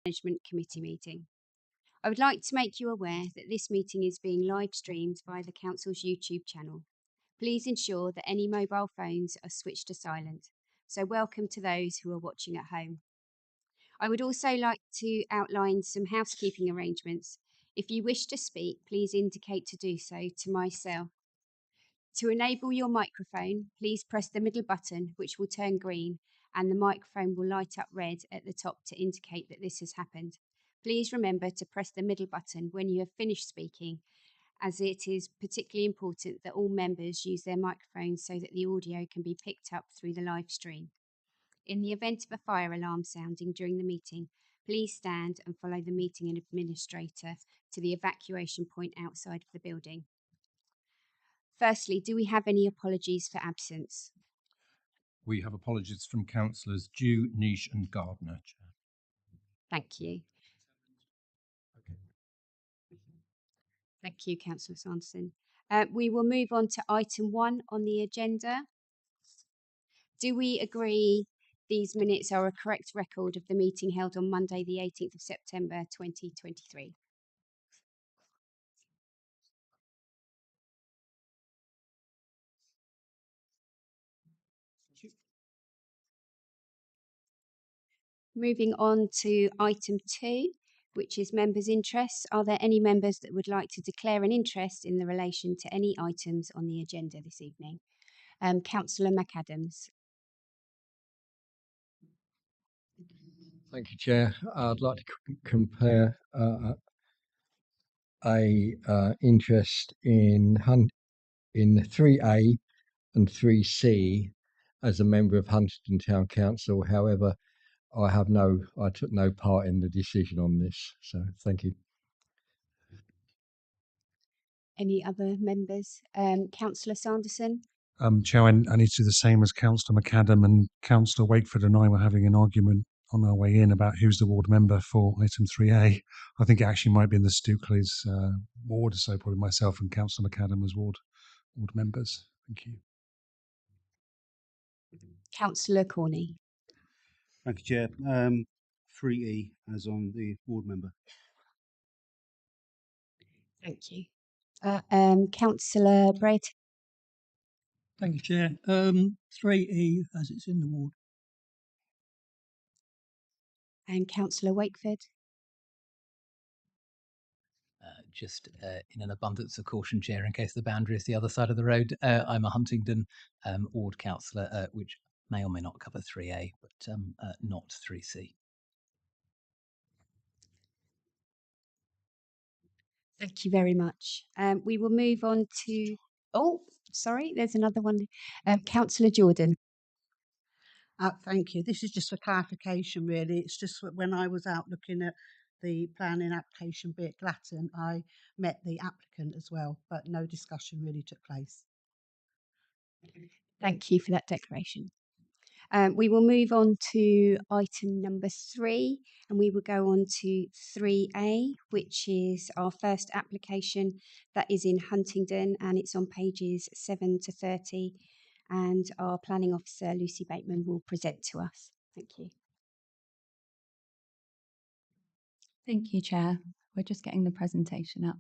Management Committee meeting. I would like to make you aware that this meeting is being live streamed via the Council's YouTube channel. Please ensure that any mobile phones are switched to silent. So welcome to those who are watching at home. I would also like to outline some housekeeping arrangements. If you wish to speak, please indicate to do so to myself. To enable your microphone, please press the middle button, which will turn green, and the microphone will light up red at the top to indicate that this has happened. Please remember to press the middle button when you have finished speaking, as it is particularly important that all members use their microphones so that the audio can be picked up through the live stream. In the event of a fire alarm sounding during the meeting, please stand and follow the meeting administrator to the evacuation point outside of the building. Firstly, do we have any apologies for absence? We have apologies from councillors Dew, Niche and Gardner. Chair. Thank you. Thank you, Councillor Sanderson. We will move on to item 1 on the agenda. Do we agree these minutes are a correct record of the meeting held on Monday, the 18th of September 2023? Moving on to item 2, which is members' interests. Are there any members that would like to declare an interest in the relation to any items on the agenda this evening? Councillor McAdams. Thank you, Chair. I'd like to compare interest in 3A and 3C as a member of Huntingdon Town Council. However, I took no part in the decision on this. So thank you. Any other members? Councillor Sanderson. Chair, I need to do the same as Councillor McAdam, and Councillor Wakeford and I were having an argument on our way in about who's the ward member for item 3A. I think it actually might be in the Stukeley's ward, so probably myself and Councillor McAdam as ward members. Thank you. Councillor Corney. Thank you, Chair. 3E as on the ward member. Thank you. Councillor Braid. Thank you, Chair. 3E as it's in the ward. And Councillor Wakeford. Just in an abundance of caution, Chair, in case the boundary is the other side of the road, I'm a Huntingdon ward councillor, which may or may not cover 3A, but not 3C. Thank you very much. We will move on to, oh, sorry, there's another one. Councillor Jordan. Thank you. This is just for clarification, really. It's just that when I was out looking at the planning application, be at Glatton, I met the applicant as well, but no discussion really took place. Thank you for that declaration. We will move on to item number 3, and we will go on to 3A, which is our first application that is in Huntingdon, and it's on pages 7 to 30, and our planning officer, Lucy Bateman, will present to us. Thank you. Thank you, Chair. We're just getting the presentation up.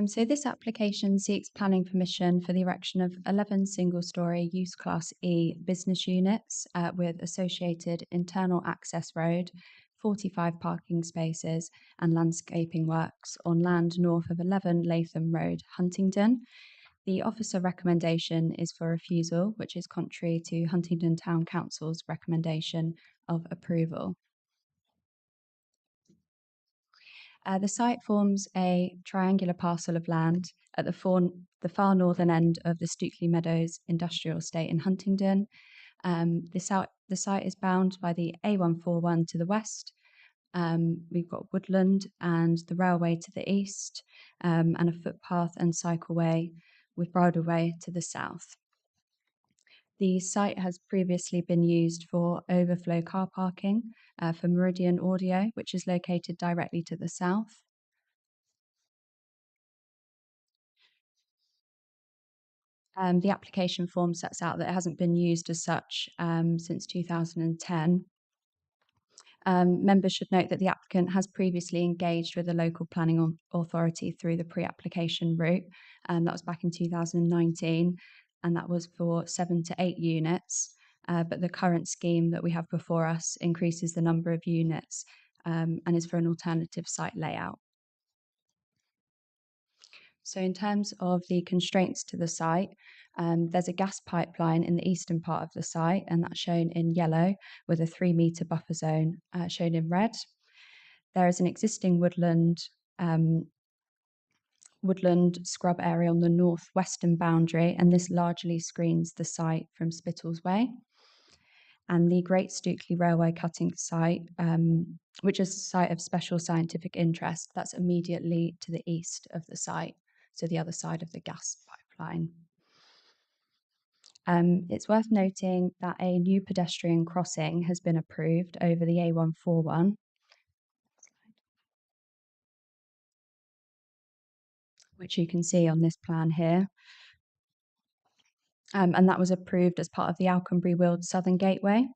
So this application seeks planning permission for the erection of 11 single-storey use class E business units with associated internal access road, 45 parking spaces and landscaping works on land north of 11 Latham Road, Huntingdon. The officer recommendation is for refusal, which is contrary to Huntingdon Town Council's recommendation of approval. The site forms a triangular parcel of land at the far northern end of the Stukely Meadows Industrial Estate in Huntingdon. The site is bound by the A141 to the west. We've got woodland and the railway to the east, and a footpath and cycleway with bridleway to the south. The site has previously been used for overflow car parking for Meridian Audio, which is located directly to the south. The application form sets out that it hasn't been used as such since 2010. Members should note that the applicant has previously engaged with the local planning authority through the pre-application route, and that was back in 2019, and that was for 7 to 8 units. But the current scheme that we have before us increases the number of units and is for an alternative site layout. So in terms of the constraints to the site, there's a gas pipeline in the eastern part of the site, and that's shown in yellow with a 3-metre buffer zone shown in red. There is an existing woodland scrub area on the northwestern boundary, and this largely screens the site from Spittals Way. And the Great Stukely Railway cutting site, which is a site of special scientific interest, that's immediately to the east of the site, so the other side of the gas pipeline. It's worth noting that a new pedestrian crossing has been approved over the A141, which you can see on this plan here. And that was approved as part of the Alconbury Weald Southern Gateway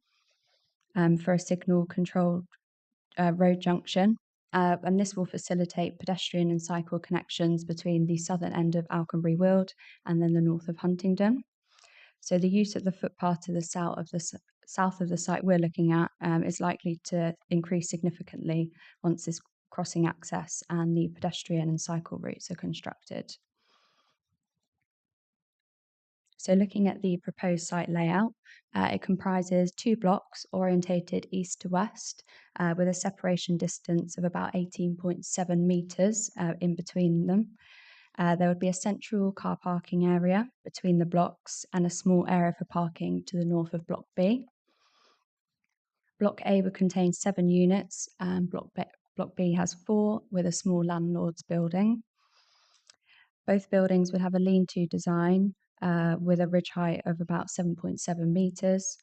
for a signal-controlled road junction. And this will facilitate pedestrian and cycle connections between the southern end of Alconbury Weald and then the north of Huntingdon. So the use of the footpath to the south of the site we're looking at is likely to increase significantly once this crossing access and the pedestrian and cycle routes are constructed. So looking at the proposed site layout, it comprises 2 blocks orientated east to west with a separation distance of about 18.7 metres in between them. There would be a central car parking area between the blocks and a small area for parking to the north of Block B. Block A would contain 7 units and Block B has 4 with a small landlord's building. Both buildings would have a lean-to design with a ridge height of about 7.7 metres,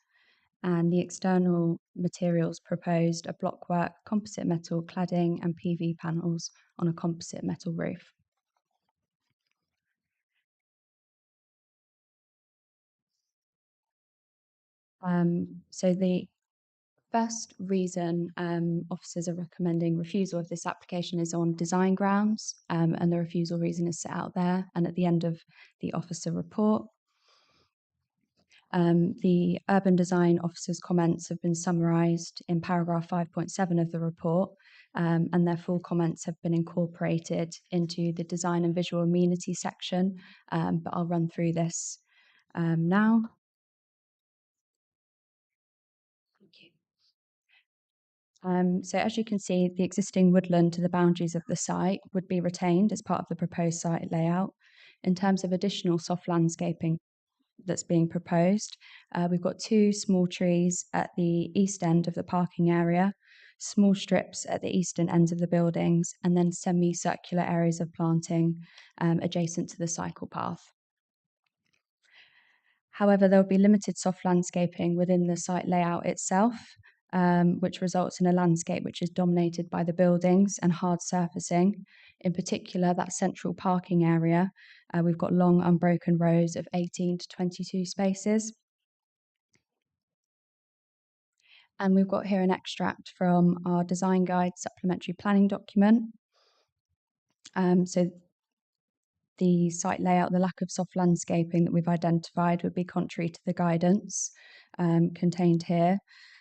and the external materials proposed are blockwork, composite metal cladding and PV panels on a composite metal roof. So the first reason officers are recommending refusal of this application is on design grounds, and the refusal reason is set out there and at the end of the officer report. The urban design officer's comments have been summarised in paragraph 5.7 of the report, and their full comments have been incorporated into the design and visual amenity section, but I'll run through this now. So as you can see, the existing woodland to the boundaries of the site would be retained as part of the proposed site layout. In terms of additional soft landscaping that's being proposed, we've got 2 small trees at the east end of the parking area, small strips at the eastern ends of the buildings, and then semicircular areas of planting adjacent to the cycle path. However, there will be limited soft landscaping within the site layout itself, which results in a landscape which is dominated by the buildings and hard surfacing. In particular, that central parking area, we've got long unbroken rows of 18 to 22 spaces. And we've got here an extract from our design guide supplementary planning document. So the site layout, the lack of soft landscaping that we've identified would be contrary to the guidance contained here,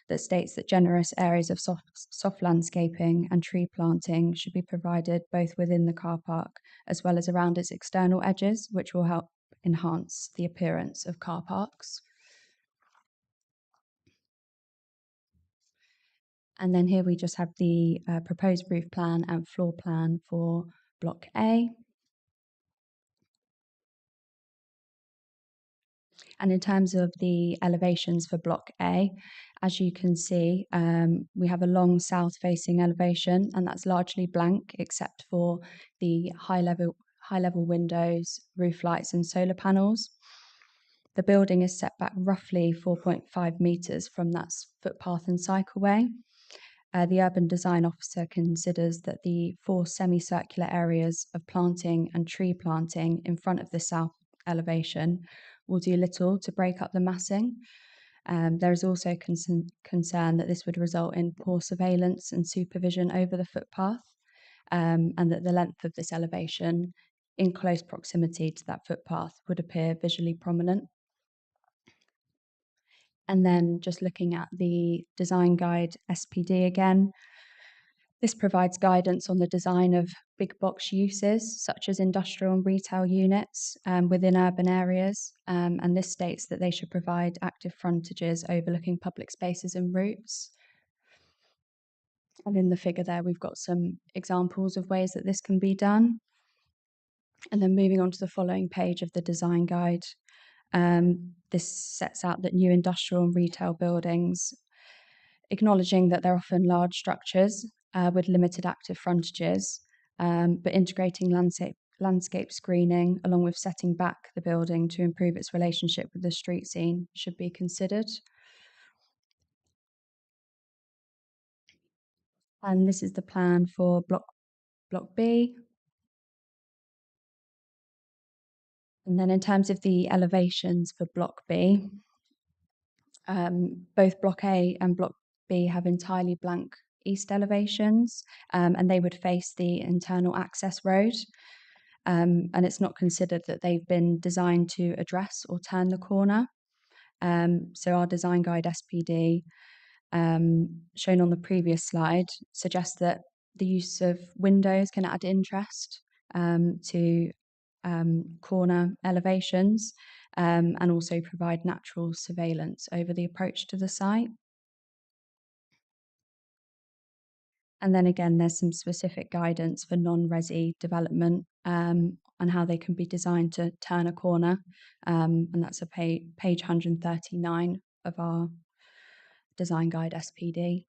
that states that generous areas of soft landscaping and tree planting should be provided both within the car park as well as around its external edges, which will help enhance the appearance of car parks. And then here we just have the proposed roof plan and floor plan for Block A. And in terms of the elevations for Block A, as you can see, we have a long south-facing elevation, and that's largely blank except for the high-level windows, roof lights, and solar panels. The building is set back roughly 4.5 metres from that footpath and cycleway. The urban design officer considers that the 4 semicircular areas of planting and tree planting in front of the south elevation will do little to break up the massing. There is also concern that this would result in poor surveillance and supervision over the footpath, and that the length of this elevation in close proximity to that footpath would appear visually prominent. And then just looking at the design guide SPD again, this provides guidance on the design of big box uses, such as industrial and retail units within urban areas. And this states that they should provide active frontages overlooking public spaces and routes. And in the figure there, we've got some examples of ways that this can be done. And then moving on to the following page of the design guide, this sets out that new industrial and retail buildings, acknowledging that they're often large structures with limited active frontages, but integrating landscape screening along with setting back the building to improve its relationship with the street scene should be considered. And this is the plan for Block B. And then in terms of the elevations for Block B, both Block A and Block B have entirely blank east elevations, and they would face the internal access road. And it's not considered that they've been designed to address or turn the corner. So our design guide SPD, shown on the previous slide, suggests that the use of windows can add interest to corner elevations, and also provide natural surveillance over the approach to the site. And then again, there's some specific guidance for non-resi development and how they can be designed to turn a corner. And that's a page 139 of our design guide SPD.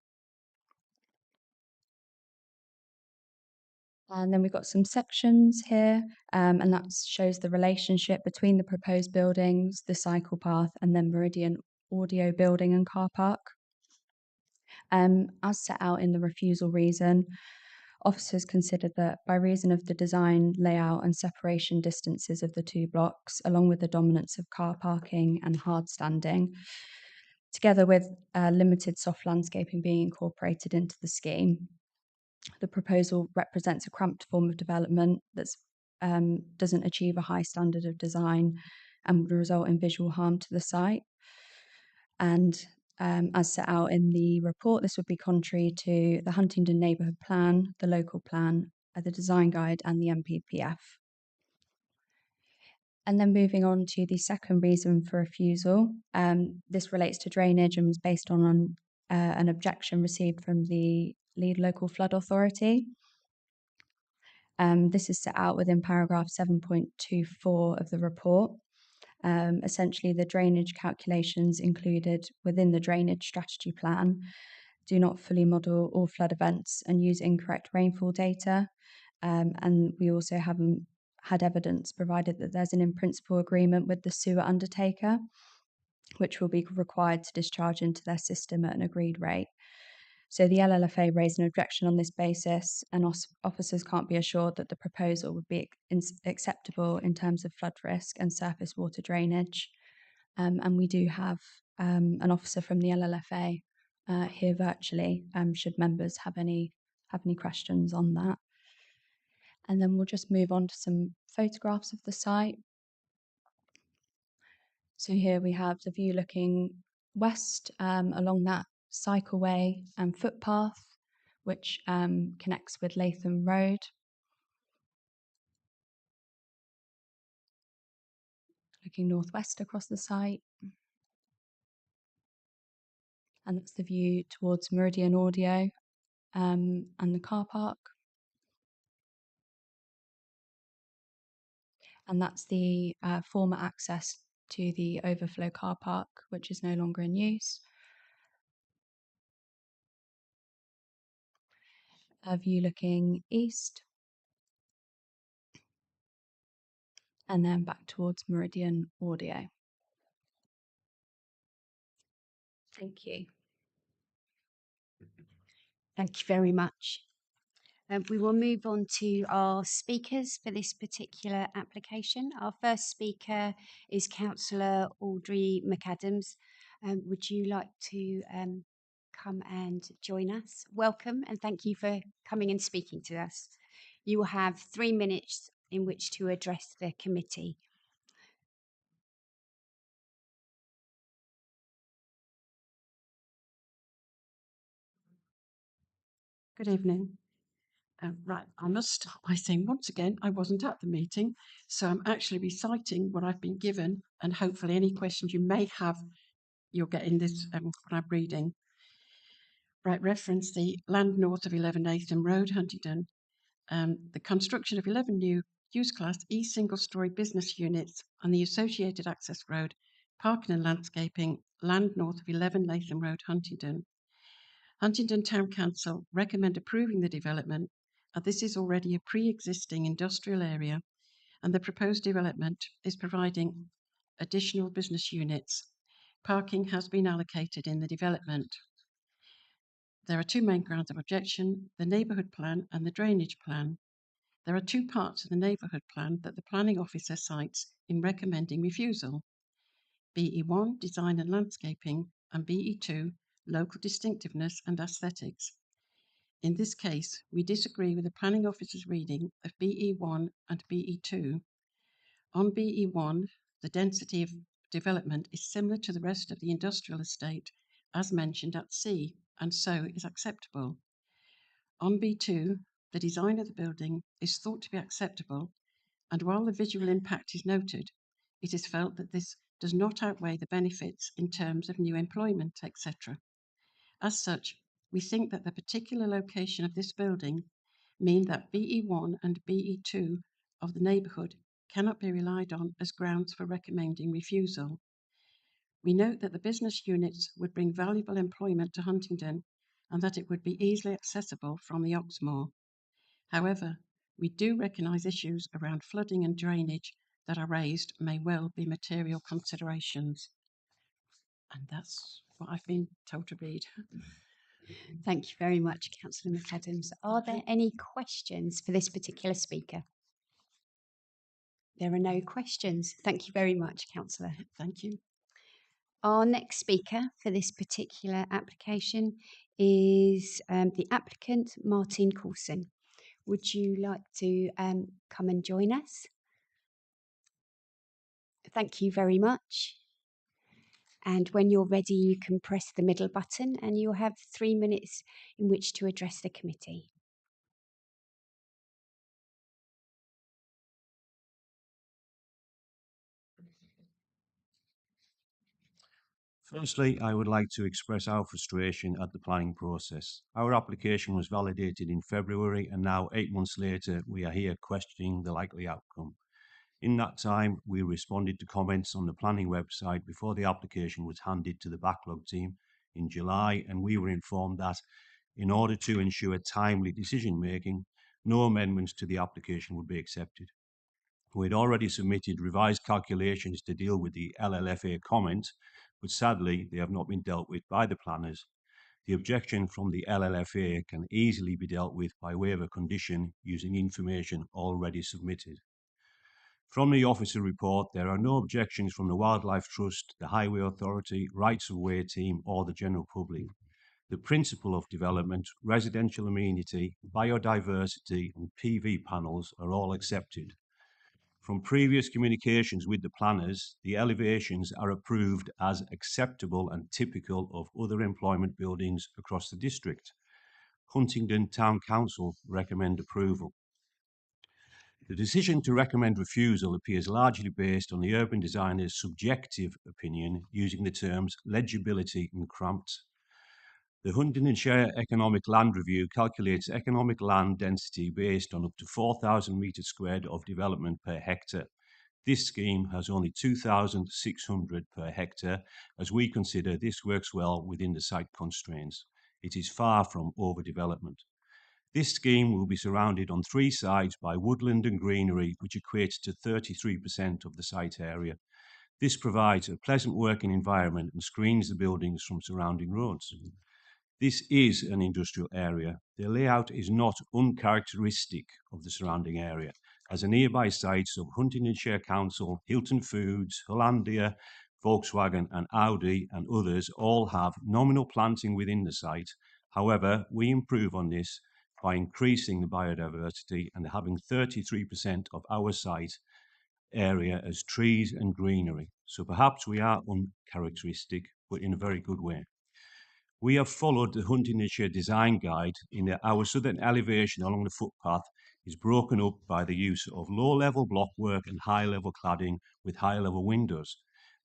And then we've got some sections here, and that shows the relationship between the proposed buildings, the cycle path, and then Meridian Audio building and car park. As set out in the refusal reason, officers considered that by reason of the design, layout, and separation distances of the 2 blocks, along with the dominance of car parking and hard standing, together with limited soft landscaping being incorporated into the scheme, the proposal represents a cramped form of development that doesn't achieve a high standard of design and would result in visual harm to the site. And as set out in the report, this would be contrary to the Huntingdon Neighbourhood Plan, the local plan, the design guide, and the NPPF. And then moving on to the second reason for refusal, this relates to drainage and was based on an objection received from the lead local flood authority. This is set out within paragraph 7.24 of the report. Essentially, the drainage calculations included within the drainage strategy plan do not fully model all flood events and use incorrect rainfall data. And we also haven't had evidence provided that there's an in-principle agreement with the sewer undertaker, which will be required to discharge into their system at an agreed rate. So the LLFA raised an objection on this basis, and officers can't be assured that the proposal would be acceptable in terms of flood risk and surface water drainage. And we do have an officer from the LLFA here virtually, should members have any questions on that. And then we'll just move on to some photographs of the site. So here we have the view looking west along that cycleway and footpath, which connects with Latham Road. Looking northwest across the site. And that's the view towards Meridian Audio and the car park. And that's the former access to the overflow car park, which is no longer in use. A view looking east, and then back towards Meridian Audio. Thank you. Thank you very much. We will move on to our speakers for this particular application. Our first speaker is Councillor Audrey McAdams. Would you like to come and join us? Welcome and thank you for coming and speaking to us. You will have 3 minutes in which to address the committee. Good evening. Right, I must start by saying once again, I wasn't at the meeting, so I'm actually reciting what I've been given, and hopefully any questions you may have, you'll get in this what I'm reading. Right, reference the land north of 11 Nathan Road, Huntingdon. The construction of 11 new use class E single-storey business units on the associated access road, parking and landscaping, land north of 11 Nathan Road, Huntingdon. Huntingdon Town Council recommend approving the development, and this is already a pre-existing industrial area, and the proposed development is providing additional business units. Parking has been allocated in the development. There are two main grounds of objection, the neighbourhood plan and the drainage plan. There are two parts of the neighbourhood plan that the planning officer cites in recommending refusal. BE1, design and landscaping, and BE2, local distinctiveness and aesthetics. In this case, we disagree with the planning officer's reading of BE1 and BE2. On BE1, the density of development is similar to the rest of the industrial estate as mentioned at C, and so is acceptable. On B2, the design of the building is thought to be acceptable, and while the visual impact is noted, it is felt that this does not outweigh the benefits in terms of new employment, etc. As such, we think that the particular location of this building mean that BE1 and BE2 of the neighbourhood cannot be relied on as grounds for recommending refusal. We note that the business units would bring valuable employment to Huntingdon and that it would be easily accessible from the Oxmoor. However, we do recognise issues around flooding and drainage that are raised may well be material considerations. And that's what I've been told to read. Thank you very much, Councillor McAdams. Are there any questions for this particular speaker? There are no questions. Thank you very much, Councillor. Thank you. Our next speaker for this particular application is the applicant, Martin Coulson. Would you like to come and join us? Thank you very much. And when you're ready, you can press the middle button and you'll have 3 minutes in which to address the committee. Firstly, I would like to express our frustration at the planning process. Our application was validated in February and now 8 months later we are here questioning the likely outcome. In that time, we responded to comments on the planning website before the application was handed to the backlog team in July, and we were informed that in order to ensure timely decision making, no amendments to the application would be accepted. We had already submitted revised calculations to deal with the LLFA comment, but sadly they have not been dealt with by the planners. The objection from the LLFA can easily be dealt with by way of a condition using information already submitted. From the officer report, there are no objections from the Wildlife Trust, the Highway Authority, Rights of Way team or the general public. The principle of development, residential amenity, biodiversity and PV panels are all accepted. From previous communications with the planners, the elevations are approved as acceptable and typical of other employment buildings across the district. Huntingdon Town Council recommend approval. The decision to recommend refusal appears largely based on the urban designer's subjective opinion using the terms legibility and cramped. The Huntingdonshire Economic Land Review calculates economic land density based on up to 4,000 metres squared of development per hectare. This scheme has only 2,600 per hectare, as we consider this works well within the site constraints. It is far from overdevelopment. This scheme will be surrounded on 3 sides by woodland and greenery, which equates to 33% of the site area. This provides a pleasant working environment and screens the buildings from surrounding roads. This is an industrial area. The layout is not uncharacteristic of the surrounding area, as the nearby sites of Huntingdonshire Council, Hilton Foods, Hollandia, Volkswagen and Audi and others all have nominal planting within the site. However, we improve on this by increasing the biodiversity and having 33% of our site area as trees and greenery. So perhaps we are uncharacteristic, but in a very good way. We have followed the Huntingdonshire Design Guide in that our southern elevation along the footpath is broken up by the use of low-level blockwork and high-level cladding with high-level windows.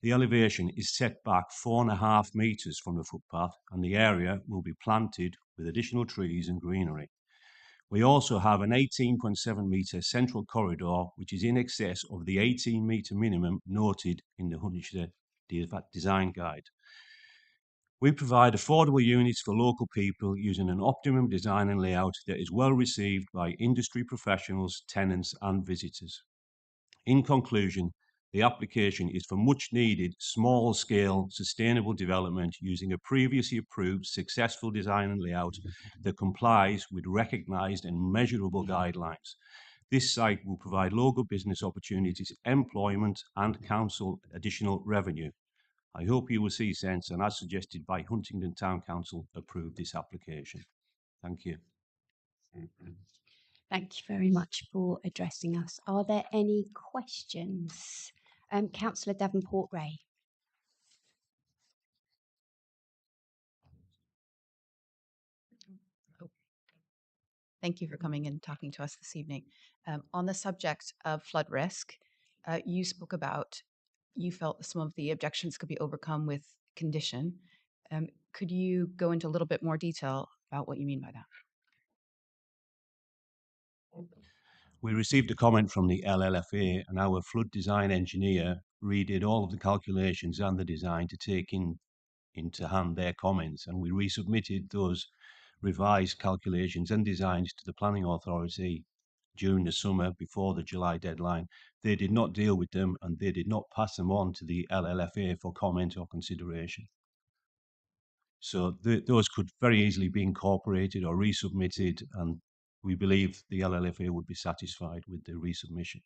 The elevation is set back 4.5 metres from the footpath, and the area will be planted with additional trees and greenery. We also have an 18.7 metre central corridor, which is in excess of the 18 metre minimum noted in the Huntingdonshire Design Guide. We provide affordable units for local people using an optimum design and layout that is well received by industry professionals, tenants and visitors. In conclusion, the application is for much needed small-scale sustainable development using a previously approved successful design and layout that complies with recognised and measurable guidelines. This site will provide local business opportunities, employment and council additional revenue. I hope you will see sense and, as suggested by Huntingdon Town Council, approve this application. Thank you. Thank you very much for addressing us. Are there any questions? Councillor Davenport-Ray. Thank you for coming and talking to us this evening. On the subject of flood risk, you spoke about you felt some of the objections could be overcome with condition. Could you go into a little bit more detail about what you mean by that? We received a comment from the LLFA, and our flood design engineer redid all of the calculations and the design to take into hand their comments, and we resubmitted those revised calculations and designs to the planning authority during the summer before the July deadline. They did not deal with them and they did not pass them on to the LLFA for comment or consideration. So those could very easily be incorporated or resubmitted, and we believe the LLFA would be satisfied with the resubmission.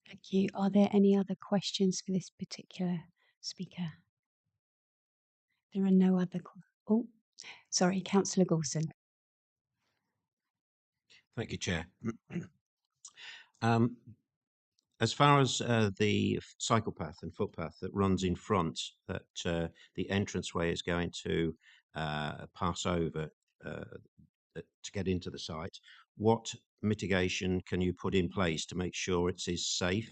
Thank you. Are there any other questions for this particular speaker? There are no other. Oh, sorry, Councillor Gorson. Thank you, Chair. As far as the cycle path and footpath that runs in front, that the entranceway is going to pass over to get into the site, what mitigation can you put in place to make sure it is safe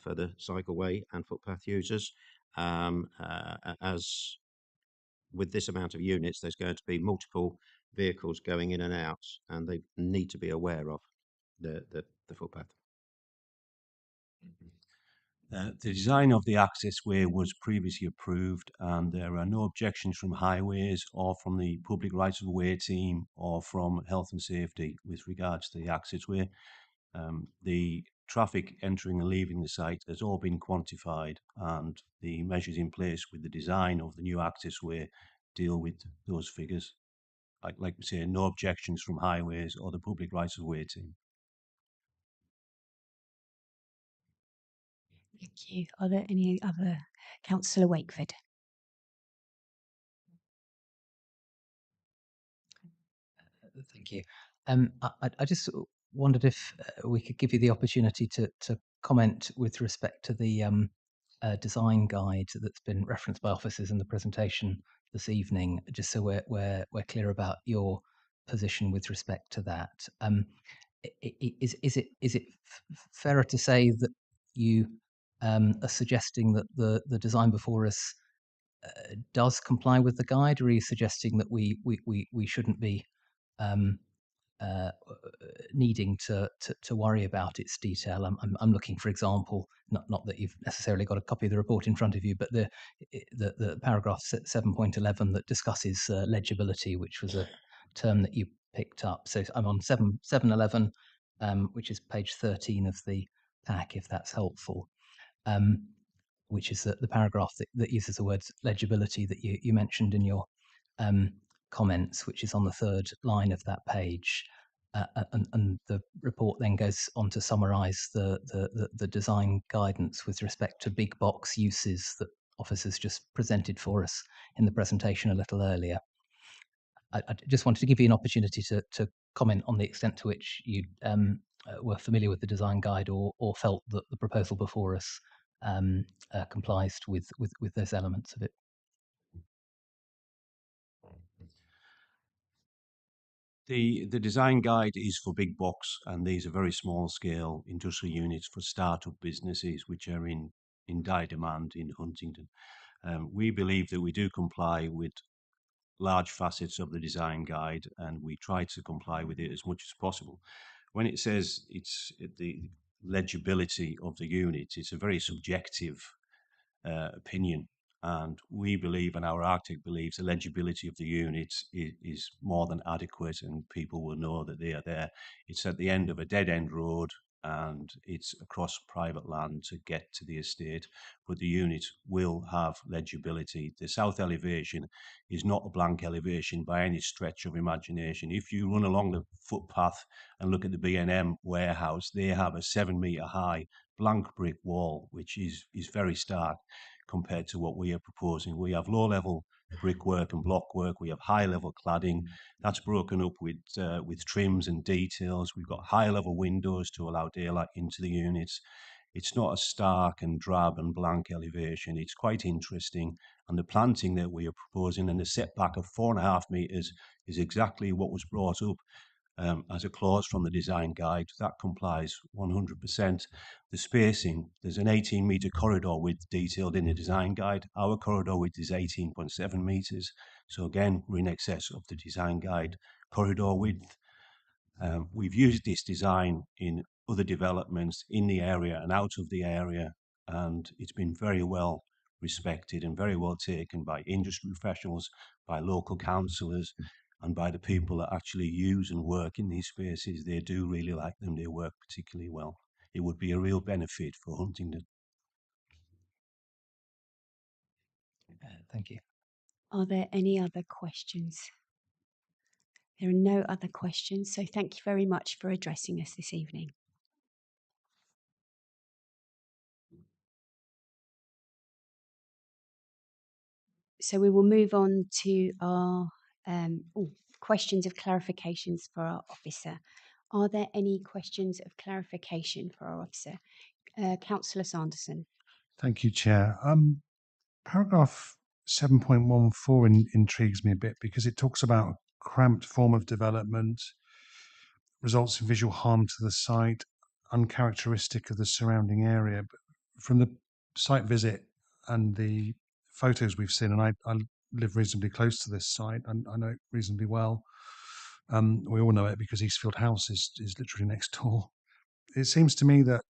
for the cycleway and footpath users? As with this amount of units, there's going to be multiple vehicles going in and out, and they need to be aware of the footpath. The design of the accessway was previously approved, and there are no objections from highways or from the public rights of way team or from health and safety with regards to the accessway. The traffic entering and leaving the site has all been quantified, and the measures in place with the design of the new accessway deal with those figures. Like we say, no objections from highways or the public rights of way team. Thank you. Are there any other? Councillor Wakeford. Thank you. I just wondered if we could give you the opportunity to comment with respect to the design guide that's been referenced by officers in the presentation this evening, just so we're clear about your position with respect to that. Is it fairer to say that you are suggesting that the design before us does comply with the guide, or are you suggesting that we shouldn't be needing to worry about its detail. I'm looking, for example, not that you've necessarily got a copy of the report in front of you, but the paragraph 7.11 that discusses legibility, which was a term that you picked up. So I'm on 7.11, which is page 13 of the pack, if that's helpful. Which is the paragraph that uses the words legibility that you mentioned in your comments, which is on the third line of that page. And the report then goes on to summarise the design guidance with respect to big box uses that officers just presented for us in the presentation a little earlier. I just wanted to give you an opportunity to comment on the extent to which you were familiar with the design guide or felt that the proposal before us complies with those elements of it. The design guide is for big box, and these are very small scale industrial units for startup businesses which are in dire demand in Huntingdon. We believe that we do comply with large facets of the design guide, and we try to comply with it as much as possible. When it says it's the legibility of the unit, it's a very subjective opinion. And we believe, and our architect believes, the legibility of the units is more than adequate, and people will know that they are there. It's at the end of a dead-end road, and it's across private land to get to the estate, but the unit will have legibility. The south elevation is not a blank elevation by any stretch of imagination. If you run along the footpath and look at the B&M warehouse, they have a 7-metre high blank brick wall, which is very stark compared to what we are proposing. We have low-level brickwork and blockwork. We have high-level cladding. That's broken up with trims and details. We've got high-level windows to allow daylight into the units. It's not a stark and drab and blank elevation. It's quite interesting. And the planting that we are proposing and the setback of 4.5 metres is exactly what was brought up as a clause from the design guide. That complies 100%. The spacing, there's an 18-metre corridor width detailed in the design guide. Our corridor width is 18.7 metres. So again, we're in excess of the design guide corridor width. We've used this design in other developments in the area and out of the area, and it's been very well respected and very well taken by industry professionals, by local councillors, and by the people that actually use and work in these spaces. They do really like them. They work particularly well. It would be a real benefit for Huntingdon. Thank you. Are there any other questions? There are no other questions, so thank you very much for addressing us this evening. So we will move on to our questions of clarifications for our officer. Are there any questions of clarification for our officer? Councillor Sanderson. Thank you, Chair. Paragraph 7.14 intrigues me a bit because it talks about cramped form of development, results in visual harm to the site, uncharacteristic of the surrounding area. But from the site visit and the photos we've seen, and I live reasonably close to this site, and I know it reasonably well. We all know it because Eastfield House is literally next door. It seems to me that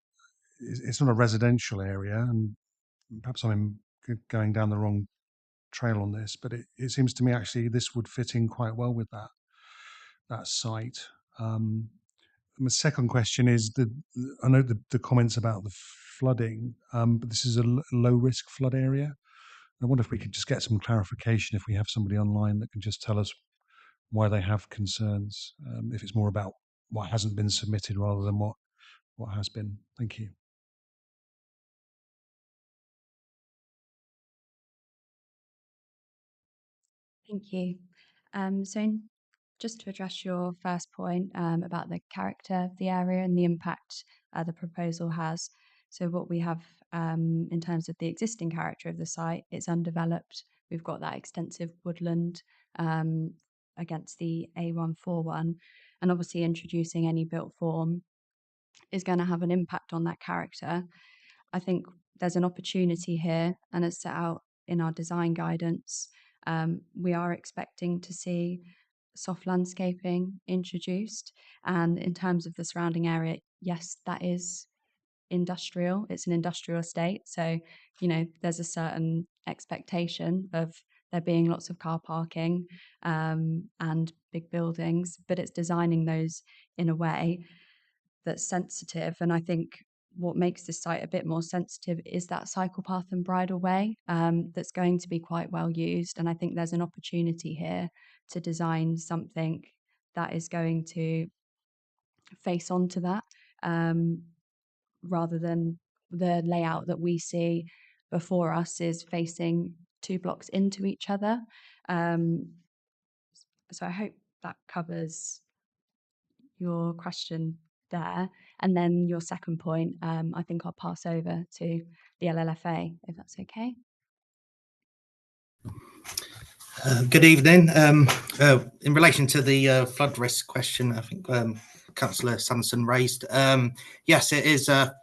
it's not a residential area, and perhaps I'm going down the wrong trail on this, but it seems to me actually this would fit in quite well with that site. My second question is I know the comments about the flooding, but this is a low risk flood area. I wonder if we could just get some clarification if we have somebody online that can just tell us why they have concerns, if it's more about what hasn't been submitted rather than what has been. Thank you. Thank you. Just to address your first point about the character of the area and the impact the proposal has. So what we have in terms of the existing character of the site, it's undeveloped. We've got that extensive woodland against the A141, and obviously introducing any built form is going to have an impact on that character. I think there's an opportunity here, and as set out in our design guidance, we are expecting to see soft landscaping introduced. And in terms of the surrounding area, yes, that is industrial. It's an industrial estate. So, there's a certain expectation of there being lots of car parking and big buildings, but it's designing those in a way that's sensitive. And I think what makes this site a bit more sensitive is that cycle path and bridle way that's going to be quite well used. And I think there's an opportunity here to design something that is going to face onto that rather than the layout that we see before us is facing 2 blocks into each other. So I hope that covers your question there. And then your second point, I think I'll pass over to the LLFA, if that's okay. Good evening. In relation to the flood risk question, I think Councillor Sanderson raised, yes, it is a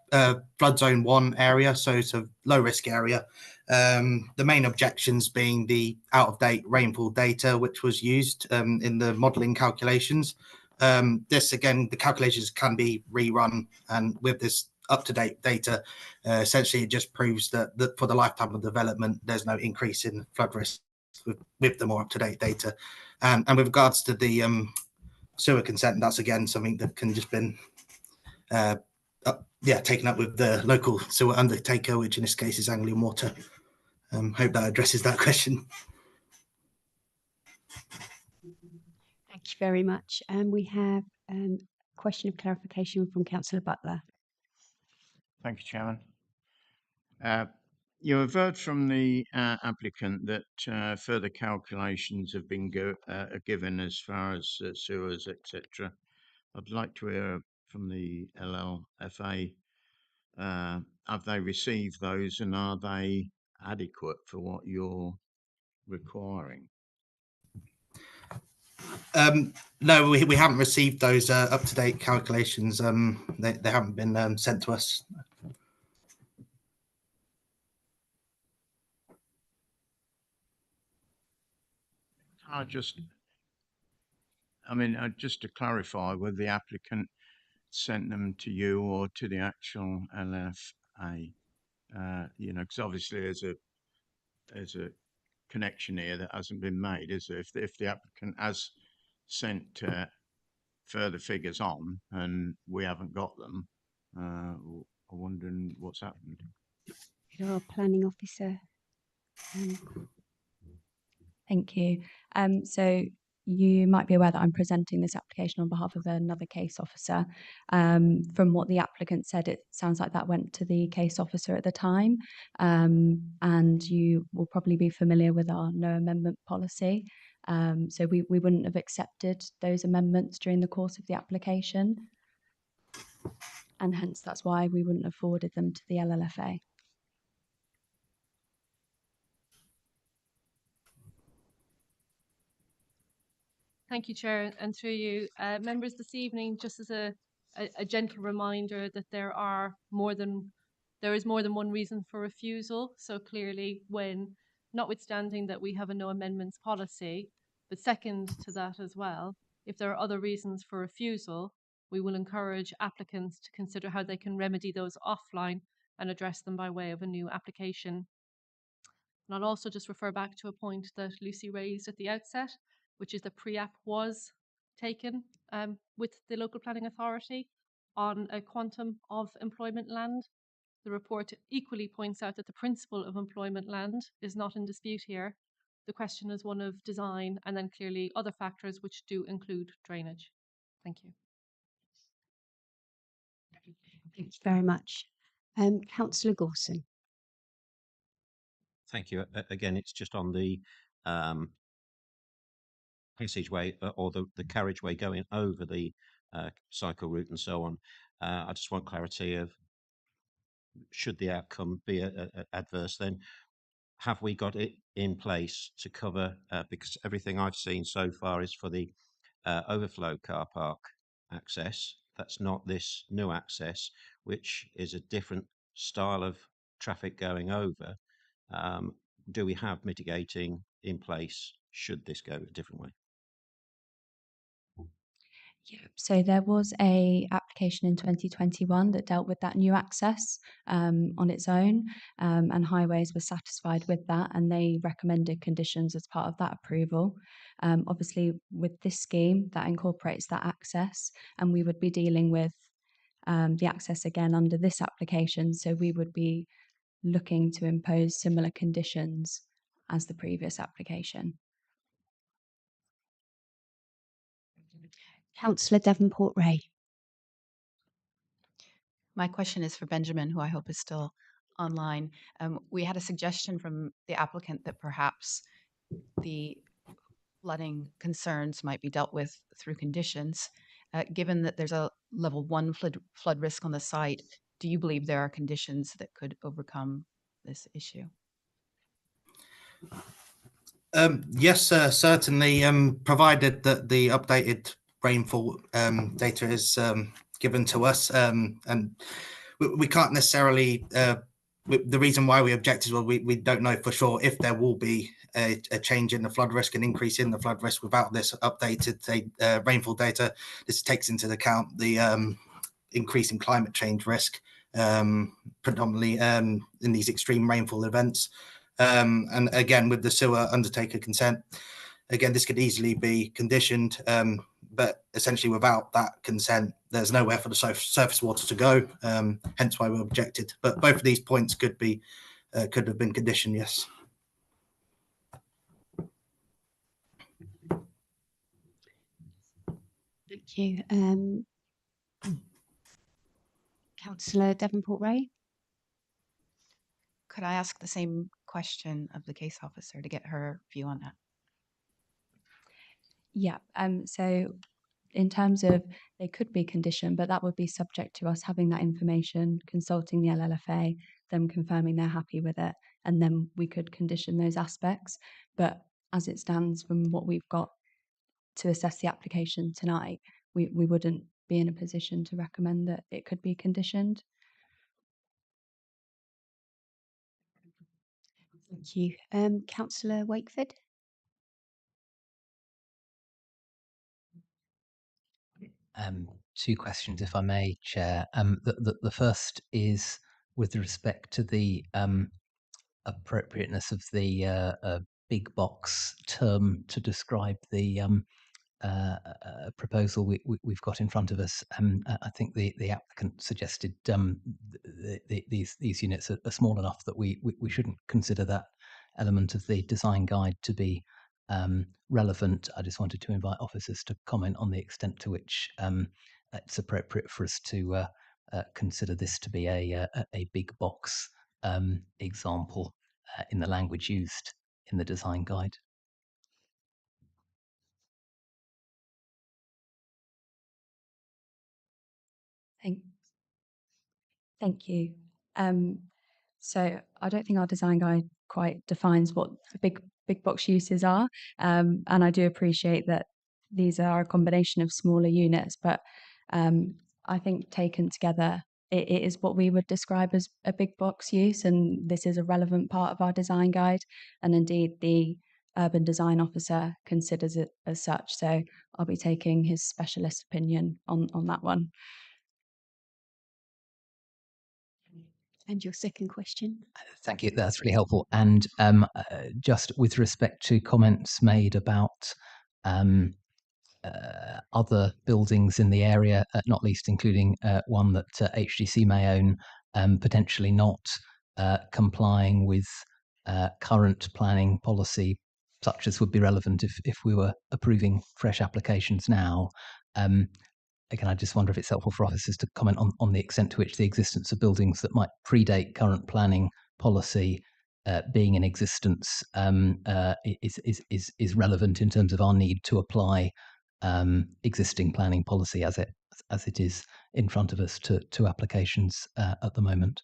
flood zone 1 area, so it's a low risk area. The main objections being the out-of-date rainfall data, which was used in the modelling calculations. This, again, the calculations can be rerun, and with this up-to-date data, essentially it just proves that for the lifetime of development, there's no increase in flood risk with the more up-to-date data. And with regards to the sewer consent, that's again something that can just been taken up with the local sewer undertaker, which in this case is Anglian Water. Hope that addresses that question. Thank you very much. And we have a question of clarification from Councillor Butler. Thank you, Chairman. You averred from the applicant that further calculations have been given as far as sewers, etc. I'd like to hear from the LLFA. Have they received those, and are they adequate for what you're requiring? No, we haven't received those up-to-date calculations. They haven't been sent to us. Just to clarify, whether the applicant sent them to you or to the actual LFA, because obviously there's a connection here that hasn't been made, is there? If the applicant has sent further figures on and we haven't got them, I'm wondering what's happened. Our planning officer. Thank you. So you might be aware that I'm presenting this application on behalf of another case officer. From what the applicant said, it sounds like that went to the case officer at the time. And you will probably be familiar with our no amendment policy. So we wouldn't have accepted those amendments during the course of the application. And hence that's why we wouldn't have forwarded them to the LLFA. Thank you, Chair, and through you, members, this evening, just as a gentle reminder that there is more than one reason for refusal. So clearly, notwithstanding that we have a no amendments policy, but second to that as well, if there are other reasons for refusal, we will encourage applicants to consider how they can remedy those offline and address them by way of a new application. And I'll also just refer back to a point that Lucy raised at the outset, which is that pre-app was taken with the local planning authority on a quantum of employment land. The report equally points out that the principle of employment land is not in dispute here. The question is one of design and then clearly other factors which do include drainage. Thank you. Thank you very much. Councillor Gorson. Thank you. Again, it's just on the passageway or the carriageway going over the cycle route and so on. I just want clarity of, should the outcome be adverse, then have we got it in place to cover, because everything I've seen so far is for the overflow car park access. That's not this new access, which is a different style of traffic going over. Do we have mitigating in place should this go a different way? So there was a application in 2021 that dealt with that new access on its own, and Highways were satisfied with that, and they recommended conditions as part of that approval. Obviously, with this scheme, that incorporates that access, and we would be dealing with the access again under this application. So we would be looking to impose similar conditions as the previous application. Councillor Davenport-Ray. My question is for Benjamin, who I hope is still online. We had a suggestion from the applicant that perhaps the flooding concerns might be dealt with through conditions. Given that there's a level 1 flood risk on the site, do you believe there are conditions that could overcome this issue? Yes, certainly, provided that the updated rainfall data is given to us. And we can't necessarily, the reason why we object is, well, we don't know for sure if there will be a change in the flood risk, an increase in the flood risk without this updated rainfall data. This takes into account the increase in climate change risk, predominantly in these extreme rainfall events. And again, with the sewer undertaker consent, again, this could easily be conditioned, but essentially without that consent, there's nowhere for the surface water to go, hence why we objected. But both of these points could have been conditioned, yes. Thank you. Councillor Davenport-Ray. Could I ask the same question of the case officer to get her view on that? Yeah, so in terms of they could be conditioned, but that would be subject to us having that information, consulting the LLFA, them confirming they're happy with it, and then we could condition those aspects. But as it stands from what we've got to assess the application tonight, we wouldn't be in a position to recommend that it could be conditioned. Thank you. Councillor Wakeford. Two questions, if I may, Chair. The first is with respect to the appropriateness of the big box term to describe the proposal we've got in front of us. I think the applicant suggested these units are small enough that we shouldn't consider that element of the design guide to be relevant. I just wanted to invite officers to comment on the extent to which it's appropriate for us to consider this to be a big box example in the language used in the design guide. Thank you. So I don't think our design guide quite defines what big box uses are, and I do appreciate that these are a combination of smaller units, but I think taken together, it is what we would describe as a big box use, and this is a relevant part of our design guide, and indeed the urban design officer considers it as such. So I'll be taking his specialist opinion on that one. And your second question? Thank you. That's really helpful. And just with respect to comments made about other buildings in the area, not least including one that HDC may own, potentially not complying with current planning policy, such as would be relevant if we were approving fresh applications now. Again, I just wonder if it's helpful for officers to comment on the extent to which the existence of buildings that might predate current planning policy being in existence is relevant in terms of our need to apply existing planning policy as it is in front of us to applications at the moment.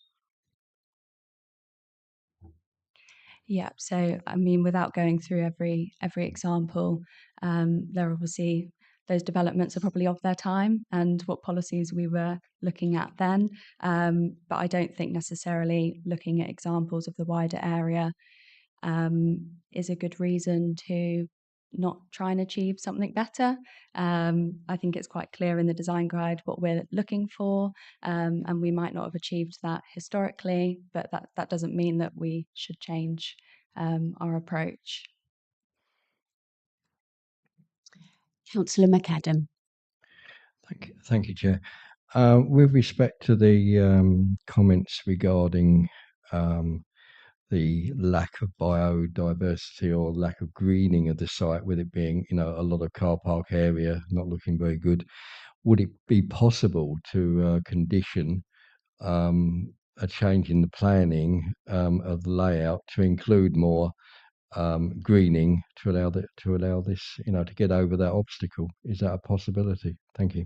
Yeah, so I mean, without going through every example, there are obviously those developments are probably of their time and what policies we were looking at then. But I don't think necessarily looking at examples of the wider area is a good reason to not try and achieve something better. I think it's quite clear in the design guide what we're looking for, and we might not have achieved that historically, but that doesn't mean that we should change our approach. Councillor McAdam. Thank you, Chair. With respect to the comments regarding the lack of biodiversity or lack of greening of the site, with it being, a lot of car park area not looking very good, would it be possible to condition a change in the planning of the layout to include more greening to allow this, to get over that obstacle? Is that a possibility? Thank you.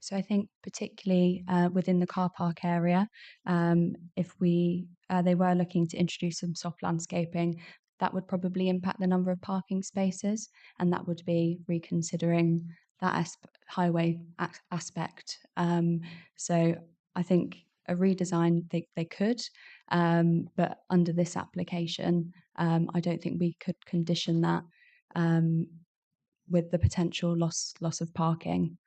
So I think particularly within the car park area, if they were looking to introduce some soft landscaping, that would probably impact the number of parking spaces, and that would be reconsidering that highway aspect. So I think a redesign they could, but under this application, I don't think we could condition that with the potential loss of parking.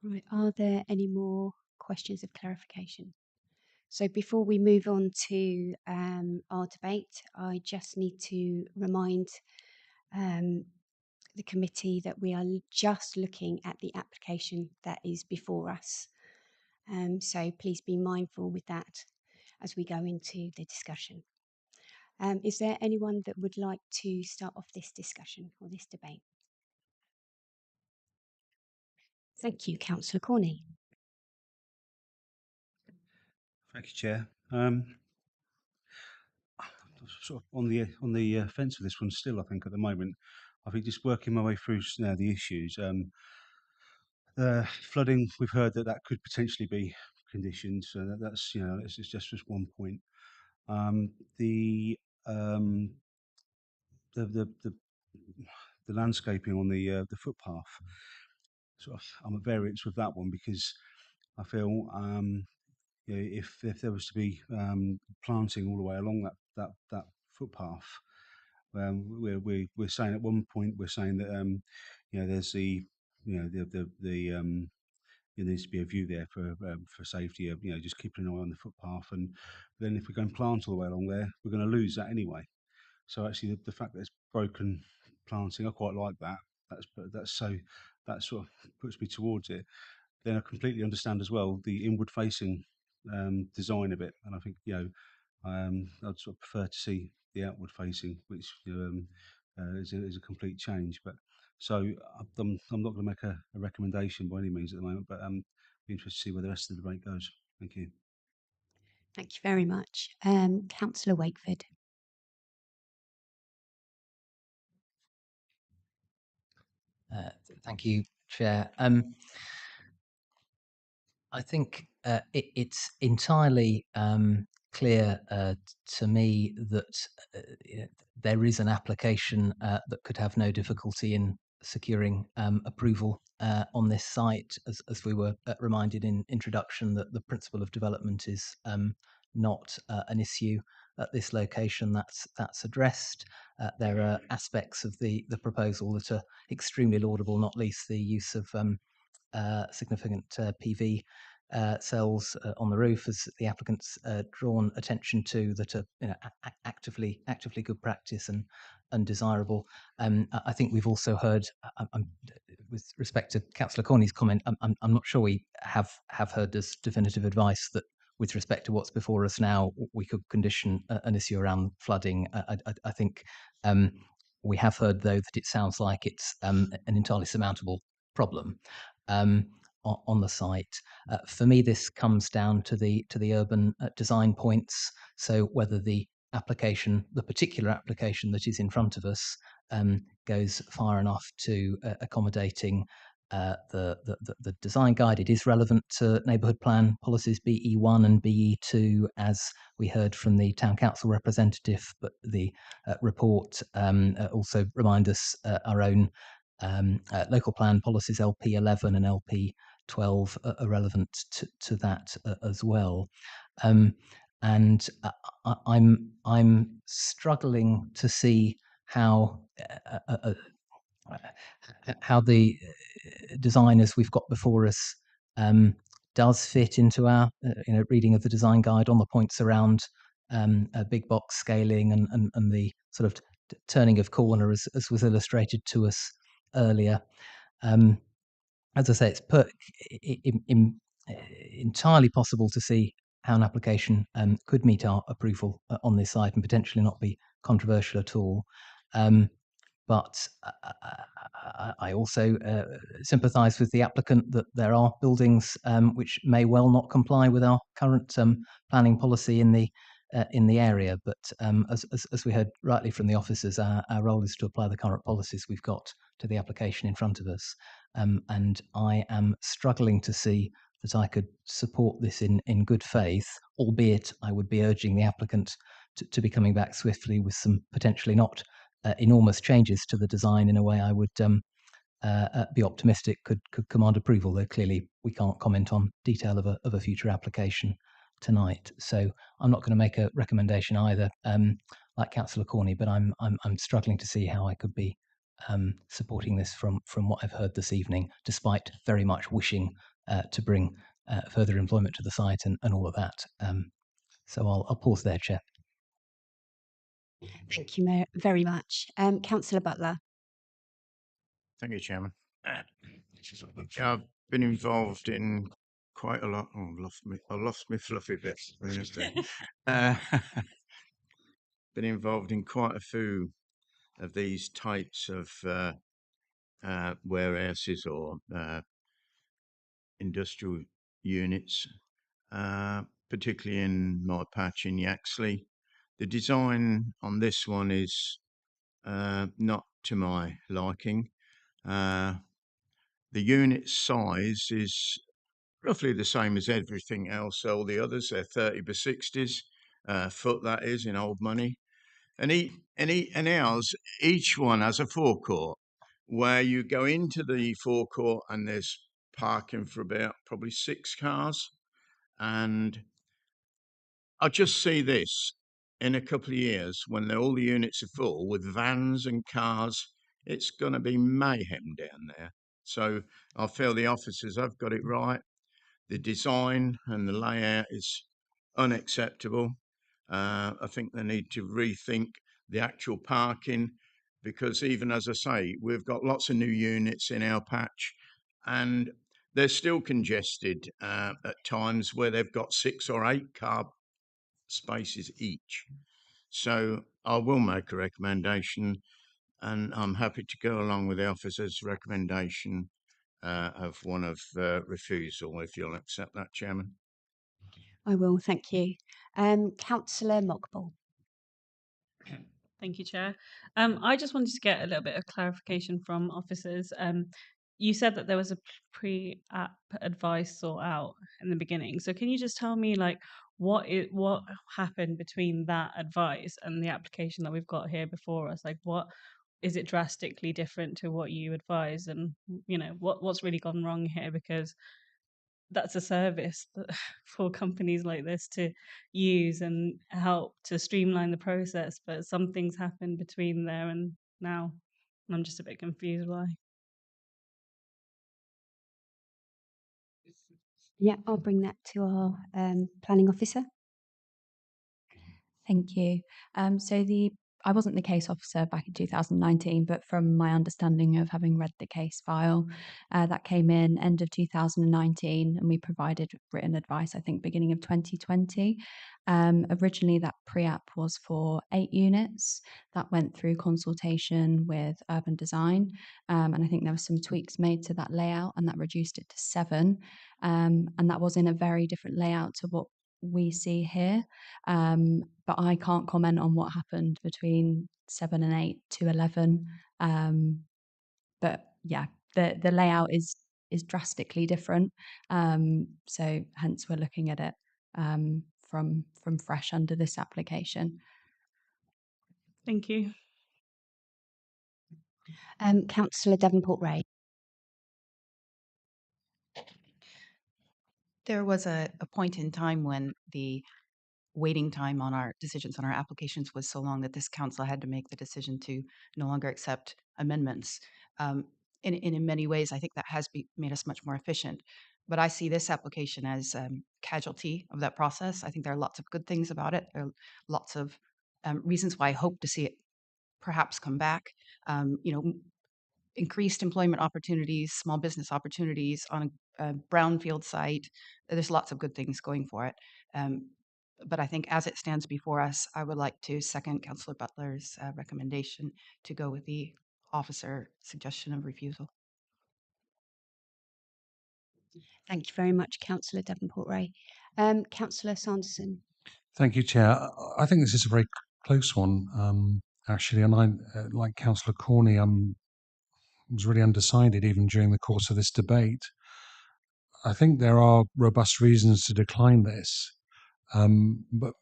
Right, are there any more questions of clarification? So before we move on to our debate, I just need to remind the committee that we are just looking at the application that is before us. So please be mindful with that as we go into the discussion. Is there anyone that would like to start off this discussion or this debate? Thank you, Councillor Corney. Thank you, Chair. Sort of on the fence for this one still, I think, at the moment. I think just working my way through now the issues. Flooding, we've heard that could potentially be conditioned, so that's this is just one point. The landscaping on the footpath, sort of, I'm at variance with that one because I feel if there was to be planting all the way along that footpath, we're saying at one point there needs to be a view there for safety of just keeping an eye on the footpath, and then if we go and plant all the way along there, we're going to lose that anyway. So actually, the fact that it's broken planting, I quite like that. That sort of puts me towards it. Then I completely understand as well the inward facing design of it, and I think I'd sort of prefer to see the outward facing, which is a complete change. But so I'm not going to make a recommendation by any means at the moment, but be interested to see where the rest of the debate goes. Thank you. Thank you very much. Councillor Wakeford. Thank you, Chair. I think it's entirely clear to me that there is an application that could have no difficulty in securing approval on this site, as we were reminded in introduction that the principle of development is not an issue at this location that's addressed. There are aspects of the proposal that are extremely laudable, not least the use of significant PV cells on the roof, as the applicant's drawn attention to, that are actively good practice and undesirable. I think we've also heard, with respect to Councillor Corney's comment, I'm not sure we have heard this definitive advice that with respect to what's before us now, we could condition an issue around flooding. I think we have heard, though, that it sounds like it's an entirely surmountable problem on the site. For me, this comes down to the urban design points. So whether the particular application that is in front of us, goes far enough to accommodating the design guide. It is relevant to neighbourhood plan policies BE1 and BE2, as we heard from the town council representative, but the report also remind us our own Local plan policies LP11 and LP12 are relevant to that as well. And I'm struggling to see how the design as we've got before us does fit into our reading of the design guide on the points around big box scaling and the sort of turning of corner as was illustrated to us earlier. As I say, it's entirely possible to see how an application could meet our approval on this site and potentially not be controversial at all. But I also sympathise with the applicant that there are buildings which may well not comply with our current planning policy in the area. But as we heard rightly from the officers, our role is to apply the current policies we've got to the application in front of us. And I am struggling to see that I could support this in good faith, albeit I would be urging the applicant to be coming back swiftly with some potentially not enormous changes to the design in a way I would be optimistic could command approval. Though clearly we can't comment on detail of a future application tonight, so I'm not going to make a recommendation either, like Councillor Corney. But I'm struggling to see how I could be supporting this from what I've heard this evening, despite very much wishing to bring further employment to the site and all of that. So I'll pause there, Chair. Thank you very much. Councillor Butler. Thank you, Chairman. I've been involved in quite a lot. Oh, I've lost my fluffy bit. Been involved in quite a few of these types of warehouses or industrial units, particularly in my patch in Yaxley. The design on this one is not to my liking. The unit size is roughly the same as everything else. All the others, they're 30 by 60s, foot that is, in old money. And ours, each one has a forecourt where you go into the forecourt and there's parking for about probably 6 cars. And I just see this in a couple of years when all the units are full with vans and cars. It's going to be mayhem down there. So I feel the officers have got it right. The design and the layout is unacceptable. I think they need to rethink the actual parking, because even as I say, we've got lots of new units in our patch and they're still congested at times where they've got 6 or 8 car spaces each. So I will make a recommendation, and I'm happy to go along with the officer's recommendation of one of refusal, if you'll accept that, Chairman. I will, thank you. Councillor Mogbel. Thank you, Chair. I just wanted to get a little bit of clarification from officers. You said that there was a pre-app advice sort out in the beginning. So can you just tell me, like, what happened between that advice and the application that we've got here before us? Like, what is it drastically different to what you advise, and what's really gone wrong here? Because that's a service for companies like this to use and help to streamline the process, but some things happen between there and now, and I'm just a bit confused why. Yeah, I'll bring that to our planning officer. Thank you. I wasn't the case officer back in 2019, but from my understanding of having read the case file, that came in end of 2019, and we provided written advice, I think, beginning of 2020. Originally, that pre-app was for 8 units. That went through consultation with Urban Design, and I think there were some tweaks made to that layout, and that reduced it to 7. And that was in a very different layout to what we see here, but I can't comment on what happened between 7 and 8 to 11. But yeah, the layout is drastically different. So hence we're looking at it from fresh under this application. Thank you. Councillor Davenport-Ray. There was a point in time when the waiting time on our decisions on our applications was so long that this council had to make the decision to no longer accept amendments. In many ways, I think that has made us much more efficient. But I see this application as casualty of that process. I think there are lots of good things about it. There are lots of reasons why I hope to see it perhaps come back. Increased employment opportunities, small business opportunities on a brownfield site. There's lots of good things going for it. But I think as it stands before us, I would like to second Councillor Butler's recommendation to go with the officer suggestion of refusal. Thank you very much, Councillor Davenport-Ray. Councillor Sanderson. Thank you, Chair. I think this is a very close one, actually, and I, like Councillor Corney, was really undecided even during the course of this debate. I think there are robust reasons to decline this, but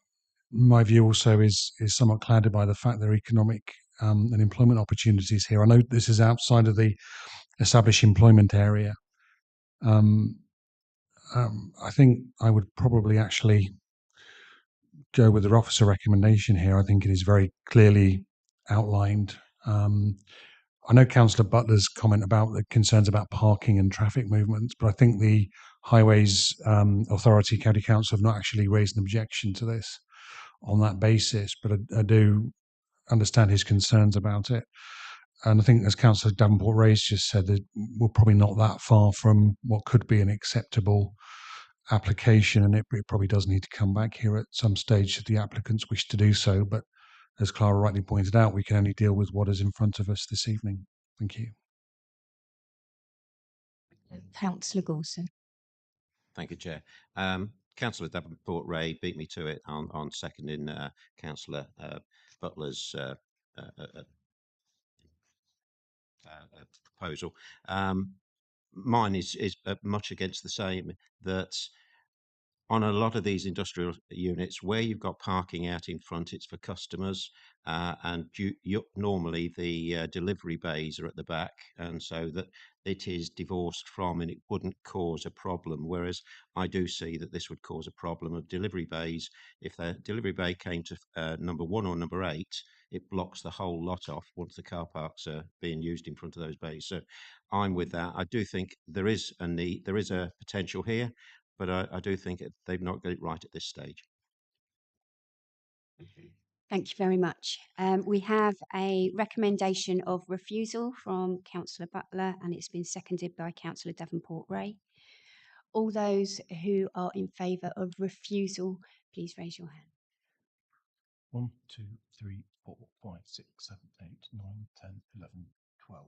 my view also is somewhat clouded by the fact there are economic and employment opportunities here. I know this is outside of the established employment area. I think I would probably actually go with the officer recommendation here. I think it is very clearly outlined. I know Councillor Butler's comment about the concerns about parking and traffic movements, but I think the Highways Authority, County Council have not actually raised an objection to this on that basis, but I do understand his concerns about it. And I think, as Councillor Davenport-Ray just said, that we're probably not that far from what could be an acceptable application, and it probably does need to come back here at some stage should the applicants wish to do so. But as Clara rightly pointed out, we can only deal with what is in front of us this evening. Thank you. Councillor Gorson. Thank you, Chair. Councillor Davenport-Ray beat me to it on seconding Councillor Butler's proposal. Mine is much against the same, that on a lot of these industrial units where you've got parking out in front, it's for customers, and normally the delivery bays are at the back, and so that it is divorced from, and it wouldn't cause a problem. Whereas I do see that this would cause a problem of delivery bays. If the delivery bay came to number 1 or number 8, it blocks the whole lot off once the car parks are being used in front of those bays. So I'm with that. I do think there is a need, there is a potential here, but I do think they've not got it right at this stage. Thank you very much. We have a recommendation of refusal from Councillor Butler, and it's been seconded by Councillor Davenport-Ray. All those who are in favour of refusal, please raise your hand. 1, 2, 3, 4, 5, 6, 7, 8, 9, 10, 11, 12.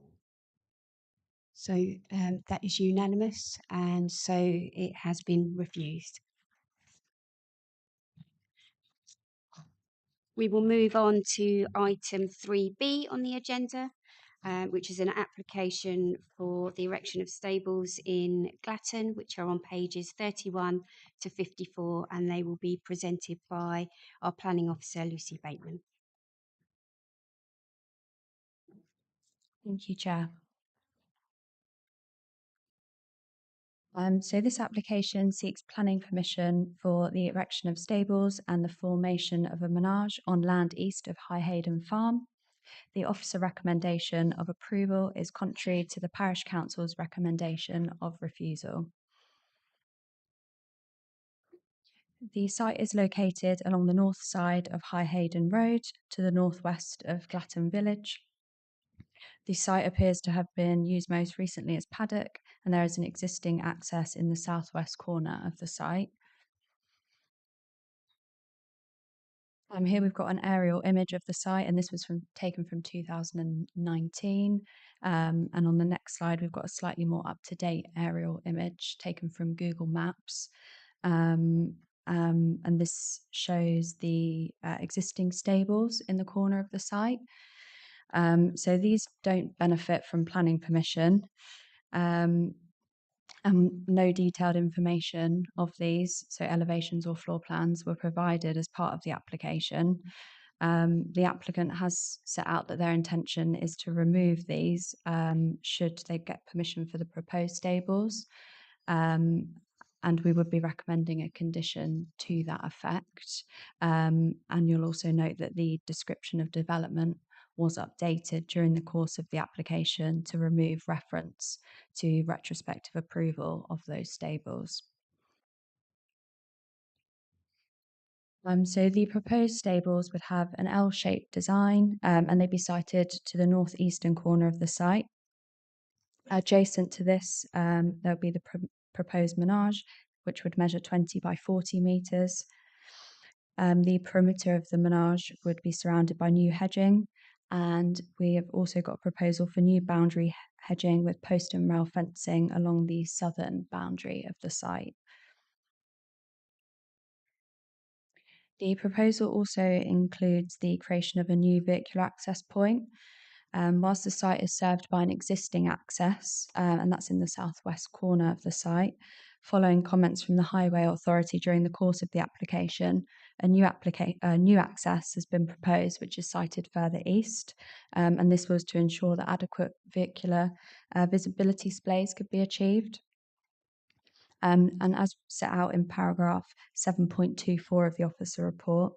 So that is unanimous, and so it has been refused. We will move on to item 3B on the agenda, which is an application for the erection of stables in Glatton, which are on pages 31 to 54, and they will be presented by our planning officer, Lucy Bateman. Thank you, Chair. So this application seeks planning permission for the erection of stables and the formation of a menage on land east of High Hayden Farm. The officer recommendation of approval is contrary to the Parish Council's recommendation of refusal. The site is located along the north side of High Hayden Road to the northwest of Glatton Village. The site appears to have been used most recently as paddock, and there is an existing access in the southwest corner of the site. Here we've got an aerial image of the site, and this was taken from 2019. And on the next slide, we've got a slightly more up-to-date aerial image taken from Google Maps. And this shows the existing stables in the corner of the site. So these don't benefit from planning permission. No detailed information of these, so elevations or floor plans, were provided as part of the application. The applicant has set out that their intention is to remove these should they get permission for the proposed stables. And we would be recommending a condition to that effect. And you'll also note that the description of development was updated during the course of the application to remove reference to retrospective approval of those stables. So the proposed stables would have an L-shaped design, and they'd be sited to the northeastern corner of the site. Adjacent to this, there would be the proposed menage, which would measure 20 by 40 metres. The perimeter of the menage would be surrounded by new hedging, and we have also got a proposal for new boundary hedging with post and rail fencing along the southern boundary of the site. The proposal also includes the creation of a new vehicular access point. Whilst the site is served by an existing access, and that's in the southwest corner of the site, following comments from the Highway Authority during the course of the application, a new access has been proposed, which is sited further east, and this was to ensure that adequate vehicular visibility displays could be achieved. And as set out in paragraph 7.24 of the officer report,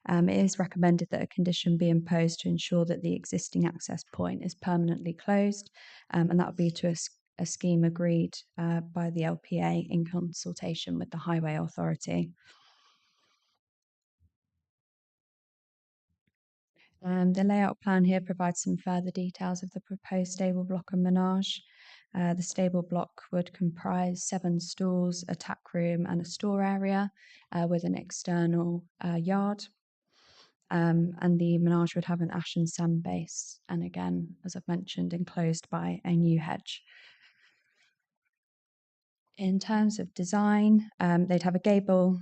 it is recommended that a condition be imposed to ensure that the existing access point is permanently closed, and that would be to a scheme agreed by the LPA in consultation with the Highway Authority. The layout plan here provides some further details of the proposed stable block and menage. The stable block would comprise 7 stalls, a tack room and a store area with an external yard. And the menage would have an ash and sand base, and again, as I've mentioned, enclosed by a new hedge. In terms of design, they'd have a gable,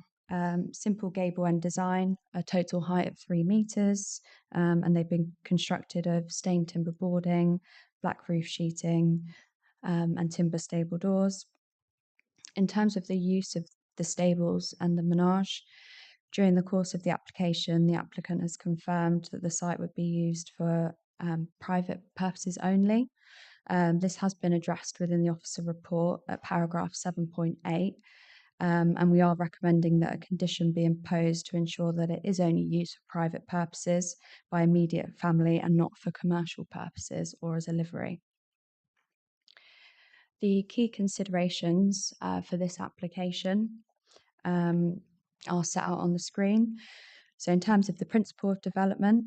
simple gable end design, a total height of 3 metres, and they've been constructed of stained timber boarding, black roof sheeting, and timber stable doors. In terms of the use of the stables and the menage, during the course of the application, the applicant has confirmed that the site would be used for private purposes only. This has been addressed within the officer report at paragraph 7.8, and we are recommending that a condition be imposed to ensure that it is only used for private purposes by immediate family and not for commercial purposes or as a livery. The key considerations for this application are set out on the screen. So in terms of the principle of development,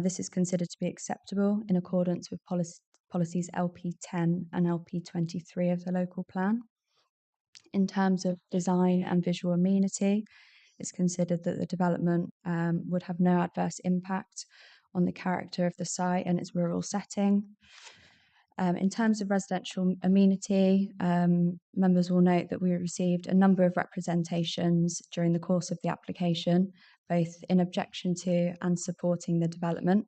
this is considered to be acceptable in accordance with policies LP10 and LP23 of the local plan. In terms of design and visual amenity, it's considered that the development would have no adverse impact on the character of the site and its rural setting. In terms of residential amenity, members will note that we received a number of representations during the course of the application, both in objection to and supporting the development.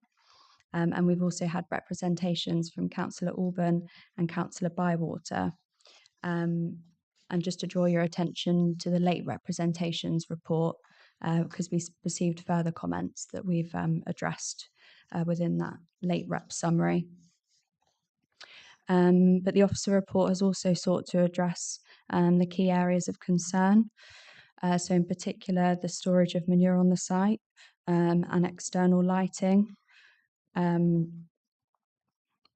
And we've also had representations from Councillor Alban and Councillor Bywater. And just to draw your attention to the late representations report, because we received further comments that we've addressed within that late rep summary. But the officer report has also sought to address the key areas of concern. So in particular, the storage of manure on the site and external lighting.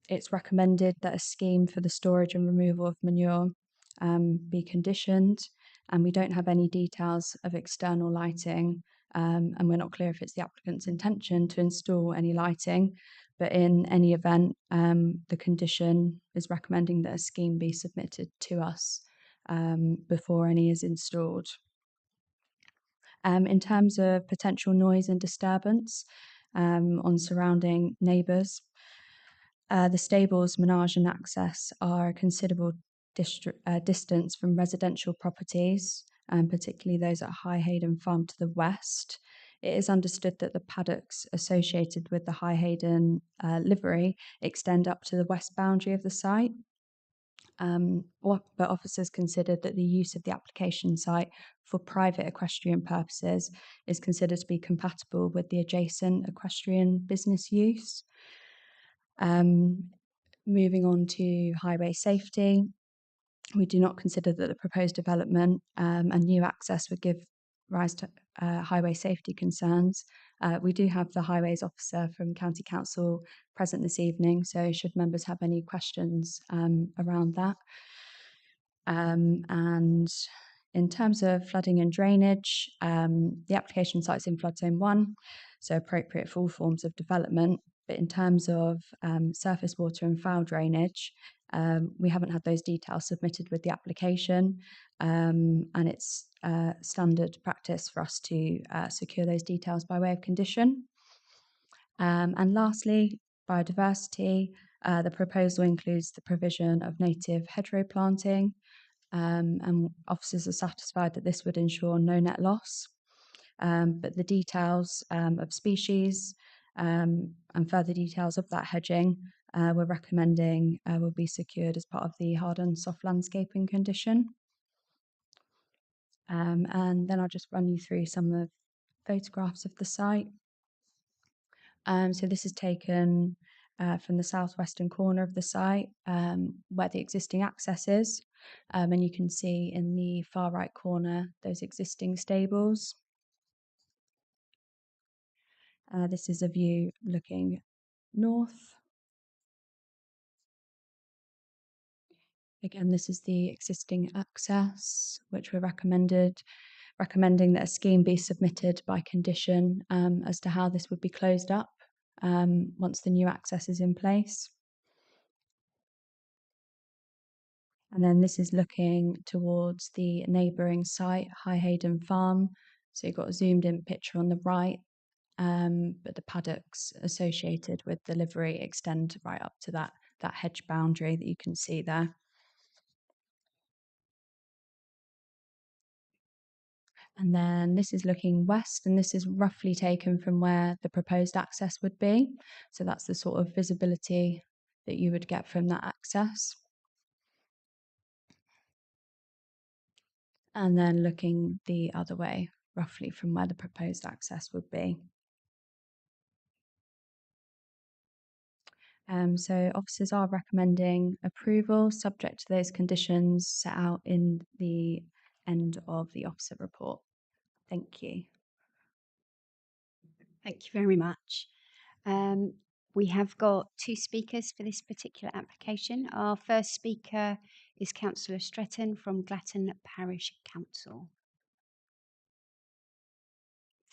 It's recommended that a scheme for the storage and removal of manure be conditioned, and we don't have any details of external lighting, and we're not clear if it's the applicant's intention to install any lighting. But in any event, the condition is recommending that a scheme be submitted to us before any is installed. In terms of potential noise and disturbance on surrounding neighbours, the stables, menage and access are a considerable distance from residential properties, particularly those at High Hayden Farm to the west. It is understood that the paddocks associated with the High Hayden livery extend up to the west boundary of the site. but officers considered that the use of the application site for private equestrian purposes is considered to be compatible with the adjacent equestrian business use. Moving on to highway safety, we do not consider that the proposed development and new access would give rise to highway safety concerns. We do have the highways officer from County Council present this evening, so should members have any questions around that. And in terms of flooding and drainage, the application site's in flood zone 1, so appropriate for all forms of development. But in terms of surface water and foul drainage, we haven't had those details submitted with the application, and it's standard practice for us to secure those details by way of condition. And lastly, biodiversity. The proposal includes the provision of native hedgerow planting, and officers are satisfied that this would ensure no net loss. But the details of species and further details of that hedging we're recommending will be secured as part of the hard and soft landscaping condition. And then I'll just run you through some of the photographs of the site. So this is taken from the southwestern corner of the site where the existing access is. And you can see in the far right corner those existing stables. This is a view looking north. Again, this is the existing access, which we're recommending that a scheme be submitted by condition as to how this would be closed up once the new access is in place. And then this is looking towards the neighbouring site, High Hayden Farm. So you've got a zoomed in picture on the right, but the paddocks associated with the livery extend right up to that hedge boundary that you can see there. And then this is looking west, and this is roughly taken from where the proposed access would be. So that's the sort of visibility that you would get from that access. And then looking the other way, roughly from where the proposed access would be. So officers are recommending approval subject to those conditions set out in the end of the officer report. Thank you. Thank you very much. We have got 2 speakers for this particular application. Our first speaker is Councillor Stretton from Glatton Parish Council.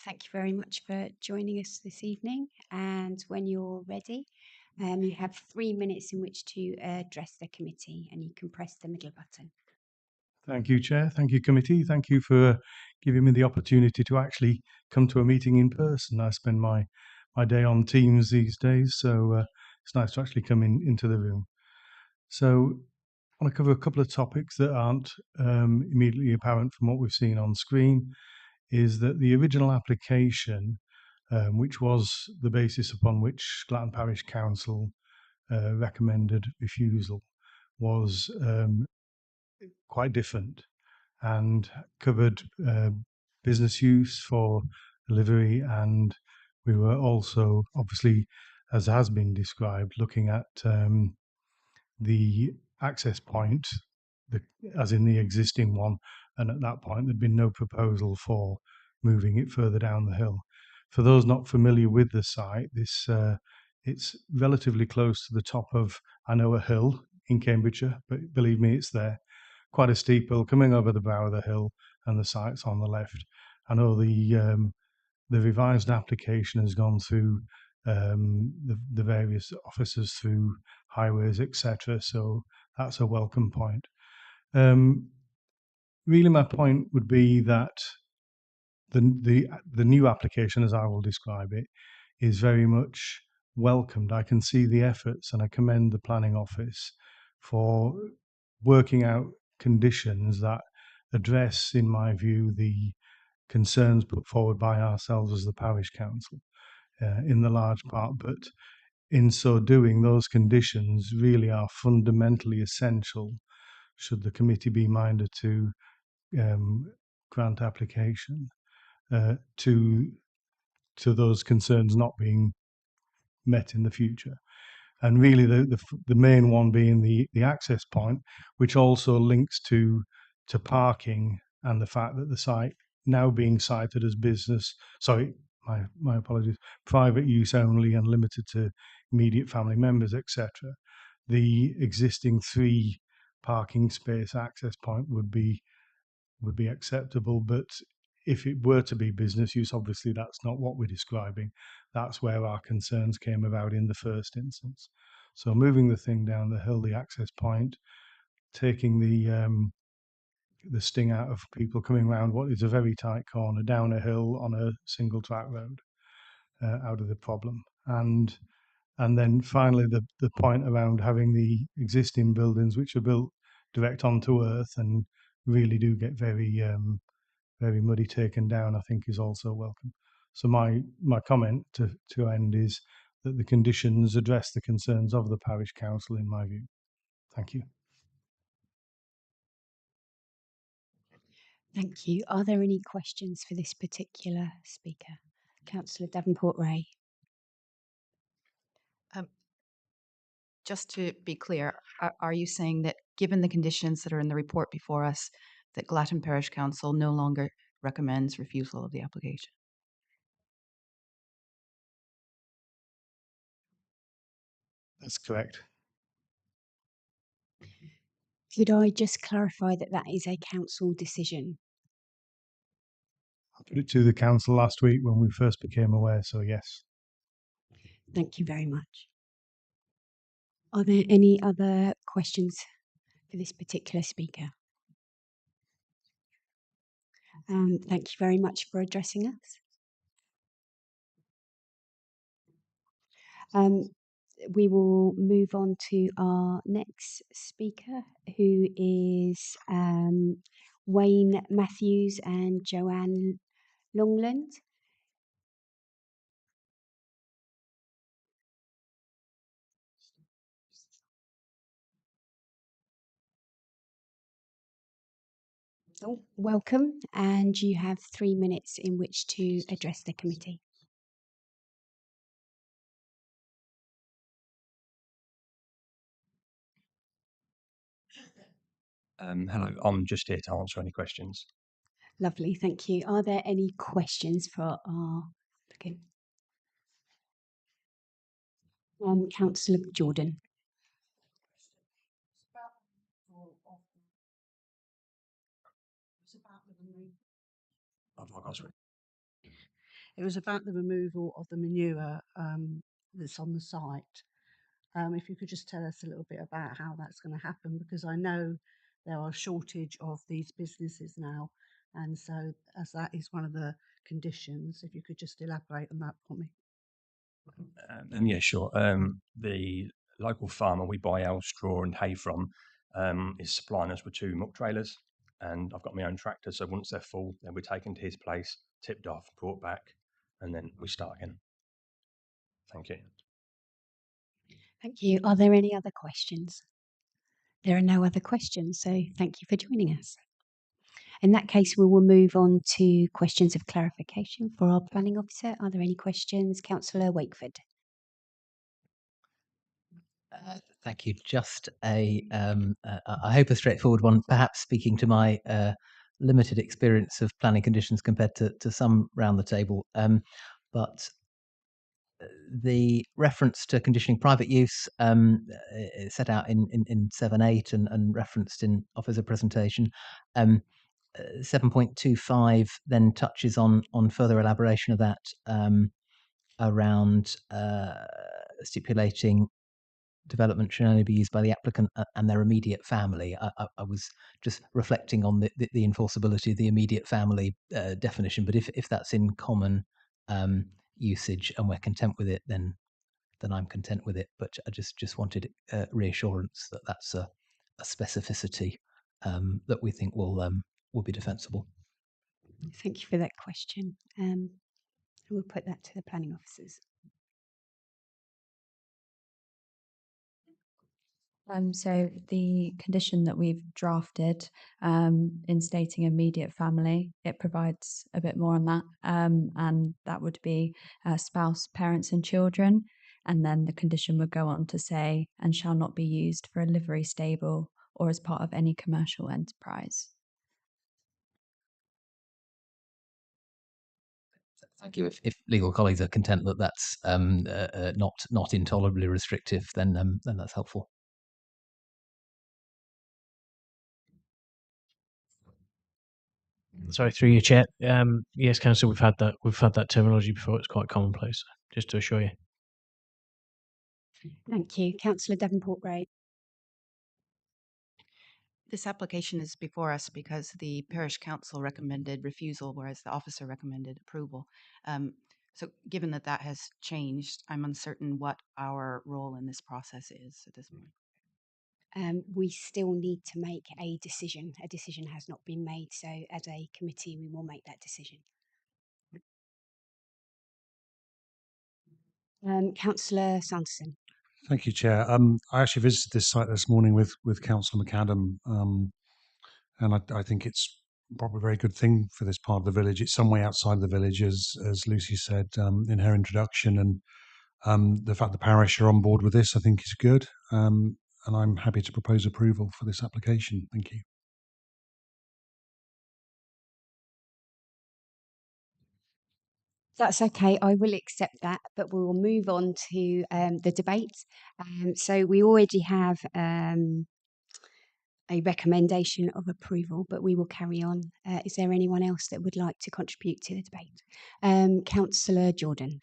Thank you very much for joining us this evening, and when you're ready, you have 3 minutes in which to address the committee, and you can press the middle button. Thank you, Chair. Thank you, Committee. Thank you for giving me the opportunity to actually come to a meeting in person. I spend my day on Teams these days, so it's nice to actually come into the room. So I want to cover a couple of topics that aren't immediately apparent from what we've seen on screen. Is that the original application, which was the basis upon which Glatton Parish Council recommended refusal, was quite different and covered business use for livery, and we were also, obviously, as has been described, looking at the access point, as in the existing one, and at that point there'd been no proposal for moving it further down the hill. For those not familiar with the site, it's relatively close to the top of, I know, a hill in Cambridgeshire, but believe me, it's there. Quite a steep hill coming over the brow of the hill, and the site's on the left. I know the revised application has gone through the various officers through highways, etc. So that's a welcome point. Really, my point would be that the new application, as I will describe it, is very much welcomed. I can see the efforts, and I commend the planning office for working out conditions that address, in my view, the concerns put forward by ourselves as the parish council in the large part. But in so doing, those conditions really are fundamentally essential should the committee be minded to grant application to those concerns not being met in the future. And really the main one being the access point, which also links to parking and the fact that the site now being cited as business, sorry, my apologies, private use only and limited to immediate family members, etc. The existing 3 parking space access point would be acceptable, but if it were to be business use, obviously that's not what we're describing. That's where our concerns came about in the first instance. So moving the thing down the hill, the access point, taking the sting out of people coming around what is a very tight corner down a hill on a single track road, out of the problem. And then finally the point around having the existing buildings which are built direct onto earth and really do get very muddy taken down, I think is also welcome. So my comment to end is that the conditions address the concerns of the parish council in my view. Thank you. Thank you. Are there any questions for this particular speaker? Councillor Davenport-Ray. Just to be clear, are you saying that given the conditions that are in the report before us, that Glatton Parish Council no longer recommends refusal of the application? That's correct. Could I just clarify that that is a council decision? I put it to the council last week when we first became aware, so yes. Thank you very much. Are there any other questions for this particular speaker? Thank you very much for addressing us. We will move on to our next speaker, who is Wayne Matthews and Joanne Longland. Oh, welcome, and you have 3 minutes in which to address the committee. Hello, I'm just here to answer any questions. Lovely, thank you. Are there any questions for our applicant? Councillor Jordan. It was about the removal of the manure that's on the site. If you could just tell us a little bit about how that's going to happen, because I know there are a shortage of these businesses now, and so as that is one of the conditions, if you could just elaborate on that for me. And yeah, sure. The local farmer we buy our straw and hay from is supplying us with 2 milk trailers, and I've got my own tractor. So once they're full, they'll be taken to his place, tipped off, brought back, and then we start again. Thank you. Thank you. Are there any other questions? There are no other questions, so thank you for joining us. In that case, we will move on to questions of clarification for our planning officer. Are there any questions? Councillor Wakeford. Thank you. Just I hope a straightforward one, perhaps speaking to my limited experience of planning conditions compared to some round the table. But the reference to conditioning private use is set out in 7.8 and referenced in officer presentation. 7.25 then touches on further elaboration of that around stipulating development should only be used by the applicant and their immediate family. I was just reflecting on the enforceability of the immediate family definition, but if that's in common usage and we're content with it, then I'm content with it. But I just wanted reassurance that that's a specificity that we think will be defensible. Thank you for that question. We'll put that to the planning officers. So the condition that we've drafted, in stating immediate family, it provides a bit more on that, and that would be spouse, parents, and children. And then the condition would go on to say, and shall not be used for a livery stable or as part of any commercial enterprise. Thank you. If legal colleagues are content that that's not intolerably restrictive, then that's helpful. Sorry, through your chair. Yes, Councillor, we've had that terminology before. It's quite commonplace. Just to assure you. Thank you. Councillor Davenport-Gray. This application is before us because the parish council recommended refusal, whereas the officer recommended approval. So given that that has changed, I'm uncertain what our role in this process is at this point. We still need to make a decision. A decision has not been made, so as a committee, we will make that decision. Councillor Sanderson. Thank you, Chair. I actually visited this site this morning with Councillor McAdam, and I think it's probably a very good thing for this part of the village. It's some way outside the village, as Lucy said in her introduction, and the fact the parish are on board with this, I think, is good. And I'm happy to propose approval for this application. Thank you. That's okay. I will accept that, but we will move on to the debate. So we already have a recommendation of approval, but we will carry on. Is there anyone else that would like to contribute to the debate? Councillor Jordan.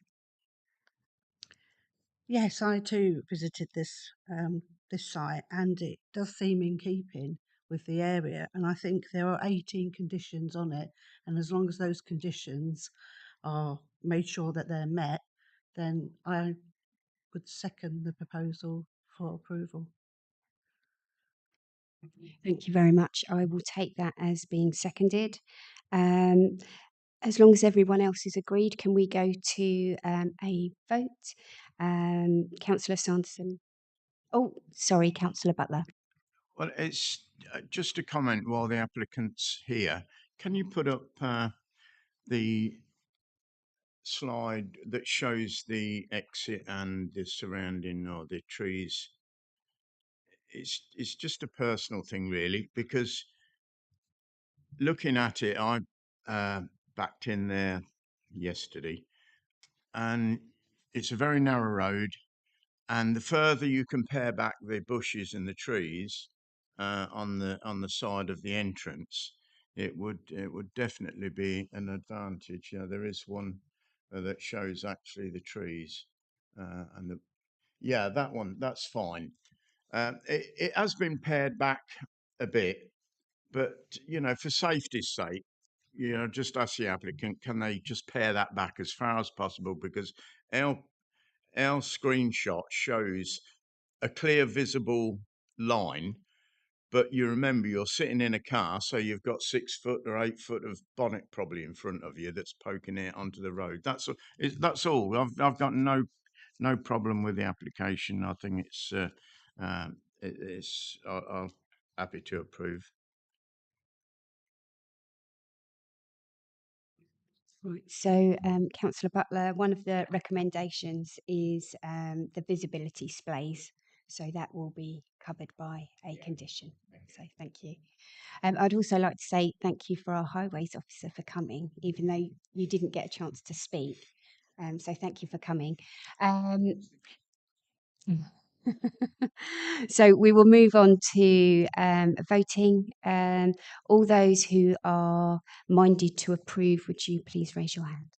Yes, I too visited this site, and it does seem in keeping with the area. And I think there are 18 conditions on it, and as long as those conditions are made sure that they're met, then I would second the proposal for approval. Thank you very much. I will take that as being seconded. As long as everyone else is agreed, can we go to a vote? Councillor Sanderson. Oh, sorry, Councillor Butler. Well, it's just a comment while the applicant's here. Can you put up the slide that shows the exit and the surrounding or the trees? It's just a personal thing, really, because looking at it, I backed in there yesterday, and it's a very narrow road. And the further you can pare back the bushes and the trees on the side of the entrance, it would definitely be an advantage. Yeah, there is one that shows actually the trees and the that one, that's fine. It has been pared back a bit, but for safety's sake, just ask the applicant, can they just pare that back as far as possible, because our screenshot shows a clear visible line, but you remember you're sitting in a car, so you've got 6 foot or 8 foot of bonnet probably in front of you that's poking out onto the road. That's all. I've got no problem with the application. I think I'm happy to approve. Right. So, Councillor Butler, one of the recommendations is the visibility splays. So that will be covered by a condition. So thank you. I'd also like to say thank you for our highways officer for coming, even though you didn't get a chance to speak. So thank you for coming. So we will move on to voting. All those who are minded to approve, would you please raise your hand?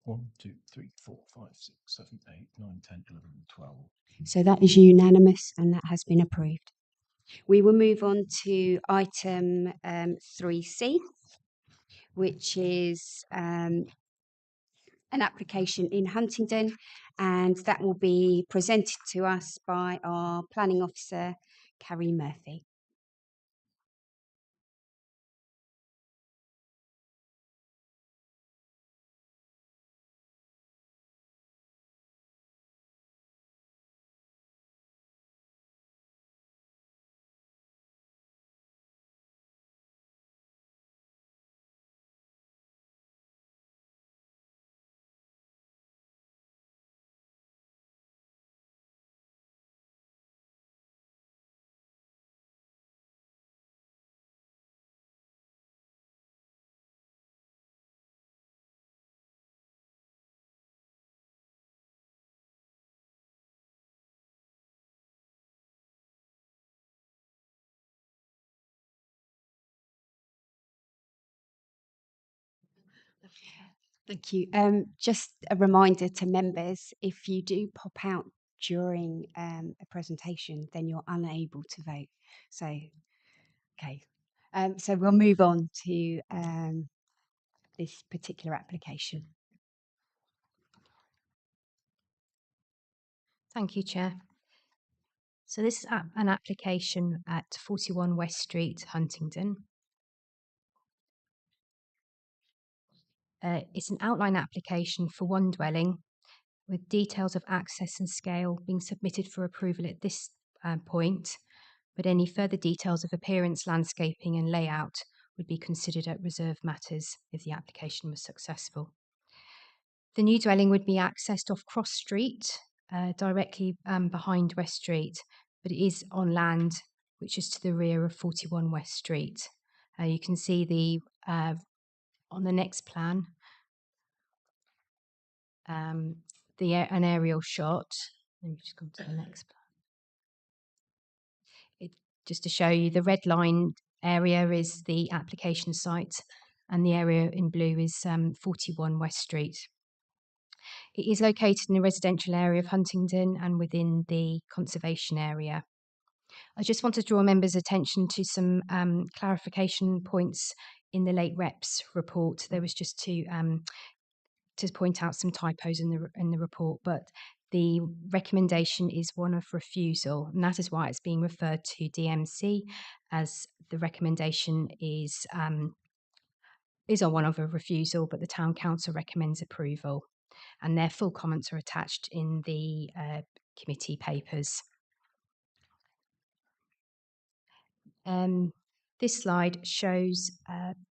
1, 2, 3, 4, 5, 6, 7, 8, 9, 10, 11, 12. So that is unanimous and that has been approved. We will move on to item 3C, which is an application in Huntingdon, and that will be presented to us by our planning officer, Carrie Murphy. Thank you. Just a reminder to members, if you do pop out during a presentation, then you're unable to vote. So, okay. So we'll move on to this particular application. Thank you, Chair. So this is an application at 41 West Street, Huntingdon. It's an outline application for one dwelling with details of access and scale being submitted for approval at this point, but any further details of appearance, landscaping and layout would be considered at reserved matters if the application was successful. The new dwelling would be accessed off Cross Street, directly behind West Street, but it is on land which is to the rear of 41 West Street. You can see on the next plan, an aerial shot. Let me just go to the next plan. Just to show you, the red line area is the application site, and the area in blue is 41 West Street. It is located in the residential area of Huntingdon and within the conservation area. I just want to draw members' attention to some clarification points in the late reps report. There was just to point out some typos in the report, but the recommendation is one of refusal, and that is why it's being referred to DMC, as the recommendation is on one of a refusal, but the Town Council recommends approval, and their full comments are attached in the committee papers. This slide shows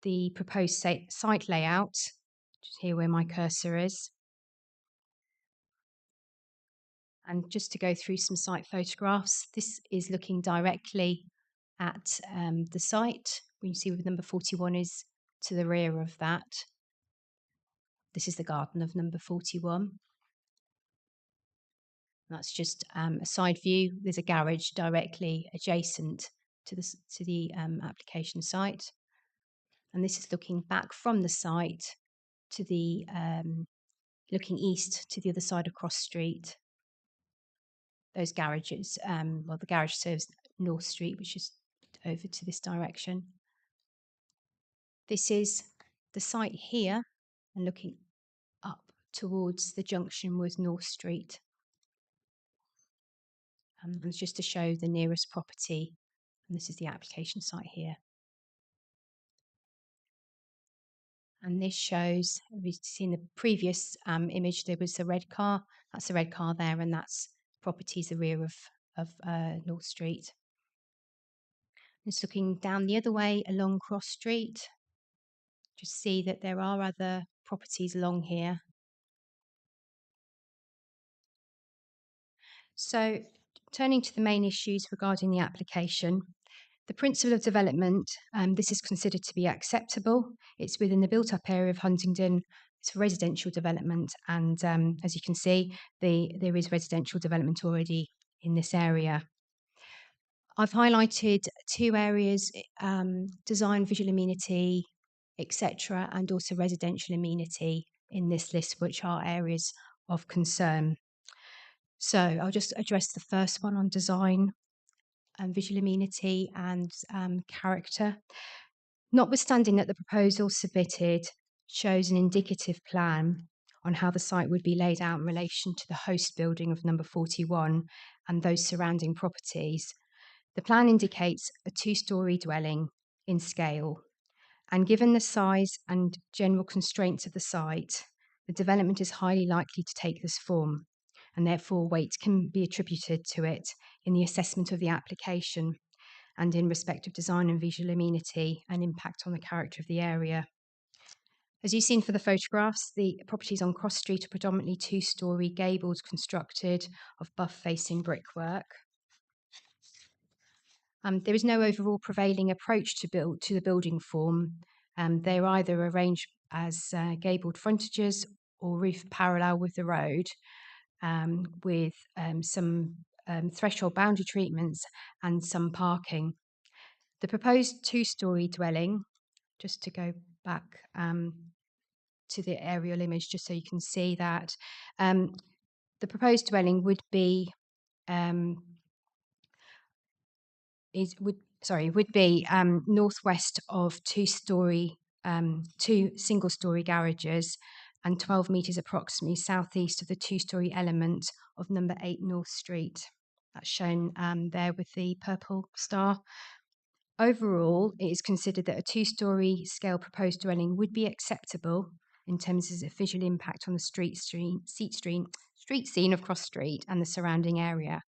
the proposed site layout, just here where my cursor is. And just to go through some site photographs, this is looking directly at the site. When you see with number 41 is to the rear of that. This is the garden of number 41. That's just a side view. There's a garage directly adjacent to the application site. And this is looking back from the site to the, looking east to the other side of Cross Street. Those garages, well, the garage serves North Street, which is over to this direction. This is the site here, and looking up towards the junction with North Street. It's just to show the nearest property, and this is the application site here. And this shows, we've seen the previous image, there was a red car. That's the red car there, and that's properties the rear of North Street. Just looking down the other way along Cross Street, just see that there are other properties along here. So, turning to the main issues regarding the application, the principle of development, this is considered to be acceptable. It's within the built-up area of Huntingdon. It's for residential development, and as you can see, there is residential development already in this area. I've highlighted two areas, design, visual amenity, etc., and also residential amenity in this list, which are areas of concern. So I'll just address the first one on design and visual amenity and character. Notwithstanding that the proposal submitted shows an indicative plan on how the site would be laid out in relation to the host building of number 41 and those surrounding properties, the plan indicates a two-storey dwelling in scale. And given the size and general constraints of the site, the development is highly likely to take this form, and therefore weight can be attributed to it in the assessment of the application and in respect of design and visual amenity and impact on the character of the area. As you've seen for the photographs, the properties on Cross Street are predominantly two-storey gables constructed of buff-facing brickwork. There is no overall prevailing approach to the building form. They're either arranged as gabled frontages or roof parallel with the road, with some threshold boundary treatments and some parking. The proposed two-storey dwelling, just to go back to the aerial image just so you can see that. The proposed dwelling would be northwest of two single-story garages and 12 metres approximately southeast of the two-story element of number 8 North Street. That's shown there with the purple star. Overall, it is considered that a two-story scale proposed dwelling would be acceptable in terms of its visual impact on the street scene of Cross Street and the surrounding area.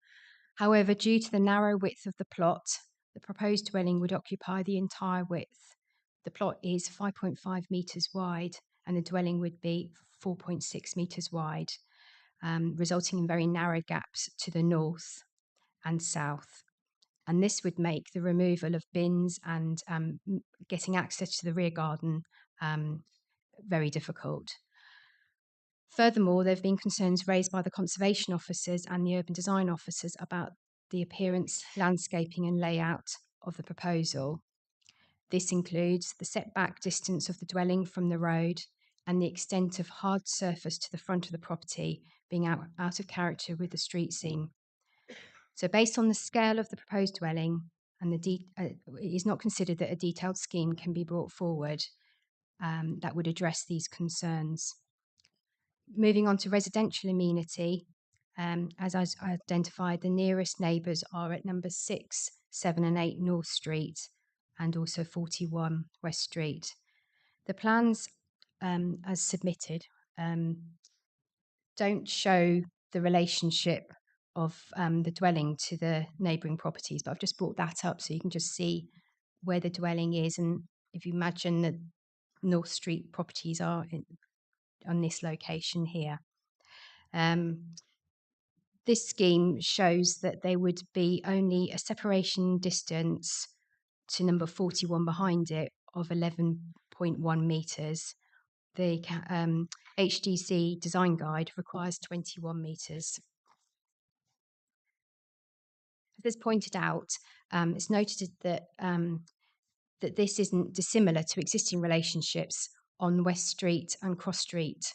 However, due to the narrow width of the plot, the proposed dwelling would occupy the entire width. The plot is 5.5 metres wide and the dwelling would be 4.6 metres wide, resulting in very narrow gaps to the north and south. And this would make the removal of bins and getting access to the rear garden very difficult. Furthermore, there have been concerns raised by the conservation officers and the urban design officers about the appearance, landscaping and layout of the proposal. This includes the setback distance of the dwelling from the road and the extent of hard surface to the front of the property being out of character with the street scene. So based on the scale of the proposed dwelling, and it is not considered that a detailed scheme can be brought forward that would address these concerns. Moving on to residential amenity, as I identified, the nearest neighbours are at number 6, 7 and 8 North Street and also 41 West Street. The plans as submitted don't show the relationship of the dwelling to the neighbouring properties, but I've just brought that up so you can just see where the dwelling is, and if you imagine that North Street properties are on this location here. This scheme shows that there would be only a separation distance to number 41 behind it of 11.1 metres. The HDC design guide requires 21 metres. As pointed out, it's noted that that this isn't dissimilar to existing relationships on West Street and Cross Street,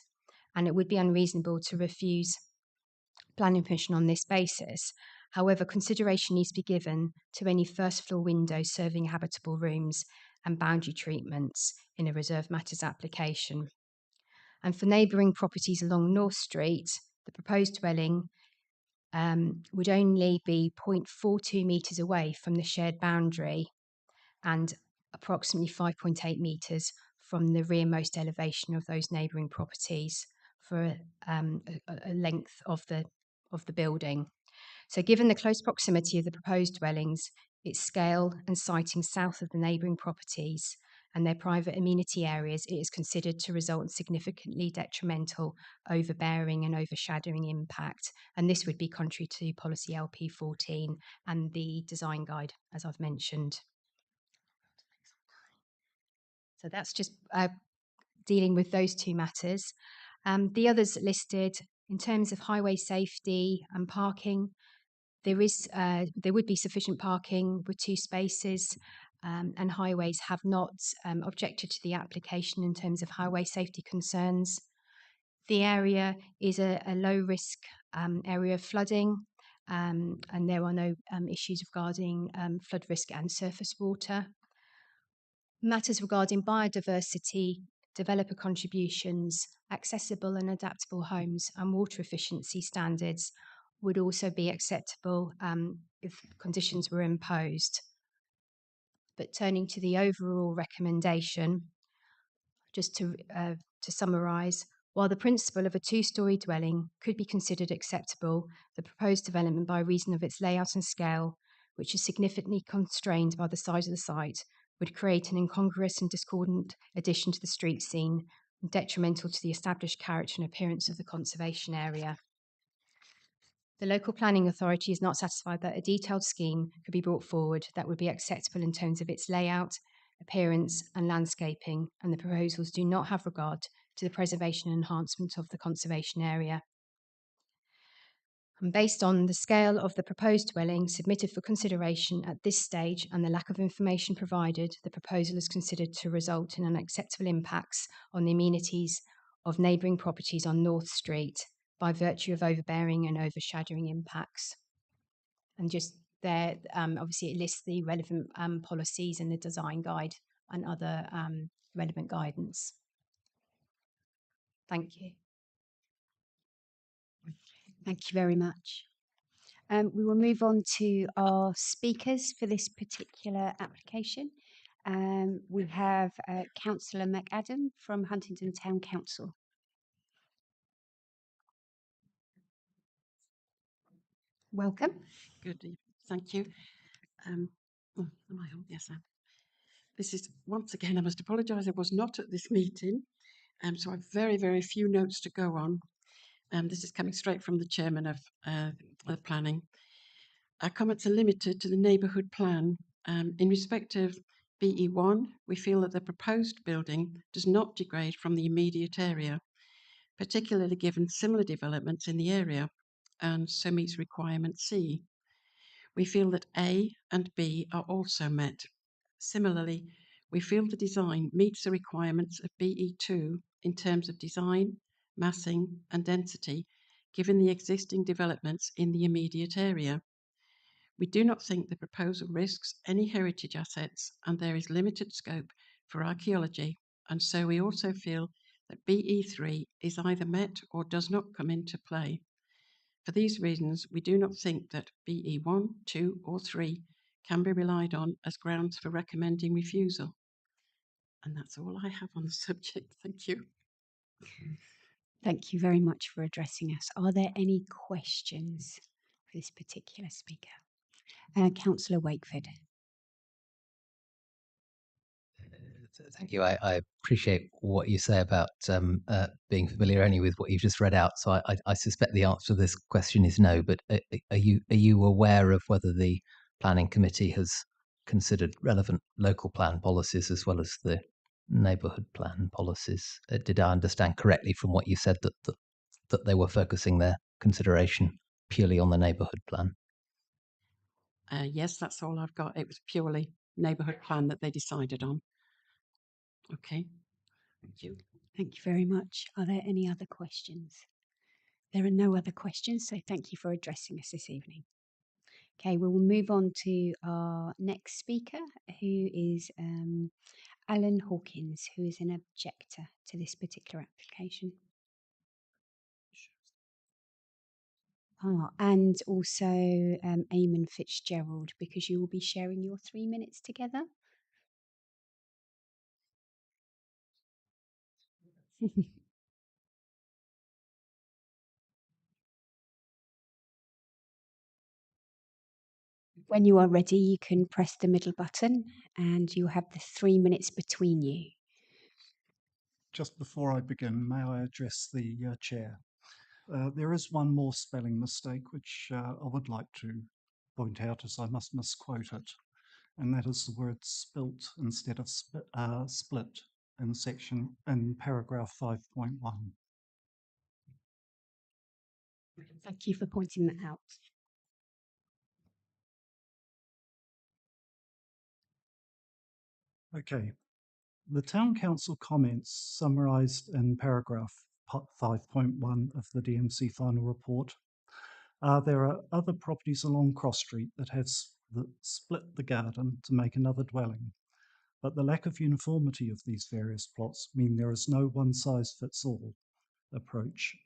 and it would be unreasonable to refuse planning permission on this basis. However, consideration needs to be given to any first floor windows serving habitable rooms and boundary treatments in a reserved matters application. And for neighbouring properties along North Street, the proposed dwelling would only be 0.42 metres away from the shared boundary and approximately 5.8 metres from the rearmost elevation of those neighbouring properties for a length of the building. So given the close proximity of the proposed dwellings, its scale and siting south of the neighbouring properties and their private amenity areas, it is considered to result in significantly detrimental overbearing and overshadowing impact. And this would be contrary to policy LP14 and the design guide, as I've mentioned. So that's just dealing with those two matters. The others listed in terms of highway safety and parking, there would be sufficient parking with 2 spaces, and highways have not objected to the application in terms of highway safety concerns. The area is a low risk area of flooding, and there are no issues regarding flood risk and surface water. Matters regarding biodiversity, developer contributions, accessible and adaptable homes and water efficiency standards would also be acceptable if conditions were imposed. But turning to the overall recommendation, just to summarise, while the principle of a 2-storey dwelling could be considered acceptable, the proposed development by reason of its layout and scale, which is significantly constrained by the size of the site, would create an incongruous and discordant addition to the street scene, detrimental to the established character and appearance of the conservation area. The local planning authority is not satisfied that a detailed scheme could be brought forward that would be acceptable in terms of its layout, appearance and landscaping, and the proposals do not have regard to the preservation and enhancement of the conservation area. And based on the scale of the proposed dwelling submitted for consideration at this stage and the lack of information provided, the proposal is considered to result in unacceptable impacts on the amenities of neighbouring properties on North Street by virtue of overbearing and overshadowing impacts. And just there, obviously it lists the relevant policies in the design guide and other relevant guidance. Thank you. Thank you very much. We will move on to our speakers for this particular application. We have Councillor McAdam from Huntingdon Town Council. Welcome. Good evening. Thank you. Am I on? Yes, I am. This is, once again, I must apologise, I was not at this meeting, so I have very, very few notes to go on. This is coming straight from the chairman of planning. Our comments are limited to the neighbourhood plan. In respect of BE1, we feel that the proposed building does not degrade from the immediate area, particularly given similar developments in the area, and so meets requirement C. We feel that A and B are also met. Similarly, we feel the design meets the requirements of BE2 in terms of design, massing and density, given the existing developments in the immediate area. We do not think the proposal risks any heritage assets, and there is limited scope for archaeology, and so we also feel that BE3 is either met or does not come into play. For these reasons, we do not think that BE1, 2 or 3 can be relied on as grounds for recommending refusal. And that's all I have on the subject. Thank you. Thank you very much for addressing us. Are there any questions for this particular speaker? Councillor Wakeford. Thank you. I appreciate what you say about being familiar only with what you've just read out. So I suspect the answer to this question is no. But are you aware of whether the planning committee has considered relevant local plan policies as well as the neighbourhood plan policies? Did I understand correctly from what you said that they were focusing their consideration purely on the neighbourhood plan? Yes, that's all I've got. It was purely neighbourhood plan that they decided on. Okay, thank you. Thank you very much. Are there any other questions? There are no other questions, so thank you for addressing us this evening. Okay, we will move on to our next speaker, who is Alan Hawkins, who is an objector to this particular application. And also Eamon Fitzgerald, because you will be sharing your 3 minutes together. When you are ready, you can press the middle button and you'll have the 3 minutes between you. Just before I begin, may I address the chair? There is one more spelling mistake which I would like to point out, as I must misquote it, and that is the word spilt instead of split in paragraph 5.1. Thank you for pointing that out. Okay. The Town Council comments summarised in paragraph 5.1 of the DMC final report. There are other properties along Cross Street that have split the garden to make another dwelling, but the lack of uniformity of these various plots mean there is no one-size-fits-all approach.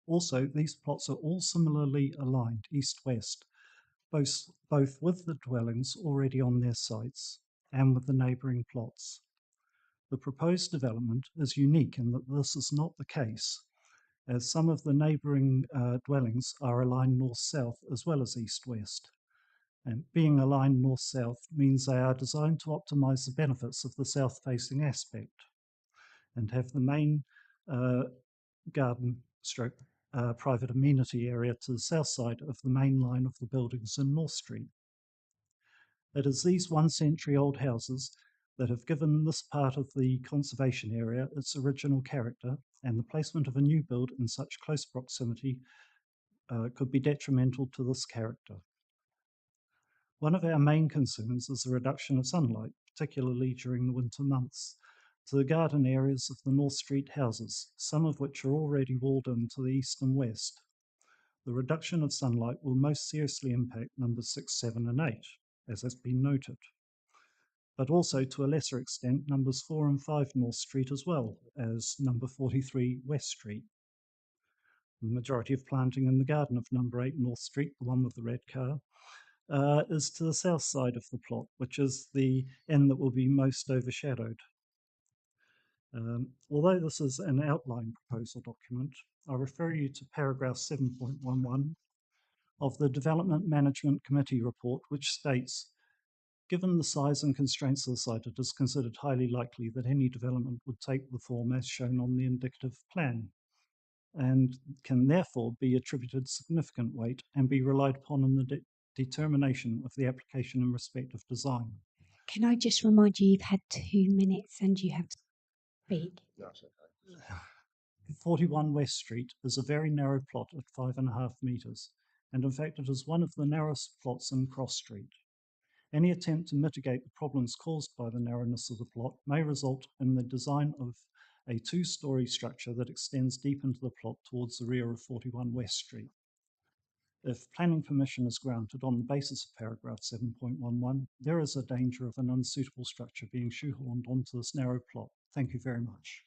Also, these plots are all similarly aligned east-west, both with the dwellings already on their sites and with the neighbouring plots. The proposed development is unique in that this is not the case, as some of the neighbouring dwellings are aligned north-south as well as east-west. And being aligned north-south means they are designed to optimise the benefits of the south-facing aspect and have the main garden stroke private amenity area to the south side of the main line of the buildings in North Street. It is these one-century-old houses that have given this part of the conservation area its original character, and the placement of a new build in such close proximity could be detrimental to this character. One of our main concerns is the reduction of sunlight, particularly during the winter months. to the garden areas of the North Street houses, some of which are already walled in to the east and west. The reduction of sunlight will most seriously impact numbers 6, 7 and 8, as has been noted, but also to a lesser extent numbers 4 and 5 North Street as well as number 43 West Street. The majority of planting in the garden of number 8 North Street, the one with the red car, is to the south side of the plot, which is the end that will be most overshadowed. Although this is an outline proposal document, I refer you to paragraph 7.11 of the Development Management Committee report, which states, given the size and constraints of the site, it is considered highly likely that any development would take the form as shown on the indicative plan, and can therefore be attributed significant weight and be relied upon in the determination of the application in respect of design. Can I just remind you, you've had 2 minutes and you have to speak. That's okay. 41 West Street is a very narrow plot at 5.5 metres, and in fact it is one of the narrowest plots in Cross Street. Any attempt to mitigate the problems caused by the narrowness of the plot may result in the design of a 2-storey structure that extends deep into the plot towards the rear of 41 West Street. If planning permission is granted on the basis of paragraph 7.11, there is a danger of an unsuitable structure being shoehorned onto this narrow plot. Thank you very much.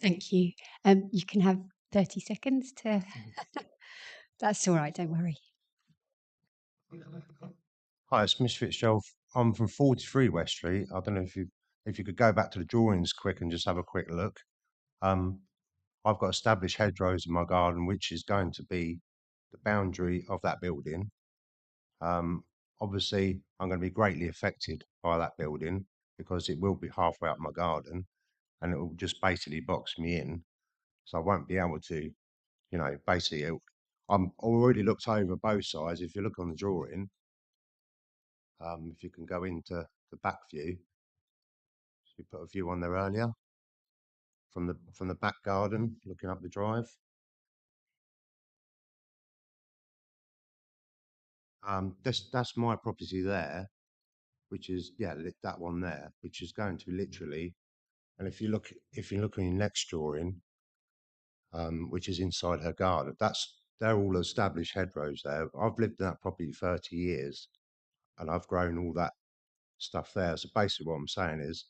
Thank you. You can have 30 seconds to... That's all right, don't worry. Hi, it's Mr. Fitzgerald. I'm from 43 West Street. I don't know if you could go back to the drawings quick and just have a quick look. I've got established hedgerows in my garden, which is going to be the boundary of that building. Obviously, I'm going to be greatly affected by that building because it will be halfway up my garden and it will just basically box me in. So I won't be able to, you know, basically, I'm already looked over both sides. If you look on the drawing, if you can go into the back view, so we put a view on there earlier from the back garden, looking up the drive. That's my property there, which is that one there, which is going to literally, and if you look on your next drawing, which is inside her garden, they're all established hedgerows there. I've lived in that property 30 years, and I've grown all that stuff there. So basically, what I'm saying is,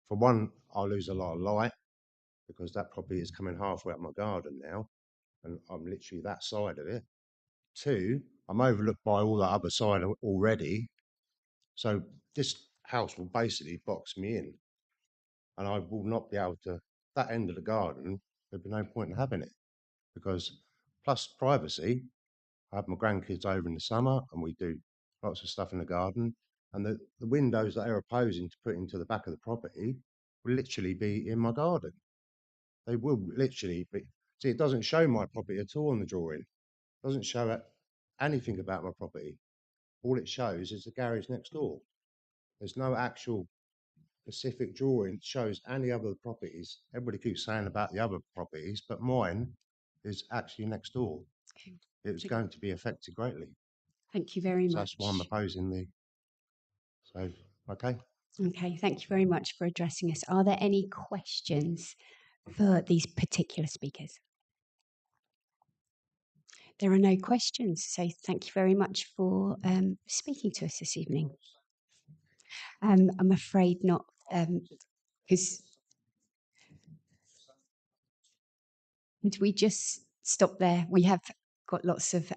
for one, I'll lose a lot of light because that property is coming halfway up my garden now, and I'm literally that side of it. 2, I'm overlooked by all the other side already. So this house will basically box me in, and I will not be able to, that end of the garden, there'd be no point in having it because plus privacy, I have my grandkids over in the summer and we do lots of stuff in the garden, and the windows that they're proposing to put into the back of the property will literally be in my garden. They will literally be. See, it doesn't show my property at all on the drawing. It doesn't show anything about my property. All it shows is the garage next door. There's no actual specific drawing that shows any other properties. Everybody keeps saying about the other properties, but mine is actually next door. It's going to be affected greatly. Thank you very much. That's why I'm opposing okay. Okay, thank you very much for addressing us. Are there any questions for these particular speakers? There are no questions, so thank you very much for speaking to us this evening. I'm afraid not, because would we just stop there? We have got lots of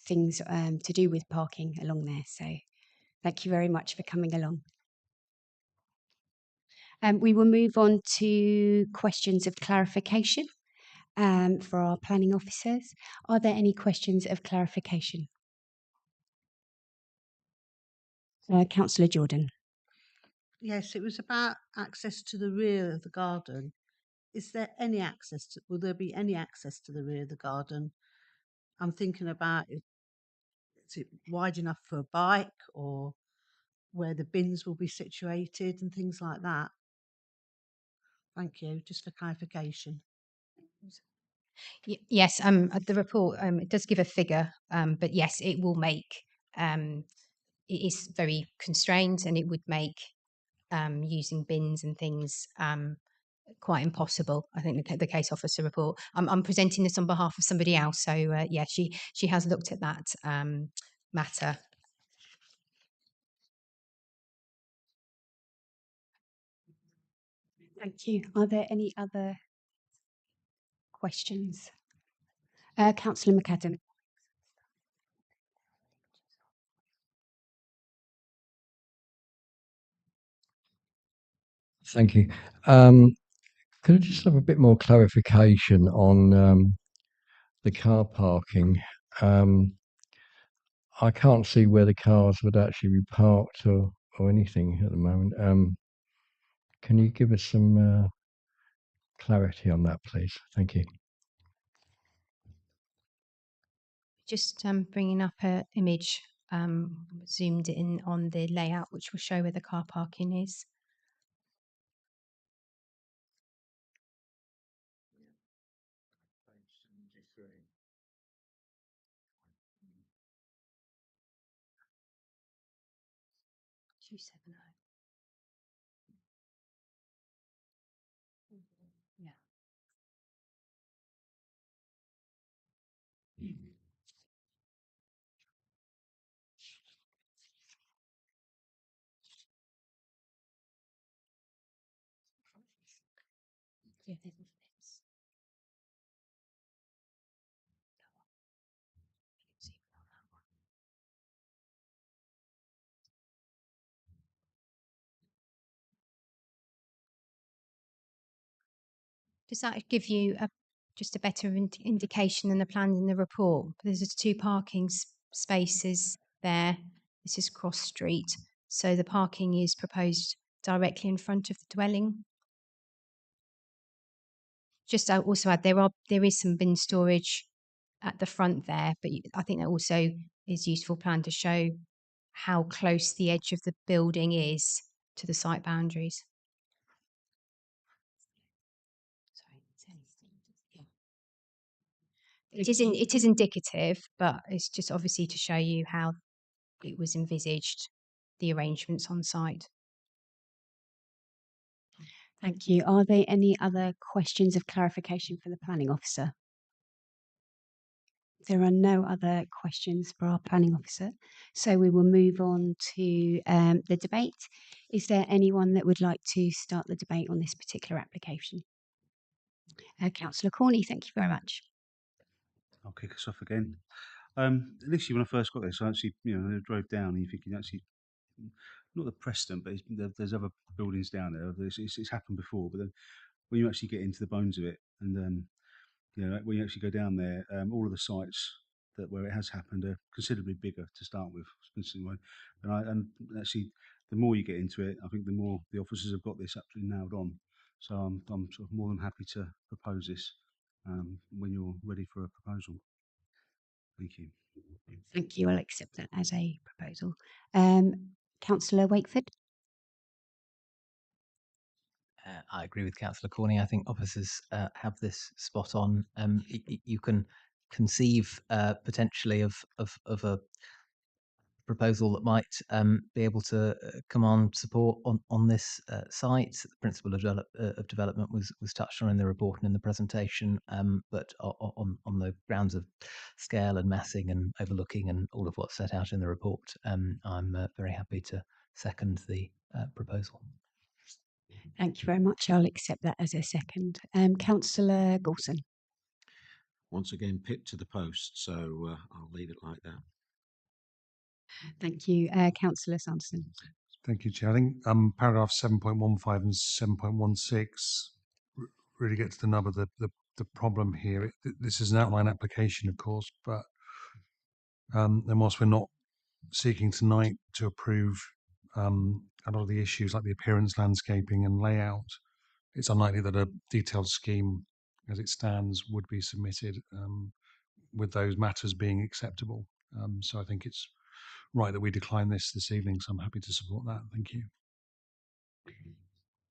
things to do with parking along there, so thank you very much for coming along. We will move on to questions of clarification for our planning officers. Are there any questions of clarification? Councillor Jordan. Yes, it was about access to the rear of the garden. Is there any access to, will there be any access to the rear of the garden? I'm thinking about, is it wide enough for a bike or where the bins will be situated and things like that? Thank you, just for clarification. Yes, the report, it does give a figure, but yes, it will make, it is very constrained and it would make using bins and things quite impossible. I think the case officer report. I'm presenting this on behalf of somebody else, so yeah, she has looked at that matter. Thank you. Are there any other questions? Councillor McAdam. Thank you. Could I just have a bit more clarification on the car parking? I can't see where the cars would actually be parked or anything at the moment. Can you give us some clarity on that, please? Thank you. Just bringing up an image zoomed in on the layout, which will show where the car parking is. Yeah. Yeah, there's a fence. Does that give you just a better indication than the plans in the report? There's just two parking spaces there. This is Cross Street. So the parking is proposed directly in front of the dwelling. Just I also add there is some bin storage at the front there, but I think that also is useful plan to show how close the edge of the building is to the site boundaries. It is indicative, but it's just obviously to show you how it was envisaged, the arrangements on site. Thank you. Are there any other questions of clarification for the planning officer? There are no other questions for our planning officer, so we will move on to the debate. Is there anyone that would like to start the debate on this particular application? Councillor Corney, thank you very much. I'll kick us off again. Initially, when I first got this, I actually, I drove down and you think actually, not the Preston, but there's other buildings down there. It's happened before, but then when you actually get into the bones of it, and when you actually go down there, all of the sites where it has happened are considerably bigger to start with. And actually, the more you get into it, I think the more the officers have got this absolutely nailed on. So I'm sort of more than happy to propose this when you're ready for a proposal. Thank you. Thank you. I'll accept that as a proposal. Councillor Wakeford. I agree with Councillor Corney. I think officers have this spot on. You can conceive potentially of a proposal that might be able to command support on this site. The principle of development was touched on in the report and in the presentation, but on the grounds of scale and massing and overlooking and all of what's set out in the report, I'm very happy to second the proposal. Thank you very much. I'll accept that as a second. Councillor Gawson. Once again, pipped to the post, so I'll leave it like that. Thank you. Councillor Sanderson. Thank you, Chair. I think paragraph 7.15 and 7.16 really get to the nub of the problem here. This is an outline application, of course, but and whilst we're not seeking tonight to approve a lot of the issues like the appearance, landscaping and layout, it's unlikely that a detailed scheme as it stands would be submitted with those matters being acceptable. So I think it's right that we decline this evening, so I'm happy to support that. Thank you.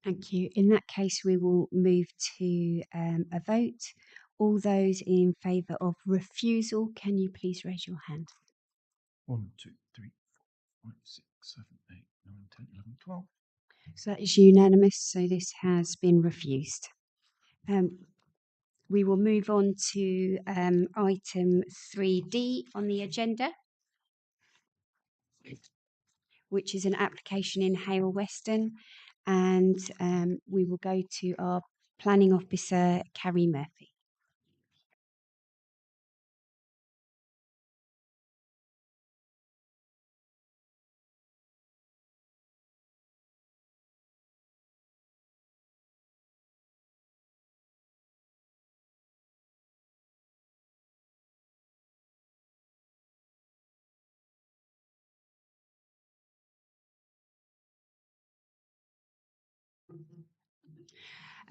Thank you. In that case, we will move to a vote. All those in favour of refusal, can you please raise your hand? 1, 2, 3, 4, 5, 6, 7, 8, 9, 10, 11, 12. So that is unanimous, so this has been refused. We will move on to item 3D on the agenda, which is an application in Hale Weston, and we will go to our planning officer, Carrie Murphy.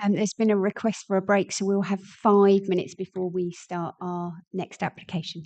There's been a request for a break, so we'll have 5 minutes before we start our next application.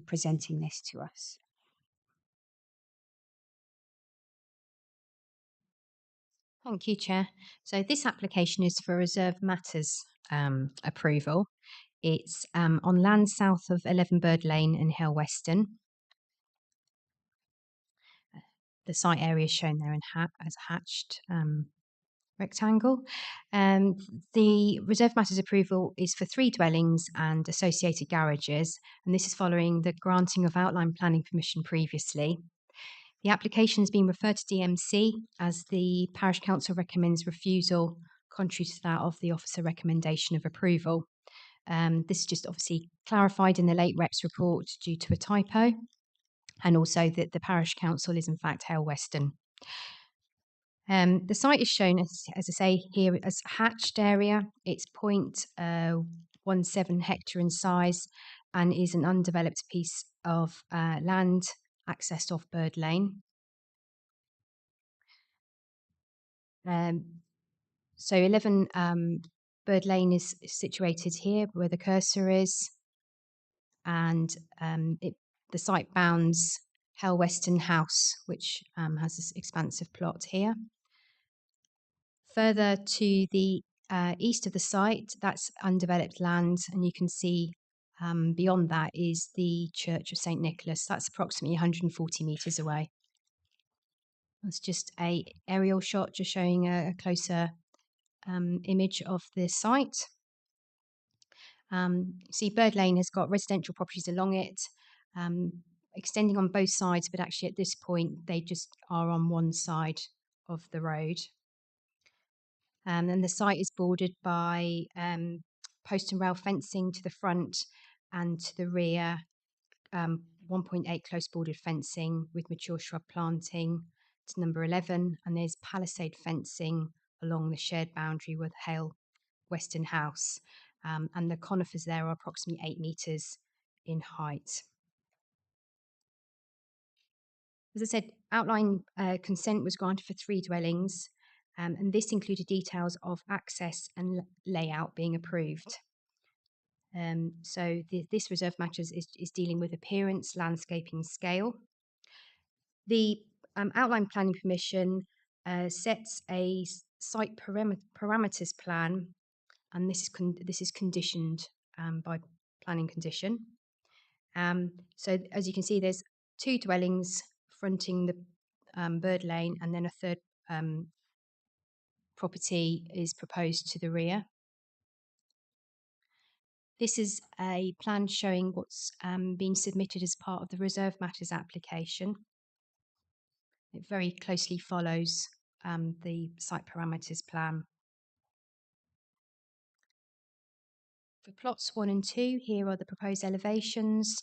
presenting this to us. Thank you, Chair. So this application is for reserve matters approval. It's on land south of 11 Bird Lane in Hale Weston. The site area is shown there in as a hatched rectangle. The reserve matters approval is for 3 dwellings and associated garages, and this is following the granting of outline planning permission previously. The application has been referred to DMC as the Parish Council recommends refusal, contrary to that of the officer recommendation of approval. This is just obviously clarified in the late reps report due to a typo, and also that the Parish Council is in fact Hale Weston. The site is shown, as I say, here as a hatched area. It's 0.17 hectare in size and is an undeveloped piece of land accessed off Bird Lane. So 11 Bird Lane is situated here where the cursor is, and the site bounds Hale Weston House, which has this expansive plot here. Further to the east of the site, that's undeveloped land, and you can see beyond that is the Church of St. Nicholas. That's approximately 140 metres away. That's just an aerial shot, just showing a closer image of the site. See, Bird Lane has got residential properties along it, extending on both sides, but actually at this point, they just are on one side of the road. And the site is bordered by post and rail fencing to the front and to the rear, 1.8 close bordered fencing with mature shrub planting to number 11, and there's palisade fencing along the shared boundary with Hale Weston House, and the conifers there are approximately 8 metres in height. As I said, outline consent was granted for 3 dwellings, and this included details of access and layout being approved. So this reserve matters is dealing with appearance, landscaping, scale. The outline planning permission sets a site parameters plan, and this is conditioned by planning condition. So as you can see, there's 2 dwellings fronting the Bird Lane, and then a third property is proposed to the rear. This is a plan showing what's been submitted as part of the reserve matters application. It very closely follows the site parameters plan. For plots 1 and 2, here are the proposed elevations.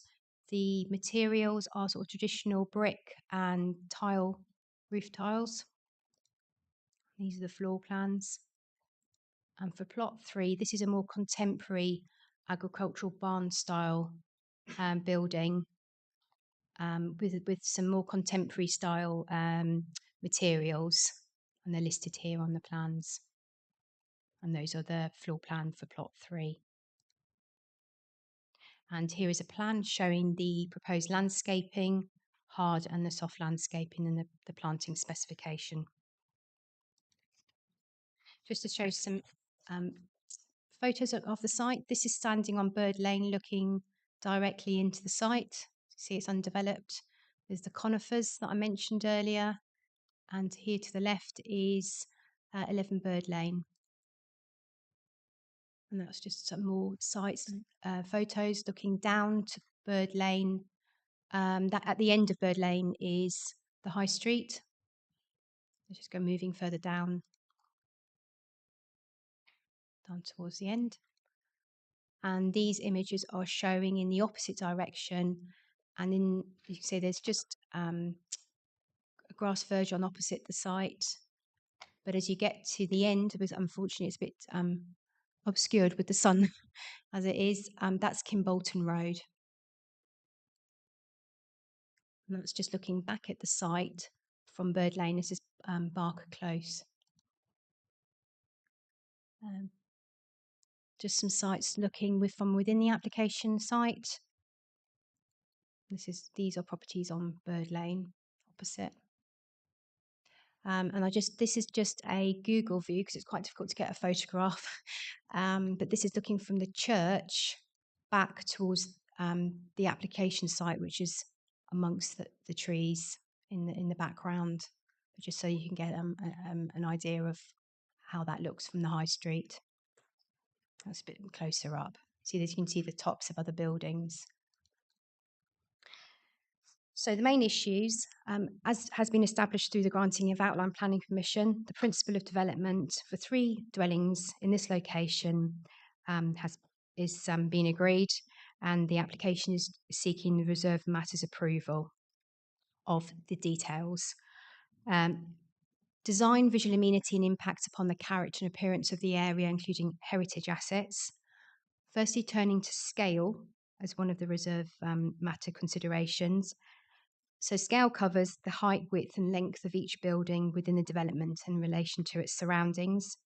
The materials are sort of traditional brick and tile, roof tiles. These are the floor plans. And for plot 3, this is a more contemporary agricultural barn style building with some more contemporary style materials, and they're listed here on the plans. And those are the floor plan for plot 3. And here is a plan showing the proposed landscaping, hard and the soft landscaping, and the planting specification. Just to show some photos of the site. This is standing on Bird Lane looking directly into the site. You see it's undeveloped. There's the conifers that I mentioned earlier. And here to the left is 11 Bird Lane. And that's just some more sites, photos looking down to Bird Lane. That at the end of Bird Lane is the High Street. Let's just go moving further down towards the end. And these images are showing in the opposite direction. And you can see there's just a grass verge on opposite the site. But as you get to the end, unfortunately it's a bit obscured with the sun as it is, that's Kimbolton Road. And that's just looking back at the site from Bird Lane. This is Barker Close. Just some sites looking from within the application site. These are properties on Bird Lane opposite. And this is just a Google view because it's quite difficult to get a photograph. But this is looking from the church back towards the application site, which is amongst the trees in the background, just so you can get an idea of how that looks from the high street. That's a bit closer up. See, you can see the tops of other buildings. So the main issues, as has been established through the granting of outline planning permission, the principle of development for 3 dwellings in this location is being agreed, and the application is seeking the reserve matters approval of the details. Design, visual amenity and impact upon the character and appearance of the area, including heritage assets. Firstly, turning to scale as one of the reserve matter considerations. So scale covers the height, width and length of each building within the development in relation to its surroundings.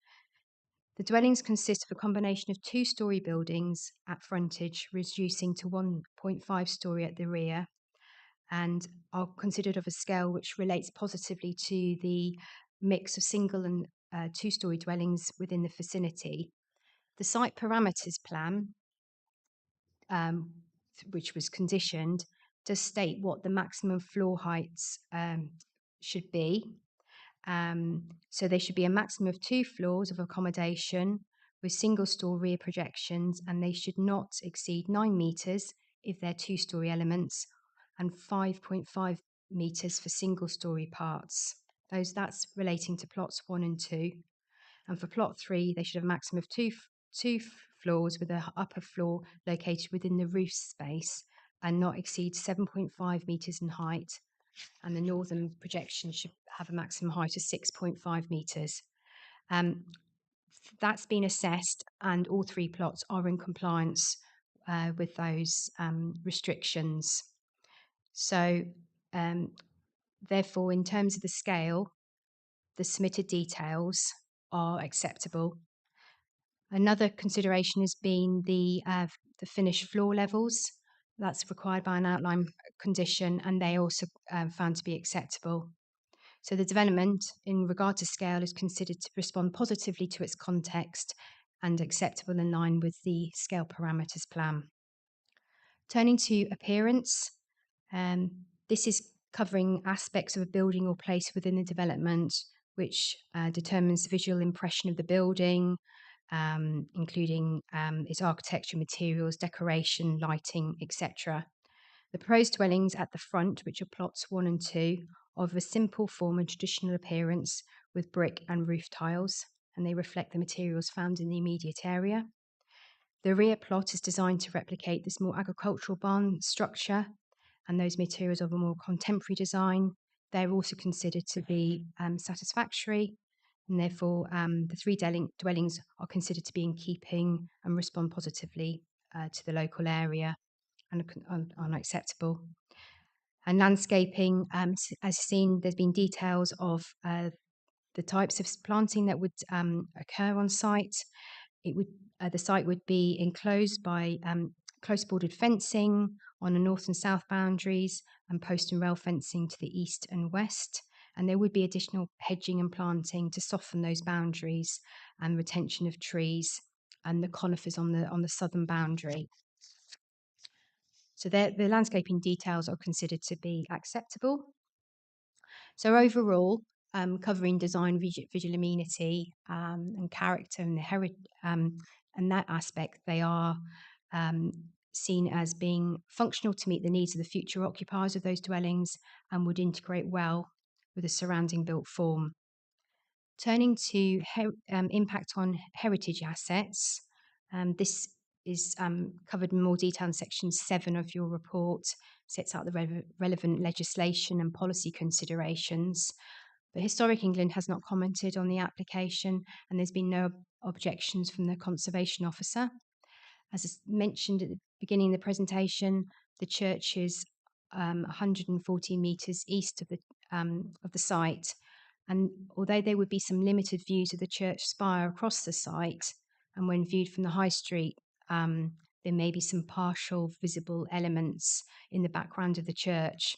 The dwellings consist of a combination of 2-storey buildings at frontage, reducing to 1.5 storey at the rear, and are considered of a scale which relates positively to the mix of single and 2-storey dwellings within the vicinity. The site parameters plan, which was conditioned, does state what the maximum floor heights should be. So there should be a maximum of 2 floors of accommodation with single-storey rear projections, and they should not exceed 9 metres if they're 2-storey elements, and 5.5 metres for single-storey parts. That's relating to plots 1 and 2. And for plot 3, they should have a maximum of two floors with an upper floor located within the roof space and not exceed 7.5 metres in height. And the northern projection should have a maximum height of 6.5 metres. That's been assessed, and all 3 plots are in compliance with those restrictions. So, therefore, in terms of the scale, the submitted details are acceptable. Another consideration has been the finished floor levels. That's required by an outline condition, and they also found to be acceptable. So the development in regard to scale is considered to respond positively to its context and acceptable in line with the scale parameters plan. Turning to appearance, this is covering aspects of a building or place within the development which determines the visual impression of the building, including its architecture, materials, decoration, lighting, etc. The proposed dwellings at the front, which are plots 1 and 2, are of a simple form and traditional appearance with brick and roof tiles, and they reflect the materials found in the immediate area. The rear plot is designed to replicate this more agricultural barn structure, and those materials of a more contemporary design. They're also considered to be satisfactory, and therefore the 3 dwellings are considered to be in keeping and respond positively to the local area and are acceptable. And landscaping, as seen, there's been details of the types of planting that would occur on site. The site would be enclosed by close bordered fencing on the north and south boundaries and post and rail fencing to the east and west. And there would be additional hedging and planting to soften those boundaries and retention of trees and the conifers on the southern boundary. So the landscaping details are considered to be acceptable. So overall, covering design, visual amenity and character and and that aspect, they are seen as being functional to meet the needs of the future occupiers of those dwellings and would integrate well with the surrounding built form. Turning to impact on heritage assets, this is covered in more detail in section 7 of your report, sets out the relevant legislation and policy considerations. But Historic England has not commented on the application, and there's been no objections from the Conservation Officer. As mentioned at the beginning of the presentation, the church is 140 metres east of the site, and although there would be some limited views of the church spire across the site, and when viewed from the high street, there may be some partial visible elements in the background of the church.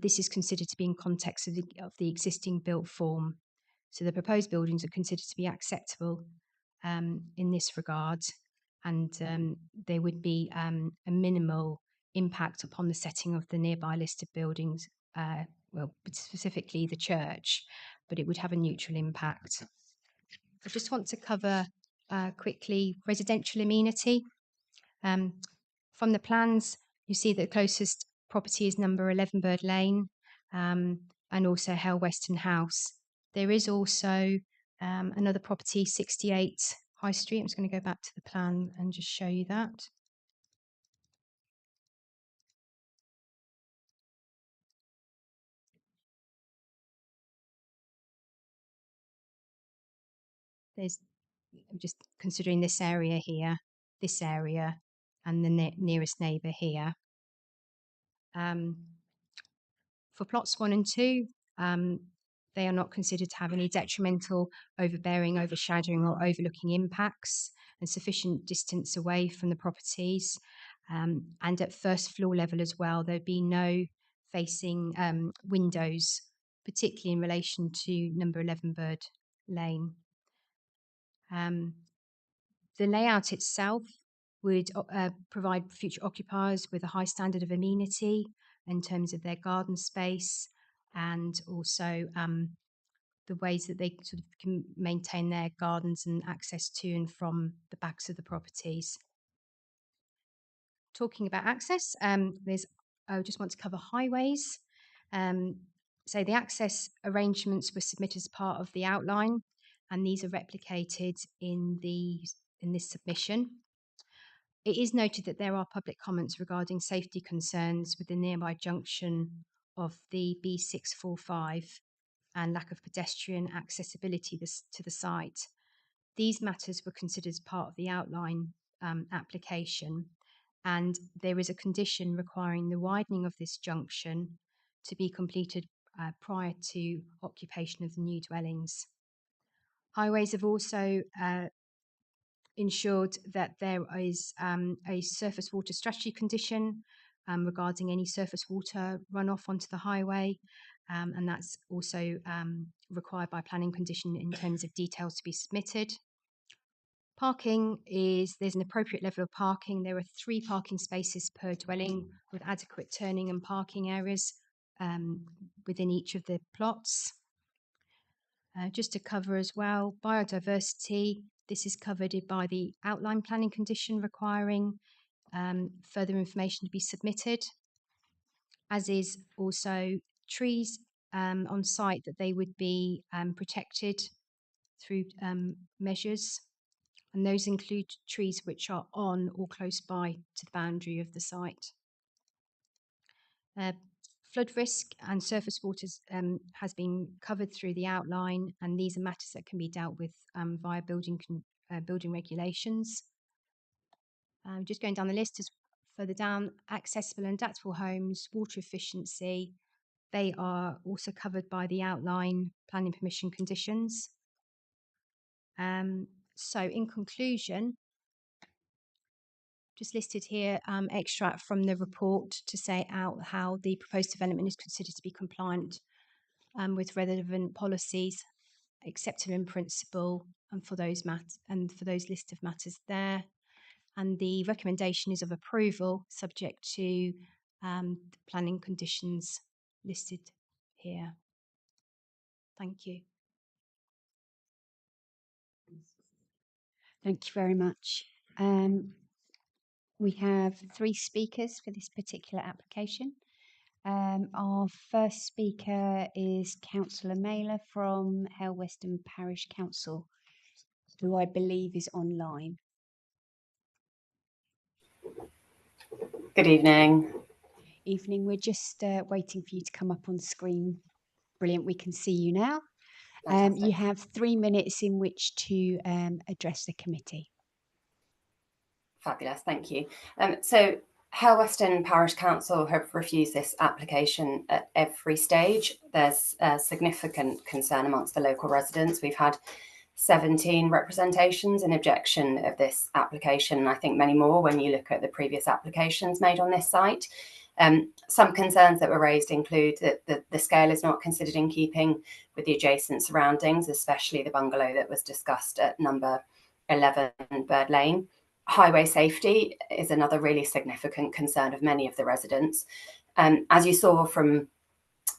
This is considered to be in context of the existing built form. So the proposed buildings are considered to be acceptable in this regard, and there would be a minimal impact upon the setting of the nearby list of buildings, well, specifically the church, but it would have a neutral impact. I just want to cover quickly residential amenity. From the plans, you see that the closest property is number 11 Bird Lane, and also Hale Weston House. There is also another property, 68 High Street. I'm just going to go back to the plan and just show you that. I'm just considering this area here, this area, and the nearest neighbour here. For plots 1 and 2, they are not considered to have any detrimental, overbearing, overshadowing or overlooking impacts, and sufficient distance away from the properties. And at first floor level as well, there'd be no facing windows, particularly in relation to number 11 Bird Lane. The layout itself would provide future occupiers with a high standard of amenity in terms of their garden space, and also the ways that they sort of can maintain their gardens and access to and from the backs of the properties. Talking about access, I just want to cover highways. So the access arrangements were submitted as part of the outline, and these are replicated in this submission. It is noted that there are public comments regarding safety concerns with the nearby junction of the B645 and lack of pedestrian accessibility to the site. These matters were considered as part of the outline application, and there is a condition requiring the widening of this junction to be completed prior to occupation of the new dwellings. Highways have also ensured that there is a surface water strategy condition regarding any surface water runoff onto the highway, and that's also required by planning condition in terms of details to be submitted. Parking there's an appropriate level of parking. There are 3 parking spaces per dwelling with adequate turning and parking areas within each of the plots. Just to cover as well, biodiversity, this is covered by the outline planning condition requiring further information to be submitted, as is also trees on site, that they would be protected through measures, and those include trees which are on or close by to the boundary of the site. Flood risk and surface waters has been covered through the outline, and these are matters that can be dealt with via building regulations. Just going down the list, as further down, accessible and adaptable homes, water efficiency, they are also covered by the outline planning permission conditions. So in conclusion, just listed here extract from the report to say out how the proposed development is considered to be compliant with relevant policies, acceptable in principle, and for those list of matters there. And the recommendation is of approval subject to the planning conditions listed here. Thank you. Thank you very much. We have 3 speakers for this particular application. Our first speaker is Councillor Mailer from Hale Weston Parish Council, who I believe is online. Good evening. Evening. We're just waiting for you to come up on screen. Brilliant. We can see you now. You have 3 minutes in which to address the committee. Fabulous, thank you. So Hale Weston Parish Council have refused this application at every stage. There's a significant concern amongst the local residents. We've had 17 representations in objection of this application, and I think many more when you look at the previous applications made on this site. Some concerns that were raised include that the scale is not considered in keeping with the adjacent surroundings, especially the bungalow that was discussed at number 11 Bird Lane. Highway safety is another really significant concern of many of the residents. As you saw from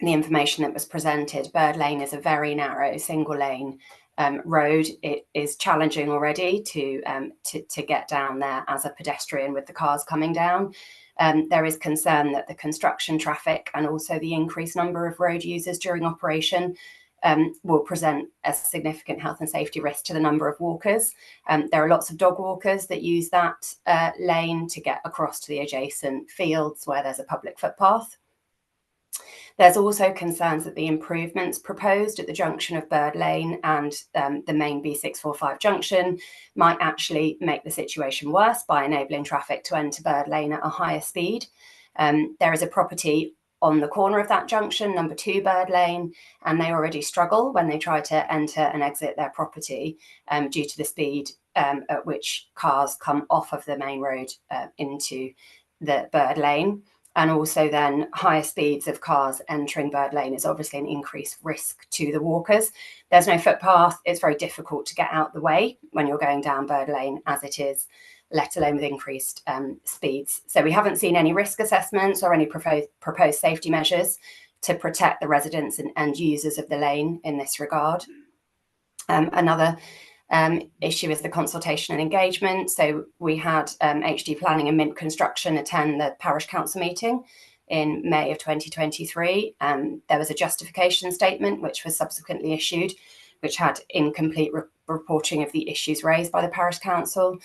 the information that was presented, Bird Lane is a very narrow single lane road. It is challenging already to get down there as a pedestrian with the cars coming down. There is concern that the construction traffic and also the increased number of road users during operation will present a significant health and safety risk to the number of walkers. There are lots of dog walkers that use that lane to get across to the adjacent fields where there's a public footpath. There's also concerns that the improvements proposed at the junction of Bird Lane and the main B645 junction might actually make the situation worse by enabling traffic to enter Bird Lane at a higher speed. There is a property on the corner of that junction, number 2 Bird Lane, and they already struggle when they try to enter and exit their property due to the speed at which cars come off of the main road into the Bird Lane. And also then higher speeds of cars entering Bird Lane is obviously an increased risk to the walkers. There's no footpath. It's very difficult to get out the way when you're going down Bird Lane as it is, let alone with increased speeds. So we haven't seen any risk assessments or any proposed safety measures to protect the residents and users of the lane in this regard. Another issue is the consultation and engagement. So we had HD Planning and Mint Construction attend the Parish Council meeting in May of 2023. There was a justification statement which was subsequently issued, which had incomplete reporting of the issues raised by the Parish Council.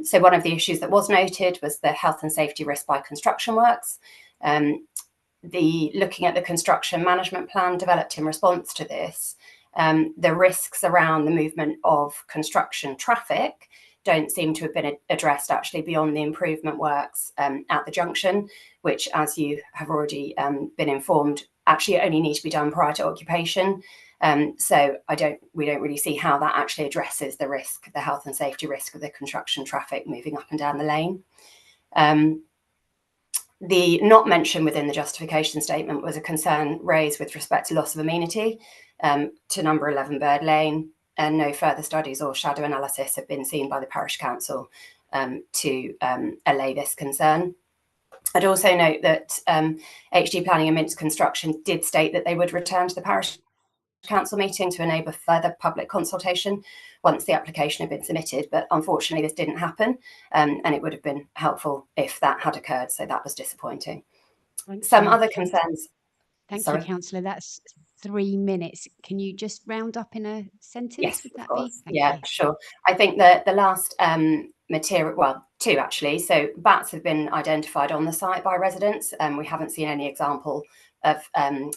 So one of the issues that was noted was the health and safety risk by construction works. Looking at the construction management plan developed in response to this, the risks around the movement of construction traffic don't seem to have been addressed actually beyond the improvement works at the junction, which, as you have already been informed, actually only need to be done prior to occupation. So we don't really see how that actually addresses the risk, the health and safety risk of the construction traffic moving up and down the lane. The not mentioned within the justification statement was a concern raised with respect to loss of amenity to number 11 Bird Lane, and no further studies or shadow analysis have been seen by the Parish Council to allay this concern. I'd also note that HD Planning and Mint Construction did state that they would return to the Parish Council meeting to enable further public consultation once the application had been submitted, but unfortunately this didn't happen, and it would have been helpful if that had occurred, so that was disappointing. Some other concerns. Thank Sorry. you, Councillor. That's 3 minutes. Can you just round up in a sentence? Yes, Would of that course. be? Yeah, sure. I think that the last material, well, 2 actually. So bats have been identified on the site by residents, and we haven't seen any example of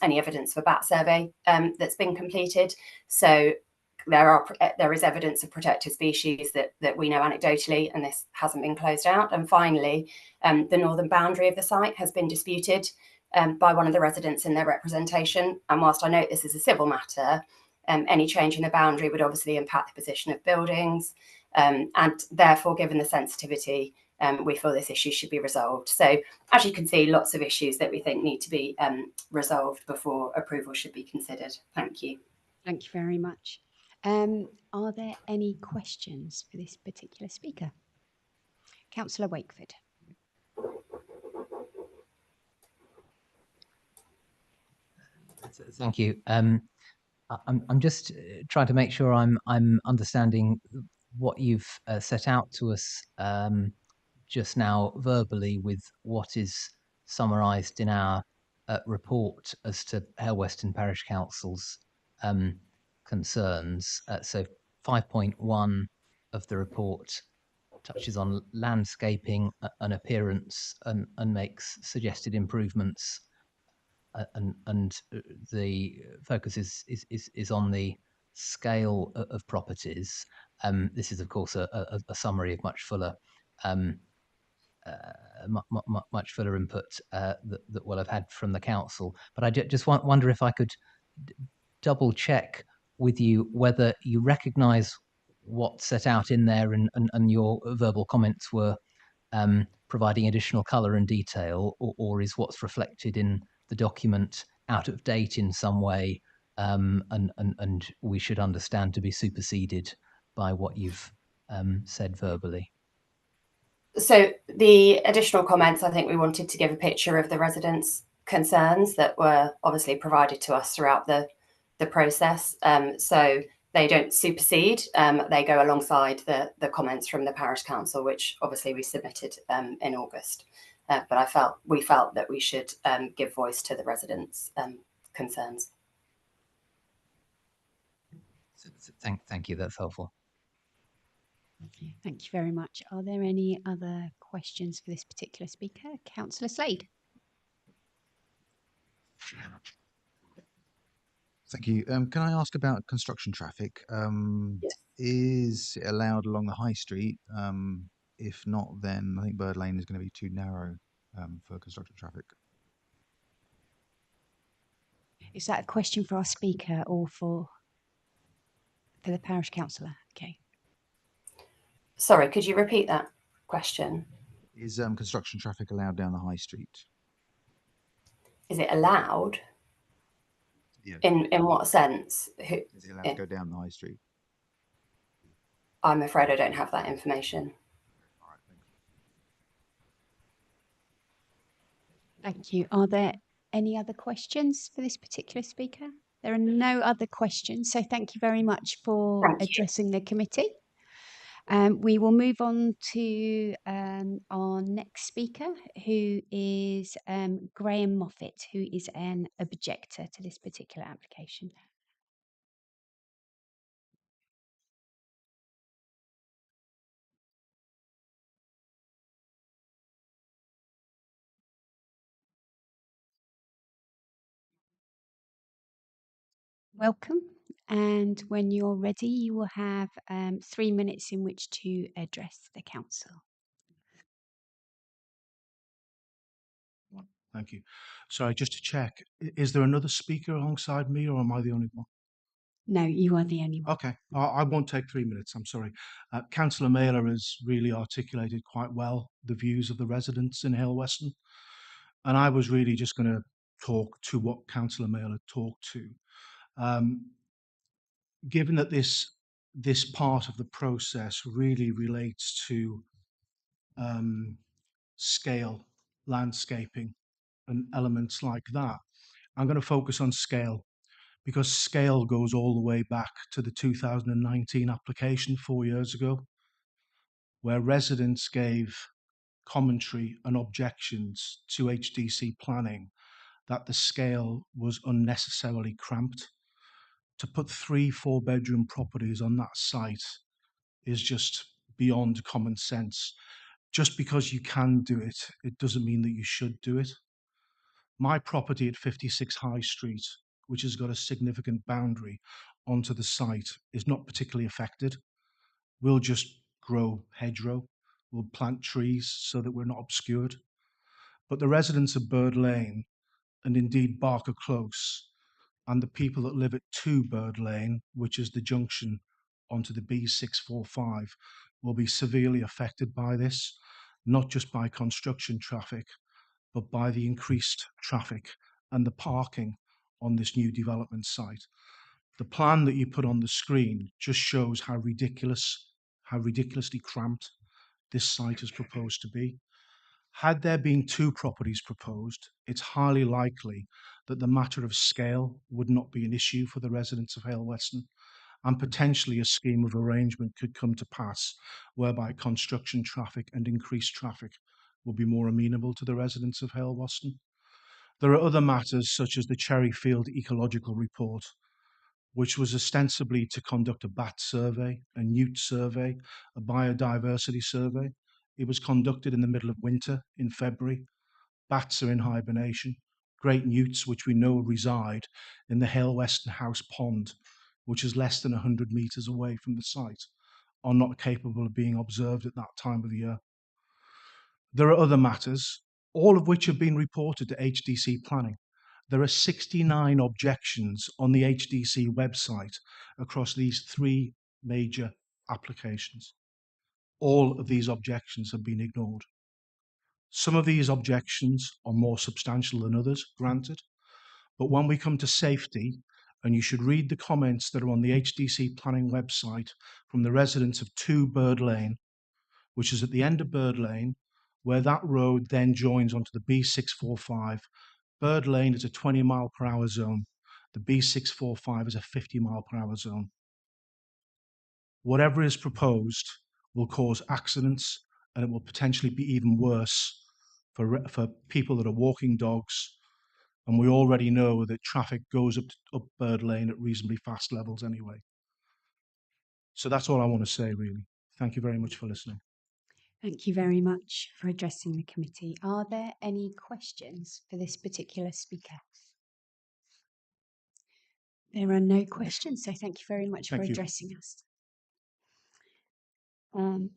any evidence of a bat survey that's been completed. So there is evidence of protected species that we know anecdotally, and this hasn't been closed out. And finally, the northern boundary of the site has been disputed by one of the residents in their representation. And whilst I note this is a civil matter, any change in the boundary would obviously impact the position of buildings, and therefore, given the sensitivity, we feel this issue should be resolved. So as you can see, lots of issues that we think need to be resolved before approval should be considered. Thank you. Thank you very much. Are there any questions for this particular speaker? Councillor Wakeford. Thank you. I'm just trying to make sure I'm understanding what you've set out to us just now verbally with what is summarised in our report as to Hale Weston Parish Council's concerns. So 5.1 of the report touches on landscaping and appearance and makes suggested improvements, and the focus is on the scale of properties. This is, of course, a summary of much fuller input that we'll have had from the council. But I just wonder if I could double check with you whether you recognise what's set out in there and your verbal comments were providing additional colour and detail, or is what's reflected in the document out of date in some way, and we should understand to be superseded by what you've said verbally? So the additional comments, I think we wanted to give a picture of the residents' concerns that were obviously provided to us throughout the process. So they don't supersede, they go alongside the comments from the Parish Council, which obviously we submitted in August. But we felt that we should give voice to the residents' concerns. Thank you, that's helpful. Thank you very much. Are there any other questions for this particular speaker? Councillor Slade. Thank you. Can I ask about construction traffic? Yes. Is it allowed along the high street? If not, then I think Bird Lane is going to be too narrow for construction traffic. Is that a question for our speaker or for the parish councillor? Okay. Sorry, could you repeat that question? Is construction traffic allowed down the high street? Is it allowed? Yeah. In what sense? Is it allowed to go down the high street? I'm afraid I don't have that information. Thank you. Are there any other questions for this particular speaker? There are no other questions, so thank you very much for addressing the committee. We will move on to our next speaker, who is Graham Moffat, who is an objector to this particular application. Welcome, and when you're ready, you will have 3 minutes in which to address the council. Thank you. Sorry, just to check, is there another speaker alongside me, or am I the only one? No, you are the only one. Okay, I won't take 3 minutes, I'm sorry. Councillor Mailer has really articulated quite well the views of the residents in Hale Weston, and I was really just going to talk to what Councillor Mailer talked to. Given that this part of the process really relates to scale, landscaping, and elements like that, I'm going to focus on scale, because scale goes all the way back to the 2019 application 4 years ago, where residents gave commentary and objections to HDC planning that the scale was unnecessarily cramped. To put 3 4-bedroom properties on that site is just beyond common sense. Just because you can do it, it doesn't mean that you should do it. My property at 56 High Street, which has got a significant boundary onto the site, is not particularly affected. We'll just grow hedgerow, we'll plant trees so that we're not obscured. But the residents of Bird Lane, and indeed Barker Close, and the people that live at 2 Bird Lane, which is the junction onto the B645, will be severely affected by this, not just by construction traffic, but by the increased traffic and the parking on this new development site. The plan that you put on the screen just shows how ridiculously cramped this site is proposed to be. Had there been 2 properties proposed, it's highly likely that the matter of scale would not be an issue for the residents of Hale Weston, and potentially a scheme of arrangement could come to pass whereby construction traffic and increased traffic will be more amenable to the residents of Hale Weston. There are other matters, such as the Cherryfield Ecological Report, which was ostensibly to conduct a bat survey, a newt survey, a biodiversity survey. It was conducted in the middle of winter in February. Bats are in hibernation. Great newts, which we know reside in the Hale Weston House Pond, which is less than 100 metres away from the site, are not capable of being observed at that time of the year. There are other matters, all of which have been reported to HDC planning, There are 69 objections on the HDC website across these 3 major applications. All of these objections have been ignored. Some of these objections are more substantial than others, granted, but when we come to safety, and you should read the comments that are on the HDC planning website from the residents of 2 Bird Lane, which is at the end of Bird Lane, where that road then joins onto the B645. Bird Lane is a 20-mile-per-hour zone. The B645 is a 50-mile-per-hour zone. Whatever is proposed will cause accidents, and it will potentially be even worse for people that are walking dogs. And we already know that traffic goes up Bird Lane at reasonably fast levels anyway. So that's all I want to say, really. Thank you very much for listening. Thank you very much for addressing the committee. Are there any questions for this particular speaker? There are no questions, so thank you very much for Thank you. addressing us.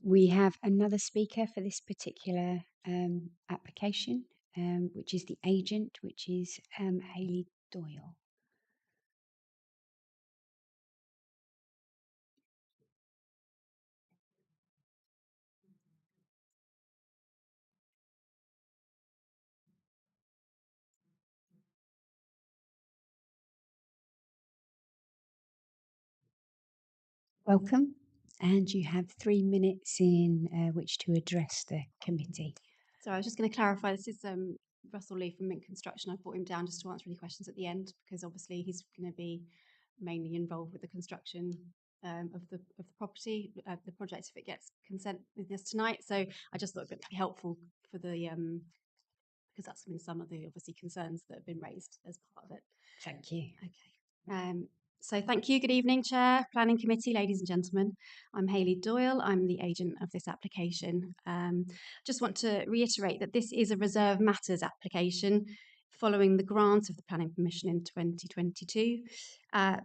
We have another speaker for this particular application, which is the agent, which is Hayley Doyle. Welcome, and you have 3 minutes in which to address the committee. So I was just going to clarify, this is Russell Lee from Mint Construction. I brought him down just to answer any questions at the end, because obviously he's going to be mainly involved with the construction of the property, the project, if it gets consent with this tonight. So I just thought it would be helpful for the, because that's been some of the obviously concerns that have been raised as part of it. Thank you. Okay. So thank you. Good evening, Chair, Planning Committee, ladies and gentlemen. I'm Hayley Doyle. I'm the agent of this application. Just want to reiterate that this is a Reserve Matters application following the grant of the planning permission in 2022.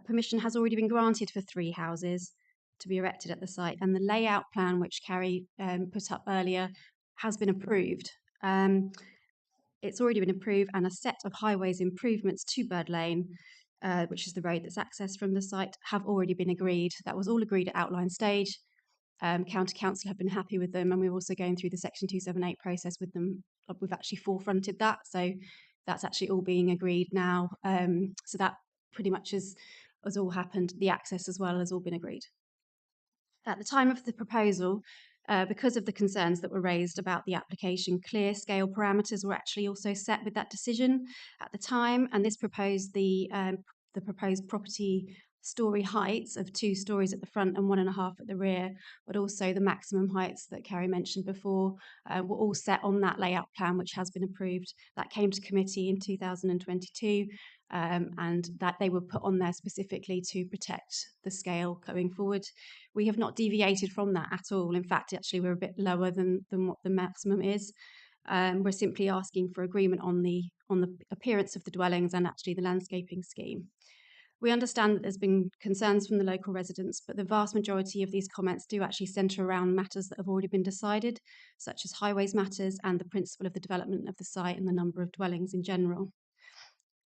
Permission has already been granted for 3 houses to be erected at the site, and the layout plan, which Carrie put up earlier, has been approved. It's already been approved, and a set of highways improvements to Bird Lane, which is the road that's accessed from the site, have already been agreed. That was all agreed at outline stage. County Council have been happy with them, and we're also going through the Section 278 process with them. We've actually forefronted that, so that's actually all being agreed now. So that pretty much has all happened. The access as well has all been agreed. At the time of the proposal, because of the concerns that were raised about the application, clear scale parameters were actually also set with that decision at the time, and this proposed the proposed property story heights of 2 stories at the front and 1.5 at the rear, but also the maximum heights that Carrie mentioned before were all set on that layout plan, which has been approved. That came to committee in 2022, and that they were put on there specifically to protect the scale going forward. We have not deviated from that at all. In fact, actually, we're a bit lower than what the maximum is. We're simply asking for agreement on the appearance of the dwellings and actually the landscaping scheme. We understand that there's been concerns from the local residents, but the vast majority of these comments do actually centre around matters that have already been decided, such as highways matters and the principle of the development of the site and the number of dwellings in general.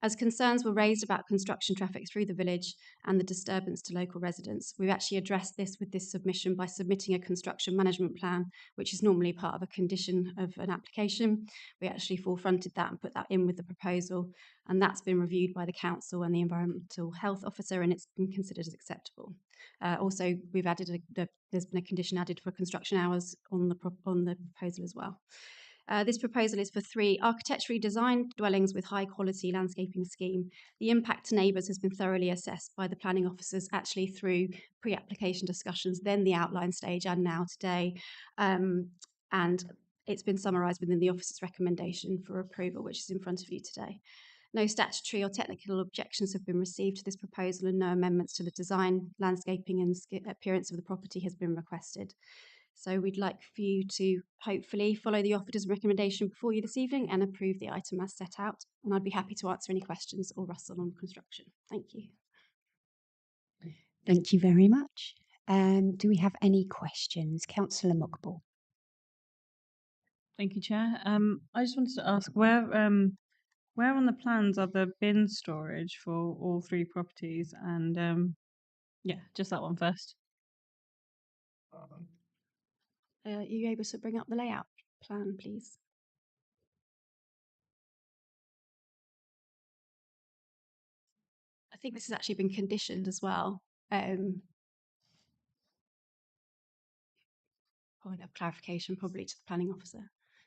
As concerns were raised about construction traffic through the village and the disturbance to local residents, we've actually addressed this with this submission by submitting a construction management plan, which is normally part of a condition of an application. We actually forefronted that and put that in with the proposal, and that's been reviewed by the council and the environmental health officer, and it's been considered as acceptable. Also, we've added there's been a condition added for construction hours on the proposal as well. This proposal is for 3 architecturally designed dwellings with high quality landscaping scheme. The impact to neighbours has been thoroughly assessed by the planning officers actually through pre-application discussions, then the outline stage and now today. And it's been summarised within the officer's recommendation for approval, which is in front of you today. No statutory or technical objections have been received to this proposal, and no amendments to the design, landscaping and appearance of the property has been requested. So we'd like for you to hopefully follow the officer's recommendation before you this evening and approve the item as set out. And I'd be happy to answer any questions or Russell on construction. Thank you. Thank you very much. Do we have any questions? Councillor Muckball. Thank you, Chair. I just wanted to ask where where on the plans are the bin storage for all three properties? And yeah, just that one first. Are you able to bring up the layout plan, please? I think this has actually been conditioned as well. Point of clarification probably to the planning officer.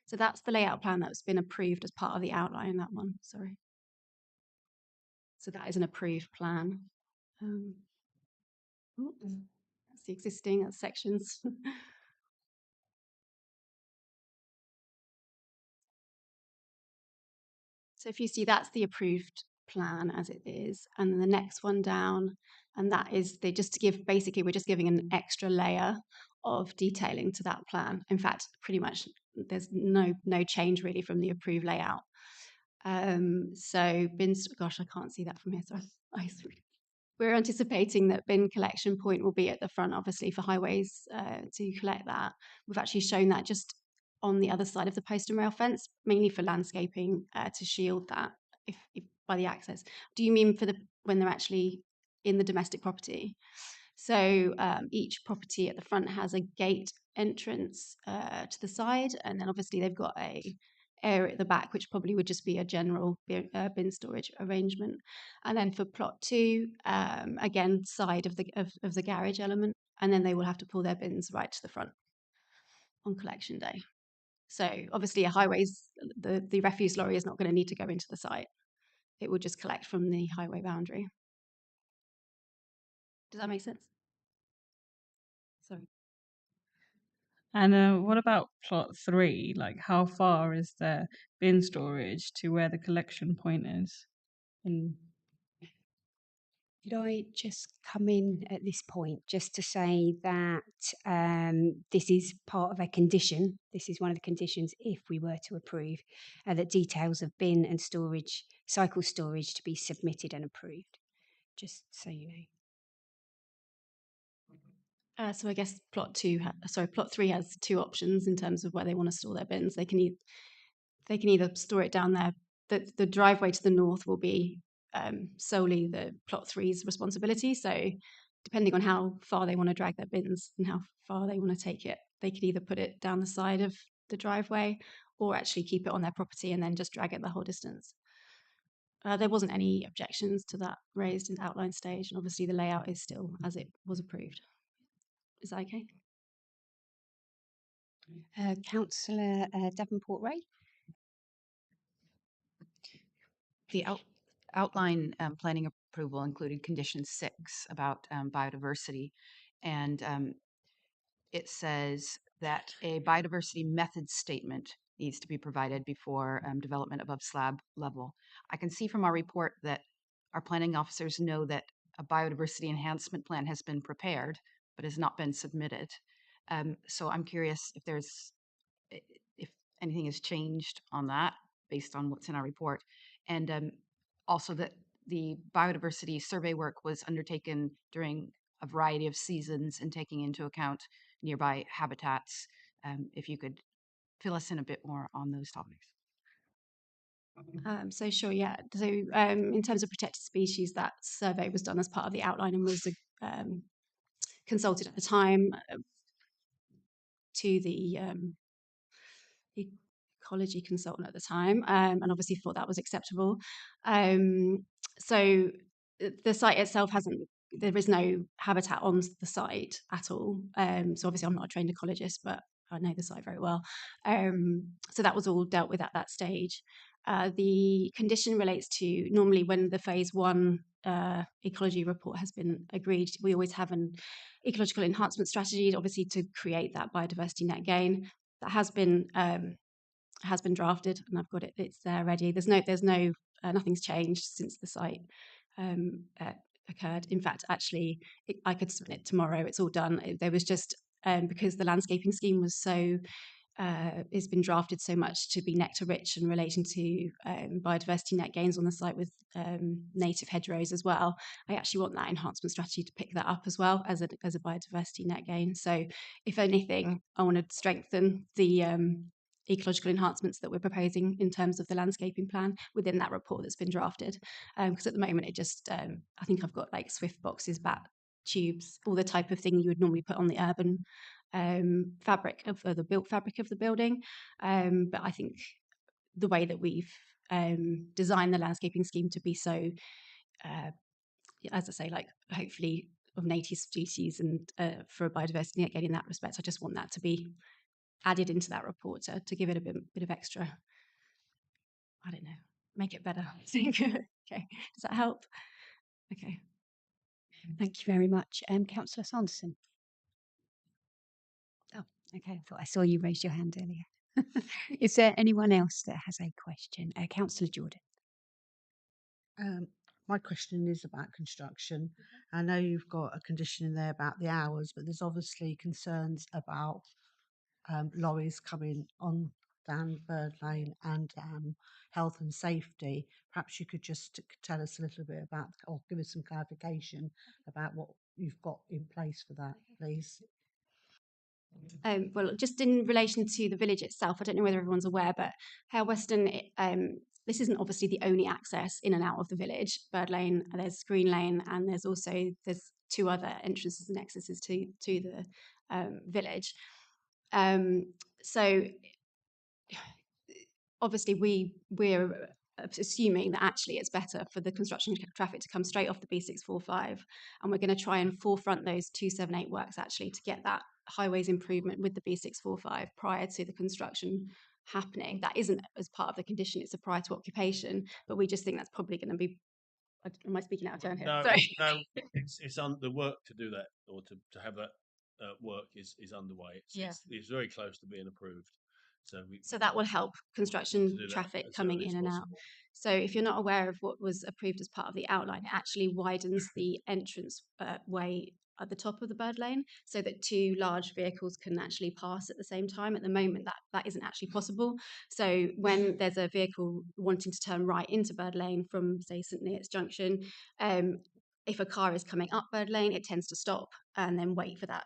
So that's the layout plan that's been approved as part of the outline, that one, sorry. So that is an approved plan. That's the existing, that's sections. So if you see, that's the approved plan as it is, and then the next one down, and that is they just to give, basically we're just giving an extra layer of detailing to that plan. In fact, pretty much there's no change really from the approved layout. So bins, gosh, I can't see that from here. So we're anticipating that bin collection point will be at the front, obviously for highways to collect that. We've actually shown that just on the other side of the post and rail fence, mainly for landscaping to shield that if by the access. Do you mean for when they're actually in the domestic property? So each property at the front has a gate entrance to the side, and then obviously they've got a area at the back, which probably would just be a general bin storage arrangement. And then for plot 2, again, side of the garage element, and then they will have to pull their bins right to the front on collection day. So obviously a highways, the refuse lorry is not going to need to go into the site. It will just collect from the highway boundary. Does that make sense? Sorry. And what about plot 3? Like, how far is the bin storage to where the collection point is? Could I just come in at this point just to say that this is part of a condition. This is one of the conditions if we were to approve that details of bin and storage, cycle storage to be submitted and approved. Just so you know. So I guess plot 3 has 2 options in terms of where they want to store their bins. They can either store it down there. The driveway to the north will be solely the plot 3's responsibility. So depending on how far they want to drag their bins and how far they want to take it, they could either put it down the side of the driveway or actually keep it on their property and then just drag it the whole distance. There wasn't any objections to that raised in the outline stage, and obviously the layout is still as it was approved. Is that okay? Councillor Davenport-Ray. The outline planning approval included condition 6 about biodiversity, and it says that a biodiversity method statement needs to be provided before development above slab level. I can see from our report that our planning officers know that a biodiversity enhancement plan has been prepared but has not been submitted. So I'm curious if anything has changed on that based on what's in our report. And also that the biodiversity survey work was undertaken during a variety of seasons and taking into account nearby habitats. If you could fill us in a bit more on those topics. So sure, yeah. So in terms of protected species, that survey was done as part of the outline and was consulted at the time to the ecology consultant at the time, and obviously thought that was acceptable. So the site itself there is no habitat on the site at all. So obviously I'm not a trained ecologist, but I know the site very well. So that was all dealt with at that stage. The condition relates to normally when the phase 1 ecology report has been agreed, we always have an ecological enhancement strategy, obviously to create that biodiversity net gain. That has been drafted, and I've got it. It's there ready. There's no nothing's changed since the site occurred. In fact, actually, I could submit it tomorrow. It's all done. There was just because the landscaping scheme was so it's been drafted so much to be nectar rich and relating to biodiversity net gains on the site with native hedgerows as well. I actually want that enhancement strategy to pick that up as well as a biodiversity net gain. So if anything, I want to strengthen the ecological enhancements that we're proposing in terms of the landscaping plan within that report that's been drafted. Because at the moment it just, I think I've got like Swift boxes, bat tubes, all the type of thing you would normally put on the urban fabric of the built fabric of the building. But I think the way that we've designed the landscaping scheme to be so, as I say, like hopefully of native species and for biodiversity, again, in that respect, I just want that to be added into that report to give it a bit of extra, I don't know, make it better. Okay, does that help? Okay. Thank you very much. Councillor Sanderson. Oh, okay. I thought I saw you raise your hand earlier. Is there anyone else that has a question? Councillor Jordan. My question is about construction. I know you've got a condition in there about the hours, but there's obviously concerns about lorries coming on down Bird Lane and health and safety. Perhaps you could just tell us a little bit about, or give us some clarification about what you've got in place for that, please. Well, just in relation to the village itself, I don't know whether everyone's aware, but Hale Weston, this isn't obviously the only access in and out of the village. Bird Lane, there's Green Lane, and there's two other entrances and exits to the village. So obviously we're assuming that actually it's better for the construction traffic to come straight off the B645, and we're going to try and forefront those 278 works actually to get that highways improvement with the B645 prior to the construction happening. That isn't as part of the condition, it's a prior to occupation, but we just think that's probably going to be, am I speaking out of turn here? No, Sorry. no, it's the work to do that, or to have that work is underway. It's very close to being approved. So that will help construction traffic coming in and out. So if you're not aware of what was approved as part of the outline, it actually widens the entrance way at the top of the Bird Lane so that two large vehicles can actually pass at the same time. At the moment, that isn't actually possible. So when there's a vehicle wanting to turn right into Bird Lane from, say, St Neots Junction, if a car is coming up Bird Lane, it tends to stop and then wait for that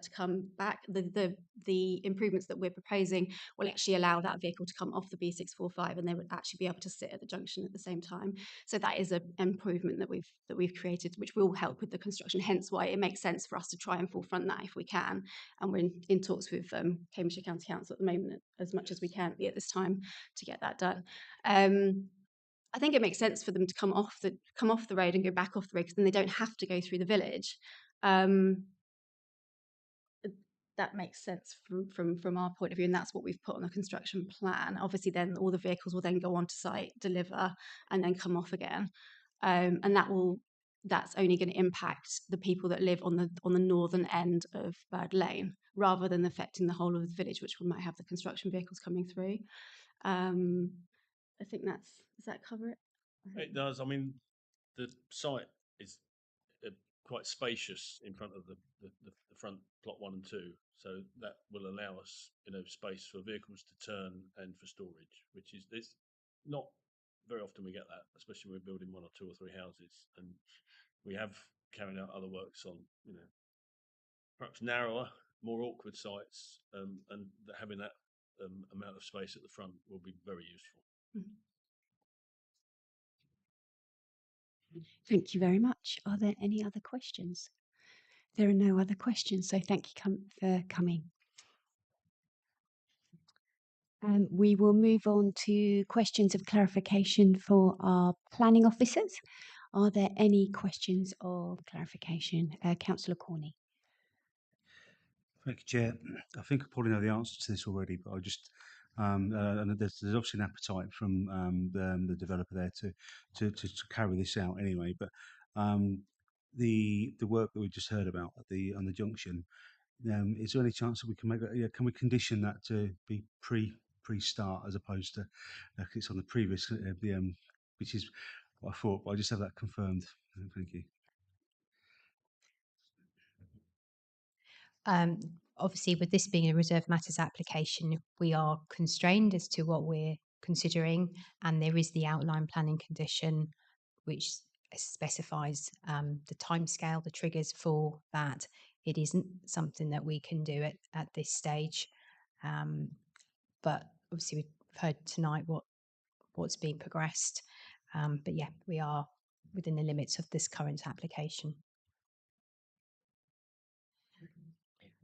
to come back. The improvements that we're proposing will actually allow that vehicle to come off the B645, and they would actually be able to sit at the junction at the same time. So that is an improvement that we've created, which will help with the construction. Hence why it makes sense for us to try and forefront that if we can. And we're in talks with Cambridgeshire County Council at the moment, as much as we can be at this time, to get that done. I think it makes sense for them to come off the road and go back off the road, because then they don't have to go through the village. That makes sense from our point of view, and that's what we've put on the construction plan. Obviously, then all the vehicles will then go onto site, deliver, and then come off again, and that's only going to impact the people that live on the northern end of Bird Lane, rather than affecting the whole of the village, which we might have the construction vehicles coming through. I think does that cover it? it does. I mean, the site is quite spacious in front of the front plot 1 and 2, so that will allow us space for vehicles to turn and for storage, which is there's not very often we get that, especially when we're building 1 or 2 or 3 houses, and we have carried out other works on perhaps narrower, more awkward sites, and having that amount of space at the front will be very useful. Thank you very much. Are there any other questions? There are no other questions, so thank you for coming. We will move on to questions of clarification for our planning officers. Are there any questions of clarification? Councillor Corney. Thank you, Chair. I think I probably know the answer to this already, but I just and there's obviously an appetite from the developer there to carry this out anyway. But the work that we just heard about on the junction, is there any chance that we can make that? Can we condition that to be pre-start as opposed to it's on the previous which is what I thought, but I just have that confirmed. Thank you. Obviously, with this being a reserved matters application, we are constrained as to what we're considering, and there is the outline planning condition, which specifies the timescale, the triggers for that. It isn't something that we can do at this stage, but obviously we've heard tonight what's being progressed. But yeah, we are within the limits of this current application.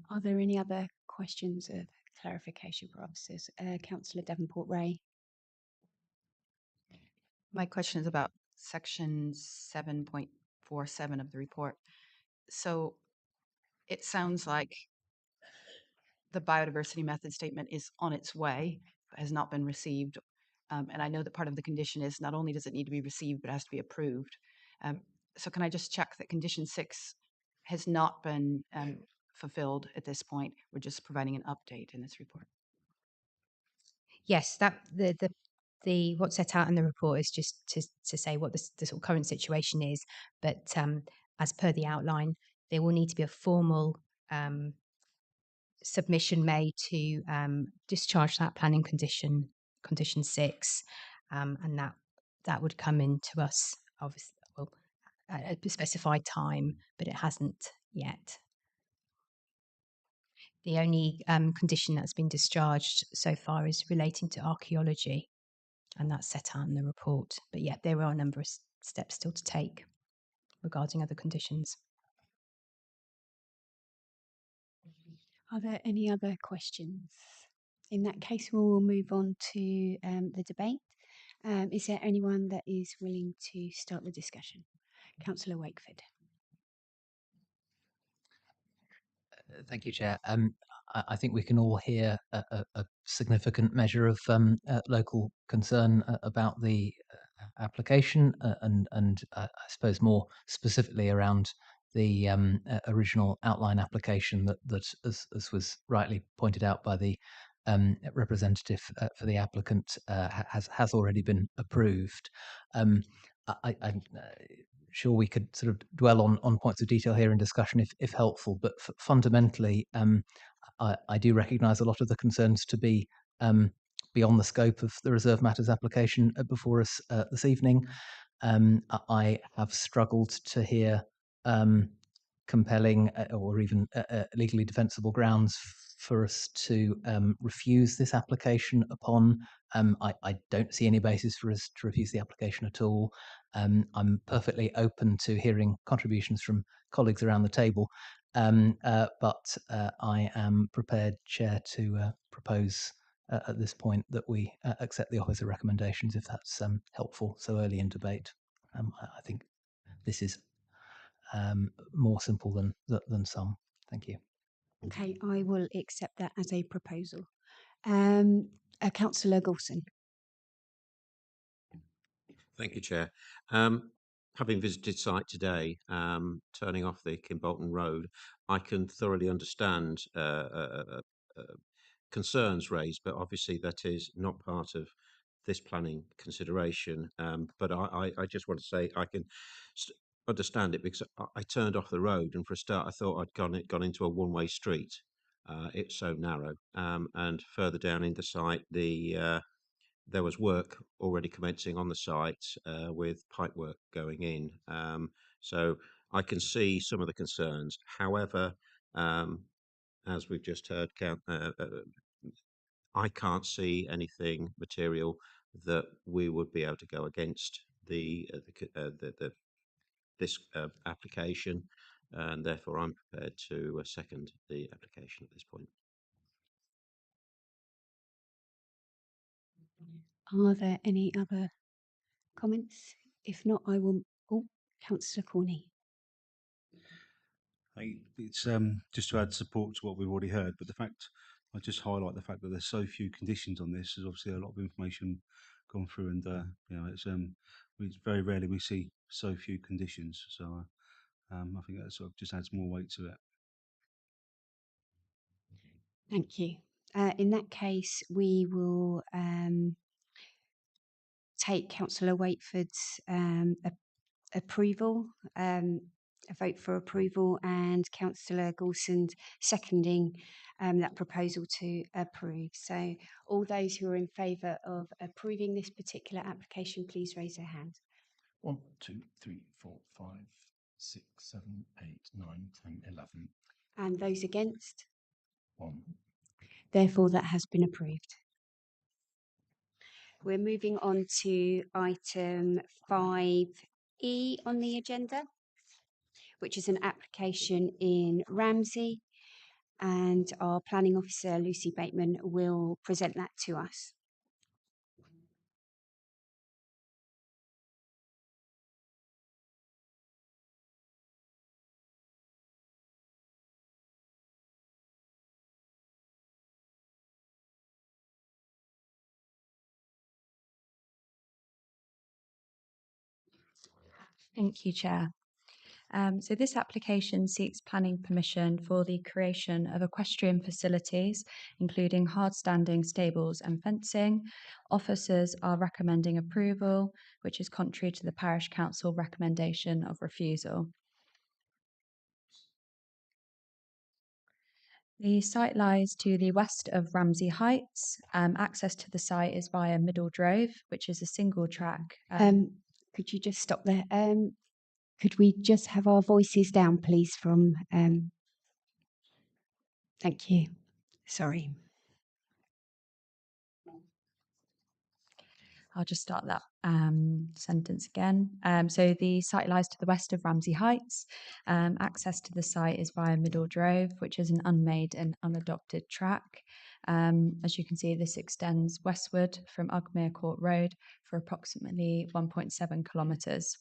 Are there any other questions of clarification for officers? Councillor Devonport-Ray. My question is about section 7.47 of the report. So it sounds like the biodiversity method statement is on its way, has not been received. And I know that part of the condition is not only does it need to be received, but it has to be approved. So can I just check that condition 6 has not been fulfilled at this point? We're just providing an update in this report. Yes, that the what's set out in the report is just to say what the sort of current situation is. But as per the outline, there will need to be a formal submission made to discharge that planning condition 6, and that would come into us obviously at a specified time, but it hasn't yet. The only condition that's been discharged so far is relating to archaeology, and that's set out in the report. But yeah, there are a number of steps still to take regarding other conditions. Are there any other questions? In that case, we will move on to the debate. Is there anyone that is willing to start the discussion? Councillor Wakeford. Thank you, Chair. I think we can all hear a significant measure of local concern about the application and I suppose more specifically around the original outline application that as was rightly pointed out by the representative for the applicant, has already been approved. I'm sure we could sort of dwell on points of detail here in discussion if helpful, but fundamentally, I do recognise a lot of the concerns to be beyond the scope of the Reserve Matters application before us this evening. I have struggled to hear compelling or even legally defensible grounds for us to refuse this application upon. I don't see any basis for us to refuse the application at all. I'm perfectly open to hearing contributions from colleagues around the table, but I am prepared, Chair, to propose at this point that we accept the officer recommendations if that's helpful so early in debate. I think this is more simple than some. Thank you. Okay, I will accept that as a proposal. Councillor Goulson. Thank you, Chair. Having visited site today, turning off the Kimbolton Road, I can thoroughly understand concerns raised, but obviously that is not part of this planning consideration. But I just want to say I can understand it because I turned off the road, and for a start, I thought I'd gone into a one-way street. It's so narrow, and further down in the site, there was work already commencing on the site with pipe work going in. So I can see some of the concerns. However, as we've just heard, I can't see anything material that we would be able to go against this application, and therefore I'm prepared to second the application at this point. Are there any other comments? If not, I will. Oh, Councillor Corney. It's just to add support to what we've already heard, but the fact I just highlight the fact that there's so few conditions on this. There's obviously a lot of information gone through, and you know, it's very rarely we see so few conditions. So I think that sort of just adds more weight to it. Thank you. In that case, we will take Councillor Wakeford's approval, a vote for approval, and Councillor Goulson's seconding that proposal to approve. So all those who are in favour of approving this particular application, please raise their hand. 1, 2, 3, 4, 5, 6, 7, 8, 9, 10, 11. And those against? 1. Therefore, that has been approved. We're moving on to item 5E on the agenda, which is an application in Ramsey, and our planning officer, Lucy Bateman, will present that to us. Thank you, Chair. So this application seeks planning permission for the creation of equestrian facilities, including hard-standing stables and fencing. Officers are recommending approval, which is contrary to the Parish Council recommendation of refusal. The site lies to the west of Ramsey Heights. Access to the site is via Middle Drove, which is a single track. Could you just stop there? Could we just have our voices down, please, from... Thank you. Sorry. I'll just start that sentence again. So the site lies to the west of Ramsey Heights. Access to the site is via Middle Drove, which is an unmade and unadopted track. As you can see, this extends westward from Ugmere Court Road for approximately 1.7 kilometres.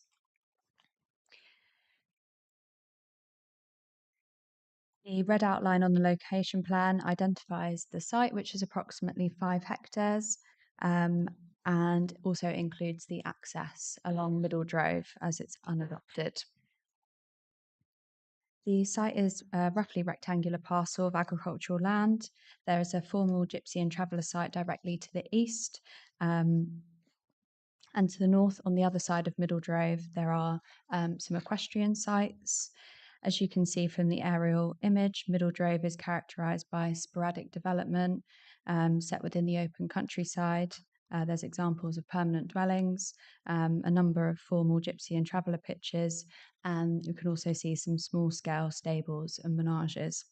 The red outline on the location plan identifies the site, which is approximately 5 hectares, and also includes the access along Middle Drove as it's unadopted. The site is a roughly rectangular parcel of agricultural land. There is a formal gypsy and traveller site directly to the east. And to the north, on the other side of Middle Drove, there are some equestrian sites. As you can see from the aerial image, Middle Drove is characterised by sporadic development set within the open countryside. There's examples of permanent dwellings, a number of formal gypsy and traveller pitches, and you can also see some small-scale stables and menages.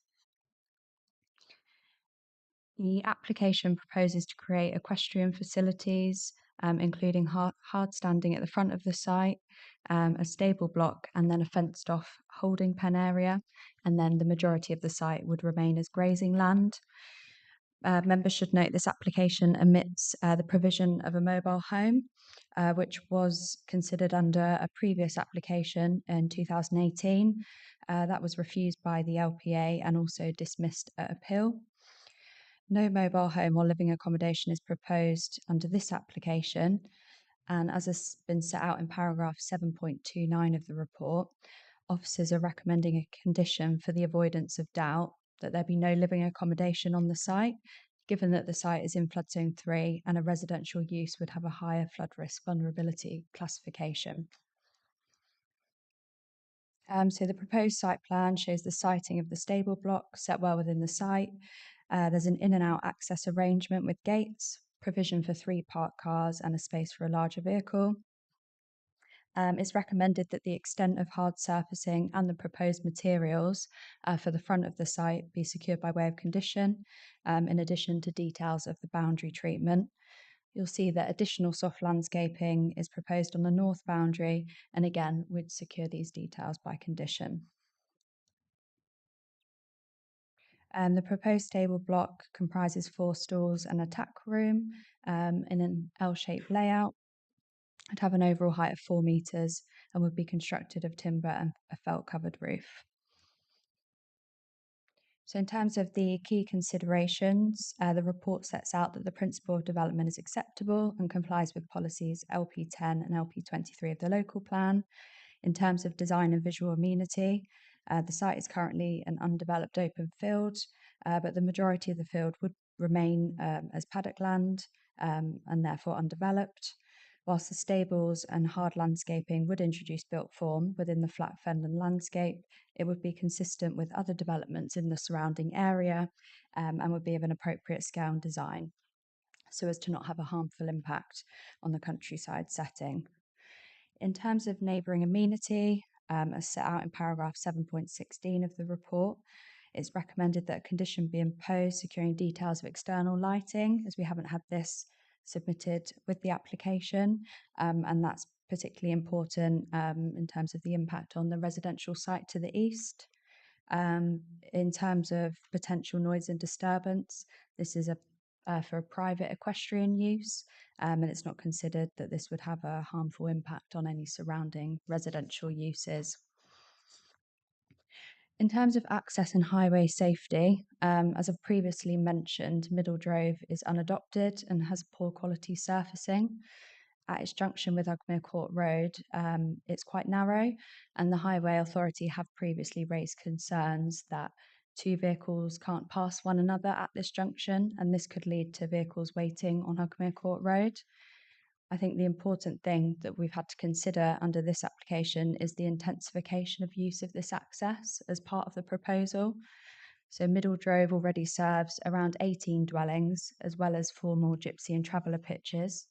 The application proposes to create equestrian facilities, including hard standing at the front of the site, a stable block, and then a fenced-off holding pen area, and then the majority of the site would remain as grazing land. Members should note this application omits the provision of a mobile home, which was considered under a previous application in 2018. That was refused by the LPA and also dismissed at appeal. No mobile home or living accommodation is proposed under this application, and as has been set out in paragraph 7.29 of the report, officers are recommending a condition for the avoidance of doubt that there be no living accommodation on the site, given that the site is in flood zone 3 and a residential use would have a higher flood risk vulnerability classification. So the proposed site plan shows the siting of the stable block set well within the site. There's an in and out access arrangement with gates, provision for 3 parked cars and a space for a larger vehicle. It's recommended that the extent of hard surfacing and the proposed materials for the front of the site be secured by way of condition, in addition to details of the boundary treatment. You'll see that additional soft landscaping is proposed on the north boundary, and again, would secure these details by condition. The proposed stable block comprises 4 stalls and a tack room in an L-shaped layout. It'd have an overall height of 4 metres and would be constructed of timber and a felt-covered roof. So in terms of the key considerations, the report sets out that the principle of development is acceptable and complies with policies LP10 and LP23 of the local plan. In terms of design and visual amenity, the site is currently an undeveloped open field, but the majority of the field would remain as paddock land and therefore undeveloped. Whilst the stables and hard landscaping would introduce built form within the flat fenland landscape, it would be consistent with other developments in the surrounding area and would be of an appropriate scale and design, so as to not have a harmful impact on the countryside setting. In terms of neighbouring amenity, as set out in paragraph 7.16 of the report, it's recommended that a condition be imposed securing details of external lighting, as we haven't had this submitted with the application, and that's particularly important in terms of the impact on the residential site to the east. In terms of potential noise and disturbance, this is for a private equestrian use, and it's not considered that this would have a harmful impact on any surrounding residential uses. In terms of access and highway safety, as I've previously mentioned, Middle Drove is unadopted and has poor quality surfacing. At its junction with Ugmere Court Road, it's quite narrow, and the Highway Authority have previously raised concerns that two vehicles can't pass one another at this junction, and this could lead to vehicles waiting on Ugmere Court Road. I think the important thing that we've had to consider under this application is the intensification of use of this access as part of the proposal. So Middle Drove already serves around 18 dwellings, as well as 4 more gypsy and traveller pitches.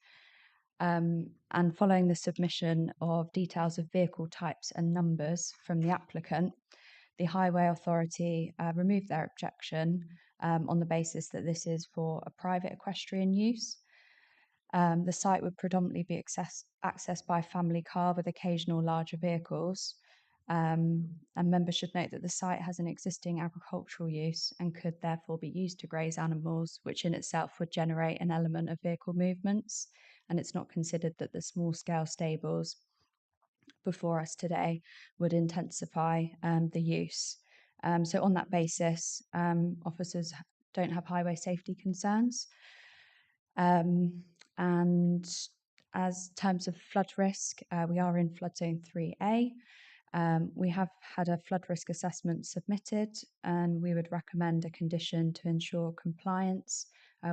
And following the submission of details of vehicle types and numbers from the applicant, the Highway Authority removed their objection on the basis that this is for a private equestrian use. The site would predominantly be accessed by a family car with occasional larger vehicles. And members should note that the site has an existing agricultural use and could therefore be used to graze animals, which in itself would generate an element of vehicle movements. And it's not considered that the small-scale stables before us today would intensify the use. So on that basis, officers don't have highway safety concerns. And as terms of flood risk, we are in flood zone 3A. We have had a flood risk assessment submitted, and we would recommend a condition to ensure compliance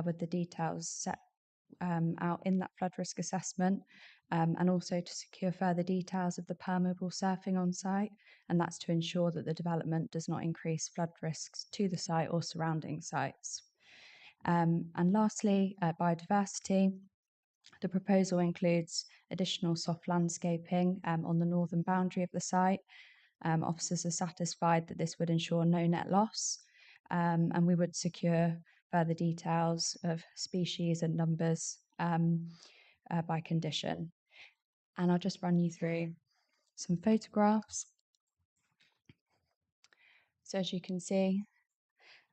with the details set out in that flood risk assessment, and also to secure further details of the permeable surfing on site, and that's to ensure that the development does not increase flood risks to the site or surrounding sites. And lastly, biodiversity. The proposal includes additional soft landscaping on the northern boundary of the site. Officers are satisfied that this would ensure no net loss, and we would secure further details of species and numbers by condition. And I'll just run you through some photographs. So as you can see,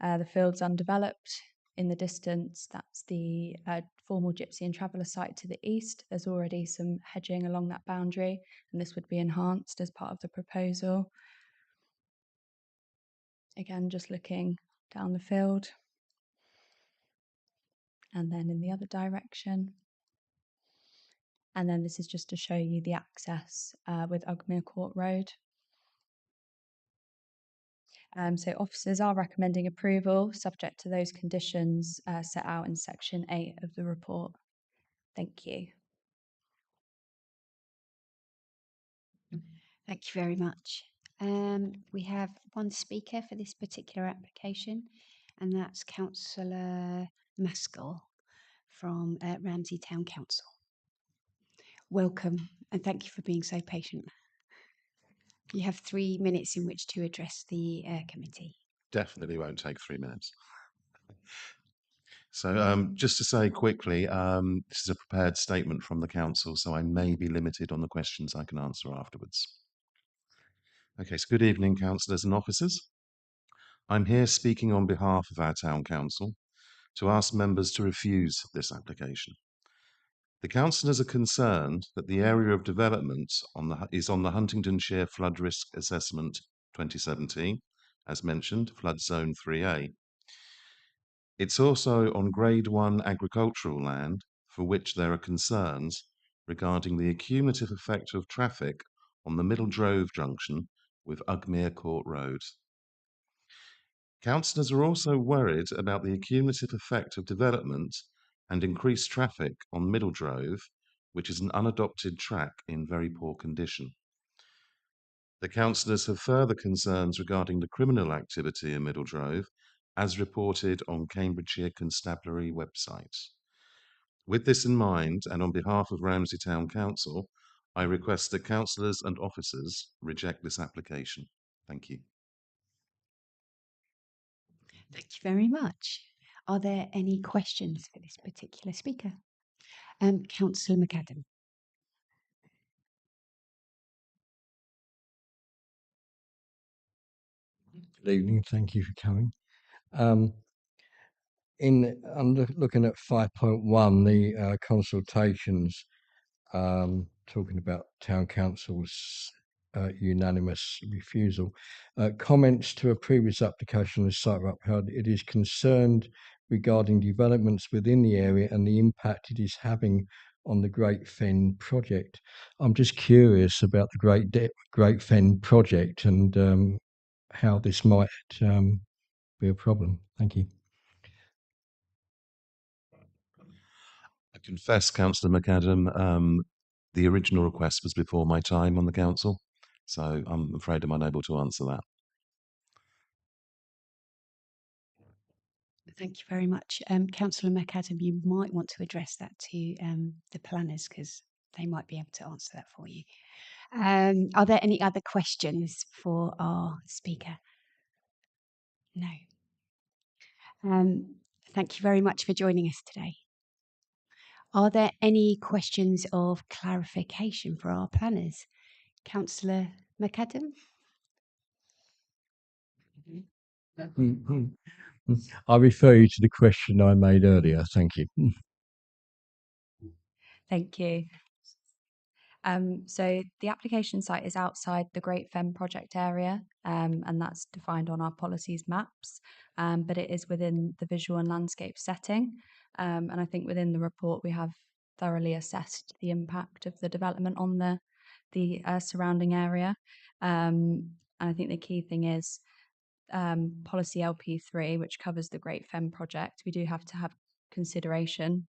the field's undeveloped. In the distance, that's the formal gypsy and traveller site to the east. There's already some hedging along that boundary, and this would be enhanced as part of the proposal. Again, just looking down the field. And then in the other direction. And then this is just to show you the access with Ugmere Court Road. So officers are recommending approval subject to those conditions set out in section 8 of the report. Thank you. Thank you very much. We have one speaker for this particular application, and that's Councillor Maskell from Ramsey Town Council. Welcome, and thank you for being so patient. You have 3 minutes in which to address the committee. Definitely won't take 3 minutes. So just to say quickly, this is a prepared statement from the council, so I may be limited on the questions I can answer afterwards. Okay, so good evening, councillors and officers. I'm here speaking on behalf of our town council to ask members to refuse this application. The councillors are concerned that the area of development is on the Huntingdonshire Flood Risk Assessment 2017, as mentioned, Flood Zone 3A. It's also on Grade 1 agricultural land, for which there are concerns regarding the accumulative effect of traffic on the Middle Drove junction with Ugmere Court Road. Councillors are also worried about the accumulative effect of development and increased traffic on Middle Drove, which is an unadopted track in very poor condition. The councillors have further concerns regarding the criminal activity in Middle Drove, as reported on Cambridgeshire Constabulary website. With this in mind, and on behalf of Ramsey Town Council, I request that councillors and officers reject this application. Thank you. Thank you very much. Are there any questions for this particular speaker? Councillor McAdam. Good evening. Thank you for coming. I'm looking at 5.1, the consultations, talking about town council's unanimous refusal. Comments to a previous application on the site were upheld. It is concerned regarding developments within the area and the impact it is having on the Great Fen project. I'm just curious about the Great Fen project and how this might be a problem. Thank you. I confess, Councillor McAdam, the original request was before my time on the council, so I'm afraid I'm unable to answer that. Thank you very much. Councillor McAdam, you might want to address that to the planners because they might be able to answer that for you. Are there any other questions for our speaker? No. Thank you very much for joining us today. Are there any questions of clarification for our planners? Councillor McAdam? I refer you to the question I made earlier. Thank you. Thank you. So the application site is outside the Great Fen project area, and that's defined on our policies maps, but it is within the visual and landscape setting. And I think within the report, we have thoroughly assessed the impact of the development on the surrounding area. And I think the key thing is policy LP3, which covers the Great Fen project. We do have to have consideration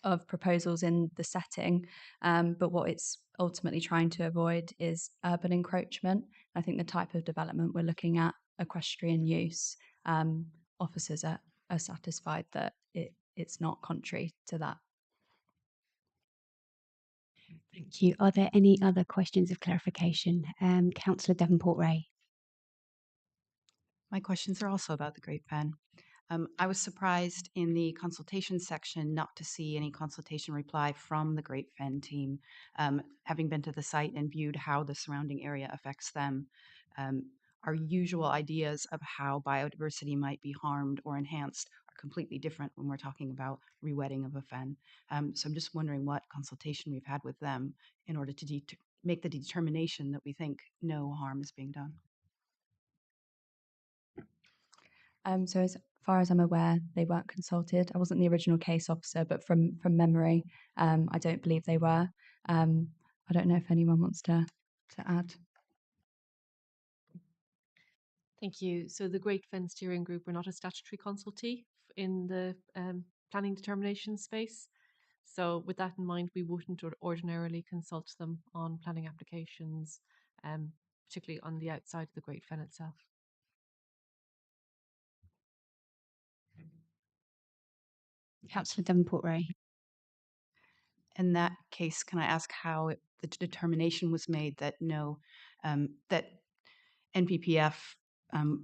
of proposals in the setting, but what it's ultimately trying to avoid is urban encroachment. I think the type of development we're looking at, equestrian use, officers are satisfied that it's not contrary to that. Thank you. Are there any other questions of clarification? Councillor Davenport-Ray. My questions are also about the Great Fen. I was surprised in the consultation section not to see any consultation reply from the Great Fen team, having been to the site and viewed how the surrounding area affects them. Our usual ideas of how biodiversity might be harmed or enhanced are completely different when we're talking about rewetting of a fen. So I'm just wondering what consultation we've had with them in order to make the determination that we think no harm is being done. So as far as I'm aware, they weren't consulted. I wasn't the original case officer, but from memory, I don't believe they were. I don't know if anyone wants to add. Thank you. So the Great Fen Steering Group are not a statutory consultee in the planning determination space. So with that in mind, we wouldn't ordinarily consult them on planning applications, particularly on the outside of the Great Fen itself. Councillor Davenport-Ray. In that case, can I ask how the determination was made that no, that NPPF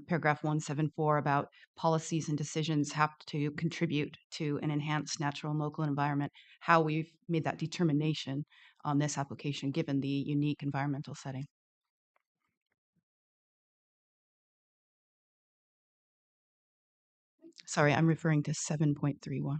paragraph 174 about policies and decisions have to contribute to an enhanced natural and local environment, how we've made that determination on this application given the unique environmental setting? Sorry, I'm referring to 7.31.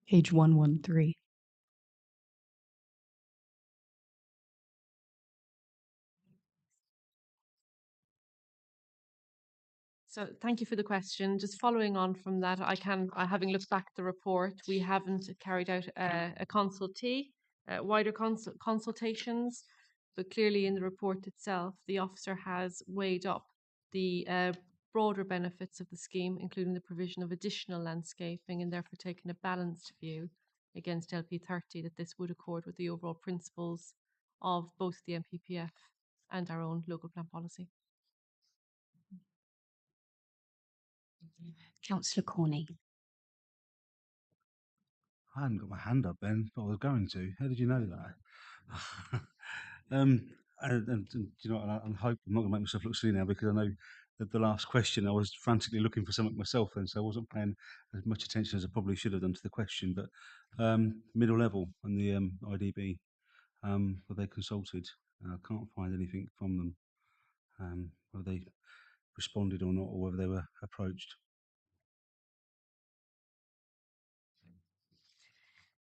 Page 113. So thank you for the question. Just following on from that, having looked back at the report, we haven't carried out a consultee, wider consultations, but clearly in the report itself, the officer has weighed up the broader benefits of the scheme, including the provision of additional landscaping, and therefore taken a balanced view against LP30 that this would accord with the overall principles of both the NPPF and our own local plan policy. Councillor Corney. I hadn't got my hand up then, but I was going to. How did you know that? And do you know what? I hope I'm not going to make myself look silly now, because I know that the last question I was frantically looking for something myself, and so I wasn't paying as much attention as I probably should have done to the question. But middle level and the IDB, were they consulted? I can't find anything from them, whether they responded or not, or whether they were approached.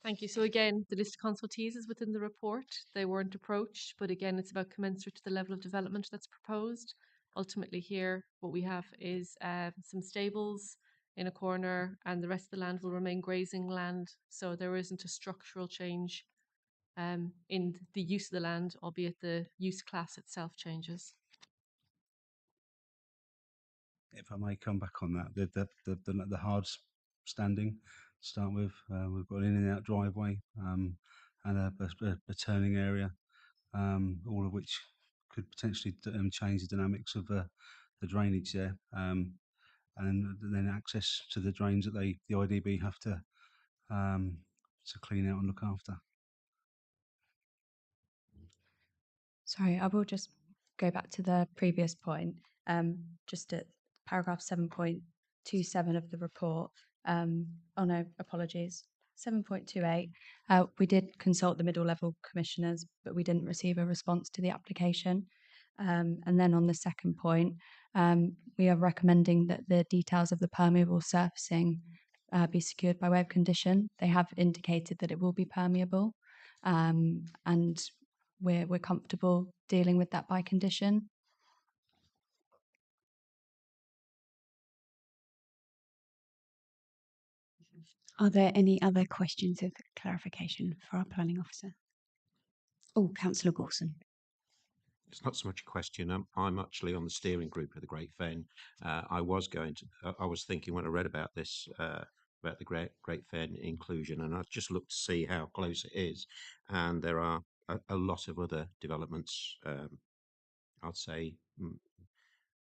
Thank you. So again, the list of consultees is within the report. They weren't approached, but again, it's about commensurate to the level of development that's proposed. Ultimately here, what we have is some stables in a corner, and the rest of the land will remain grazing land. So there isn't a structural change in the use of the land, albeit the use class itself changes. If I may come back on that, the hard standing to start with, we've got an in and out driveway, and a turning area, all of which could potentially change the dynamics of the drainage there, and then access to the drains that the IDB have to clean out and look after. Sorry, I will just go back to the previous point, just at paragraph 7.27 of the report. Oh no, apologies. 7.28, we did consult the middle level commissioners, but we didn't receive a response to the application. And then on the second point, we are recommending that the details of the permeable surfacing be secured by way of condition. They have indicated that it will be permeable, and we're comfortable dealing with that by condition. Are there any other questions of clarification for our planning officer? Oh, Councillor Gorson. It's not so much a question. I'm actually on the steering group of the Great Fen. I was thinking when I read about this, about the Great Fen inclusion, and I've just looked to see how close it is, and there are a lot of other developments. I'd say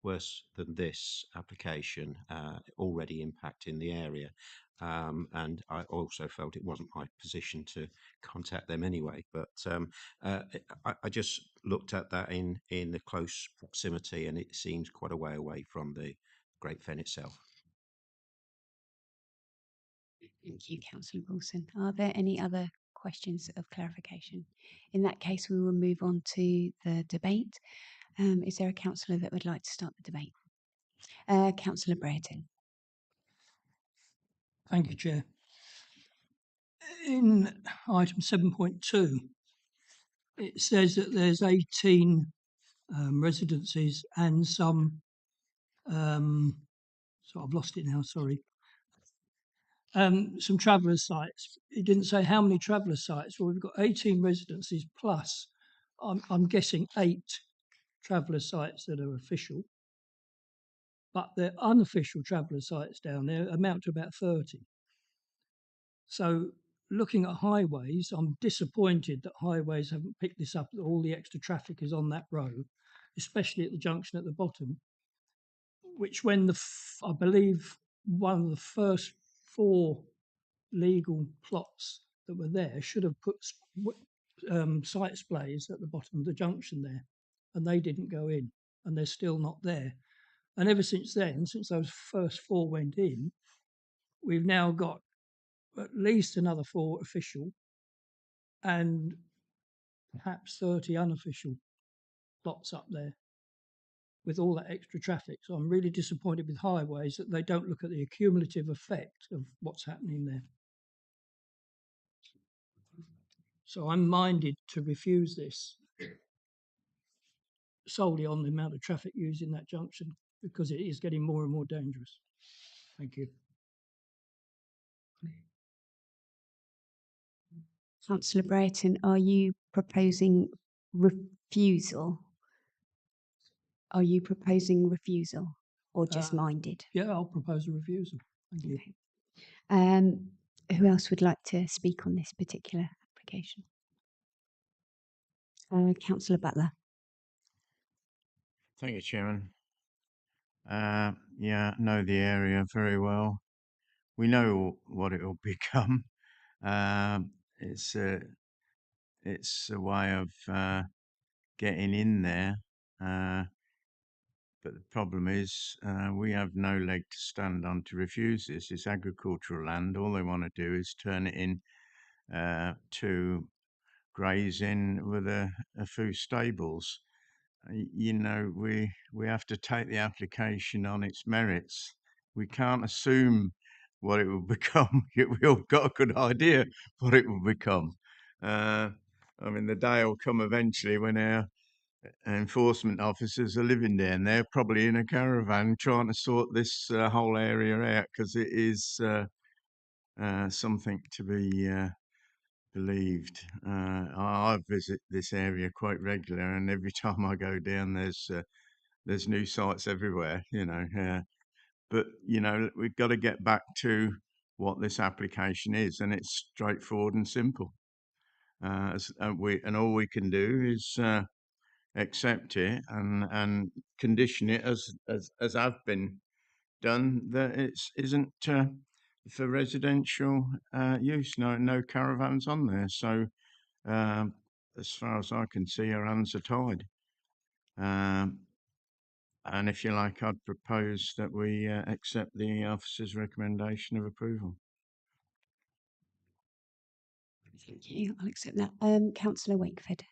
worse than this application already impacting the area. And I also felt it wasn't my position to contact them anyway. But I just looked at that in the close proximity, and it seems quite a way away from the Great Fen itself. Thank you, Councillor Wilson. Are there any other questions of clarification? In that case, we will move on to the debate. Is there a councillor that would like to start the debate? Councillor Brereton. Thank you, Chair. In item 7.2, it says that there's 18 residencies and some, so I've lost it now, sorry. Some traveller sites. It didn't say how many traveller sites. Well, we've got 18 residencies plus, I'm guessing 8 traveller sites that are official, but the unofficial traveller sites down there amount to about 30. So looking at highways, I'm disappointed that highways haven't picked this up, that all the extra traffic is on that road, especially at the junction at the bottom, which when I believe one of the first 4 legal plots that were there should have put site splays at the bottom of the junction there, and they didn't go in, and they're still not there. And ever since then, since those first 4 went in, we've now got at least another 4 official and perhaps 30 unofficial plots up there with all that extra traffic. So I'm really disappointed with highways that they don't look at the accumulative effect of what's happening there. So I'm minded to refuse this solely on the amount of traffic using that junction because it is getting more and more dangerous. Thank you. Councillor Brereton, are you proposing refusal? Are you proposing refusal or just minded? Yeah, I'll propose a refusal. Thank you. Who else would like to speak on this particular application? Councillor Butler. Thank you, Chairman. Yeah, know the area very well. We know what it will become. It's a way of getting in there. But the problem is we have no leg to stand on to refuse this. It's agricultural land. All they want to do is turn it in to grazing with a few stables. You know, we have to take the application on its merits. We can't assume what it will become. We've got a good idea what it will become. I mean, the day will come eventually when our enforcement officers are living there, and they're probably in a caravan trying to sort this whole area out because it is something to be believed. I visit this area quite regular, and every time I go down, there's new sites everywhere. You know, but you know, we've got to get back to what this application is, and it's straightforward and simple. And all we can do is accept it and condition it as I've been done, that it isn't for residential use. No caravans on there. So as far as I can see, our hands are tied. And if you like, I'd propose that we accept the officer's recommendation of approval. Thank you. I'll accept that. Councillor Wakeford.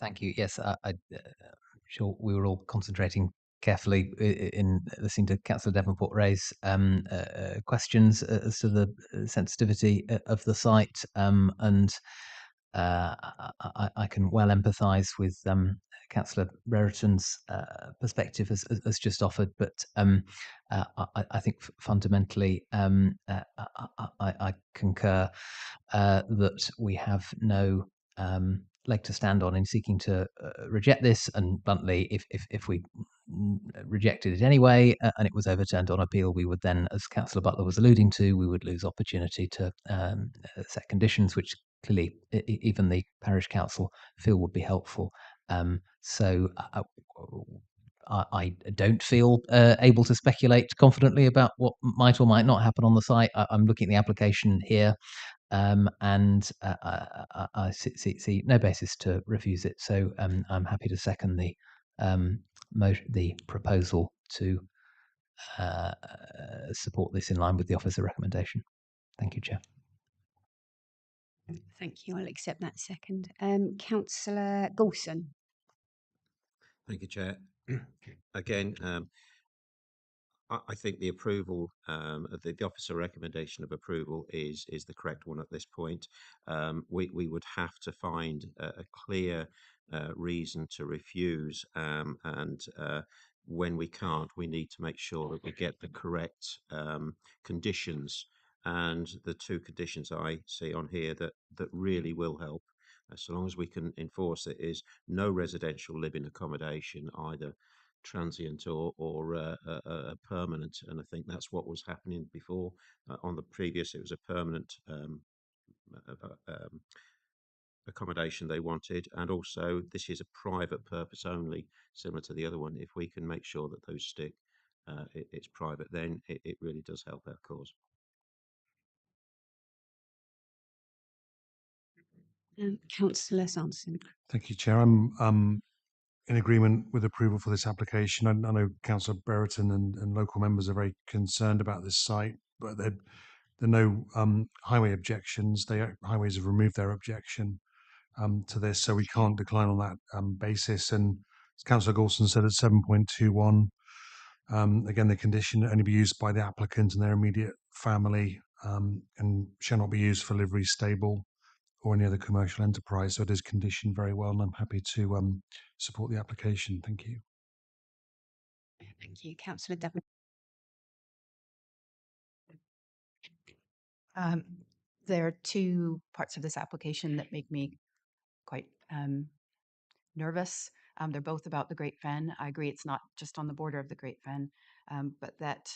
Thank you. Yes, I'm sure we were all concentrating carefully in listening to Councillor Devonport raise questions as to the sensitivity of the site, and I can well empathise with Councillor Brereton's perspective as just offered, but I think fundamentally I concur that we have no leg to stand on in seeking to reject this, and bluntly, if we rejected it anyway and it was overturned on appeal, we would then, as Councillor Butler was alluding to, we would lose opportunity to set conditions which clearly even the parish council feel would be helpful. So I don't feel able to speculate confidently about what might or might not happen on the site. I'm looking at the application here, and I see no basis to refuse it. So I'm happy to second the the proposal to support this in line with the officer recommendation. Thank you, Chair. Thank you. I'll accept that second. Councillor Goulson. Thank you, Chair. Again, I think the approval, the officer recommendation of approval is the correct one at this point. We would have to find a clear reason to refuse, and when we can't, we need to make sure that we get the correct conditions. And the two conditions I see on here that really will help, so long as we can enforce it, is no residential living accommodation, either transient or permanent. And I think that's what was happening before. On the previous, it was a permanent accommodation they wanted, and also this is a private purpose only, similar to the other one. If we can make sure that those stick, it's private, then it really does help our cause. Councillor Sanderson. Thank you, Chair. I'm in agreement with approval for this application. I know Councillor Brereton and local members are very concerned about this site, but there are no highway objections. Highways have removed their objection to this, so we can't decline on that basis. And as Councillor Goulson said, at 7.21, again, the condition only be used by the applicant and their immediate family, and shall not be used for livery stable or any other commercial enterprise. So it is conditioned very well, and I'm happy to support the application. Thank you. Thank you, Councillor Devon. There are two parts of this application that make me quite nervous. They're both about the Great Fen. I agree it's not just on the border of the Great Fen, but that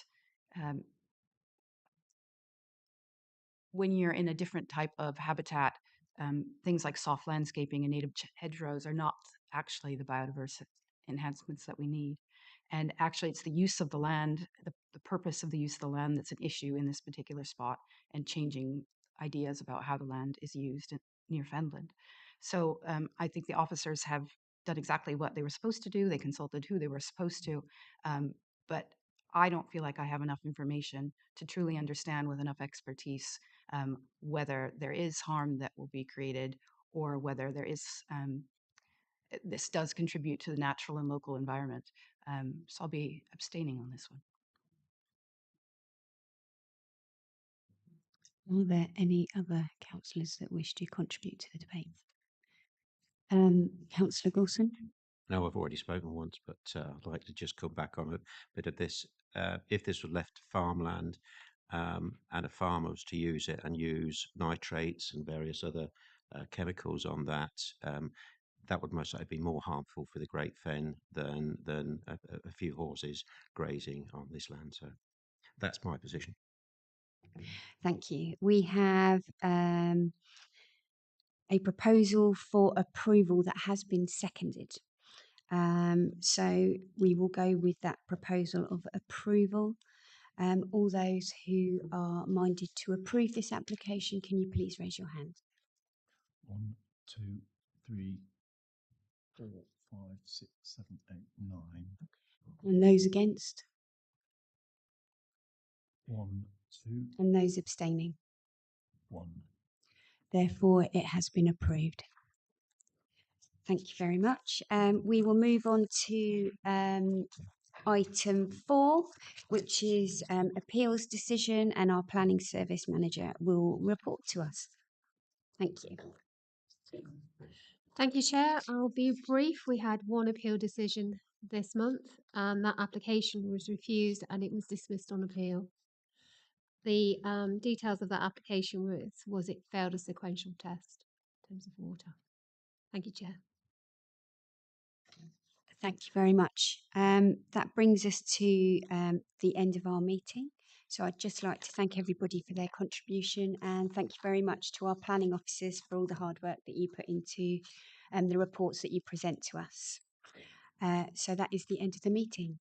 when you're in a different type of habitat, things like soft landscaping and native hedgerows are not actually the biodiversity enhancements that we need. And actually, it's the use of the land, the purpose of the use of the land that's an issue in this particular spot, and changing ideas about how the land is used near Fenland. So I think the officers have done exactly what they were supposed to do. They consulted who they were supposed to, but I don't feel like I have enough information to truly understand with enough expertise whether there is harm that will be created, or whether there is this does contribute to the natural and local environment. So I'll be abstaining on this one. Are there any other councillors that wish to contribute to the debate? Councillor Gawson? No, I've already spoken once, but I'd like to just come back on a bit of this. If this were left farmland and a farmer was to use it and use nitrates and various other chemicals on that, that would most likely be more harmful for the Great Fen than a few horses grazing on this land. So that's my position. Thank you. We have a proposal for approval that has been seconded. So we will go with that proposal of approval. All those who are minded to approve this application, can you please raise your hand? 1, 2, 3, 4, 5, 6, 7, 8, 9. And those against? 1, 2. And those abstaining? 1. Therefore, it has been approved. Thank you very much. We will move on to item 4, which is appeals decision, and our planning service manager will report to us. Thank you. Thank you, Chair. I'll be brief. We had one appeal decision this month, and that application was refused and it was dismissed on appeal. The details of that application was it failed a sequential test in terms of water. Thank you, Chair. Thank you very much. That brings us to the end of our meeting. So I'd just like to thank everybody for their contribution, and thank you very much to our planning officers for all the hard work that you put into the reports that you present to us. So that is the end of the meeting.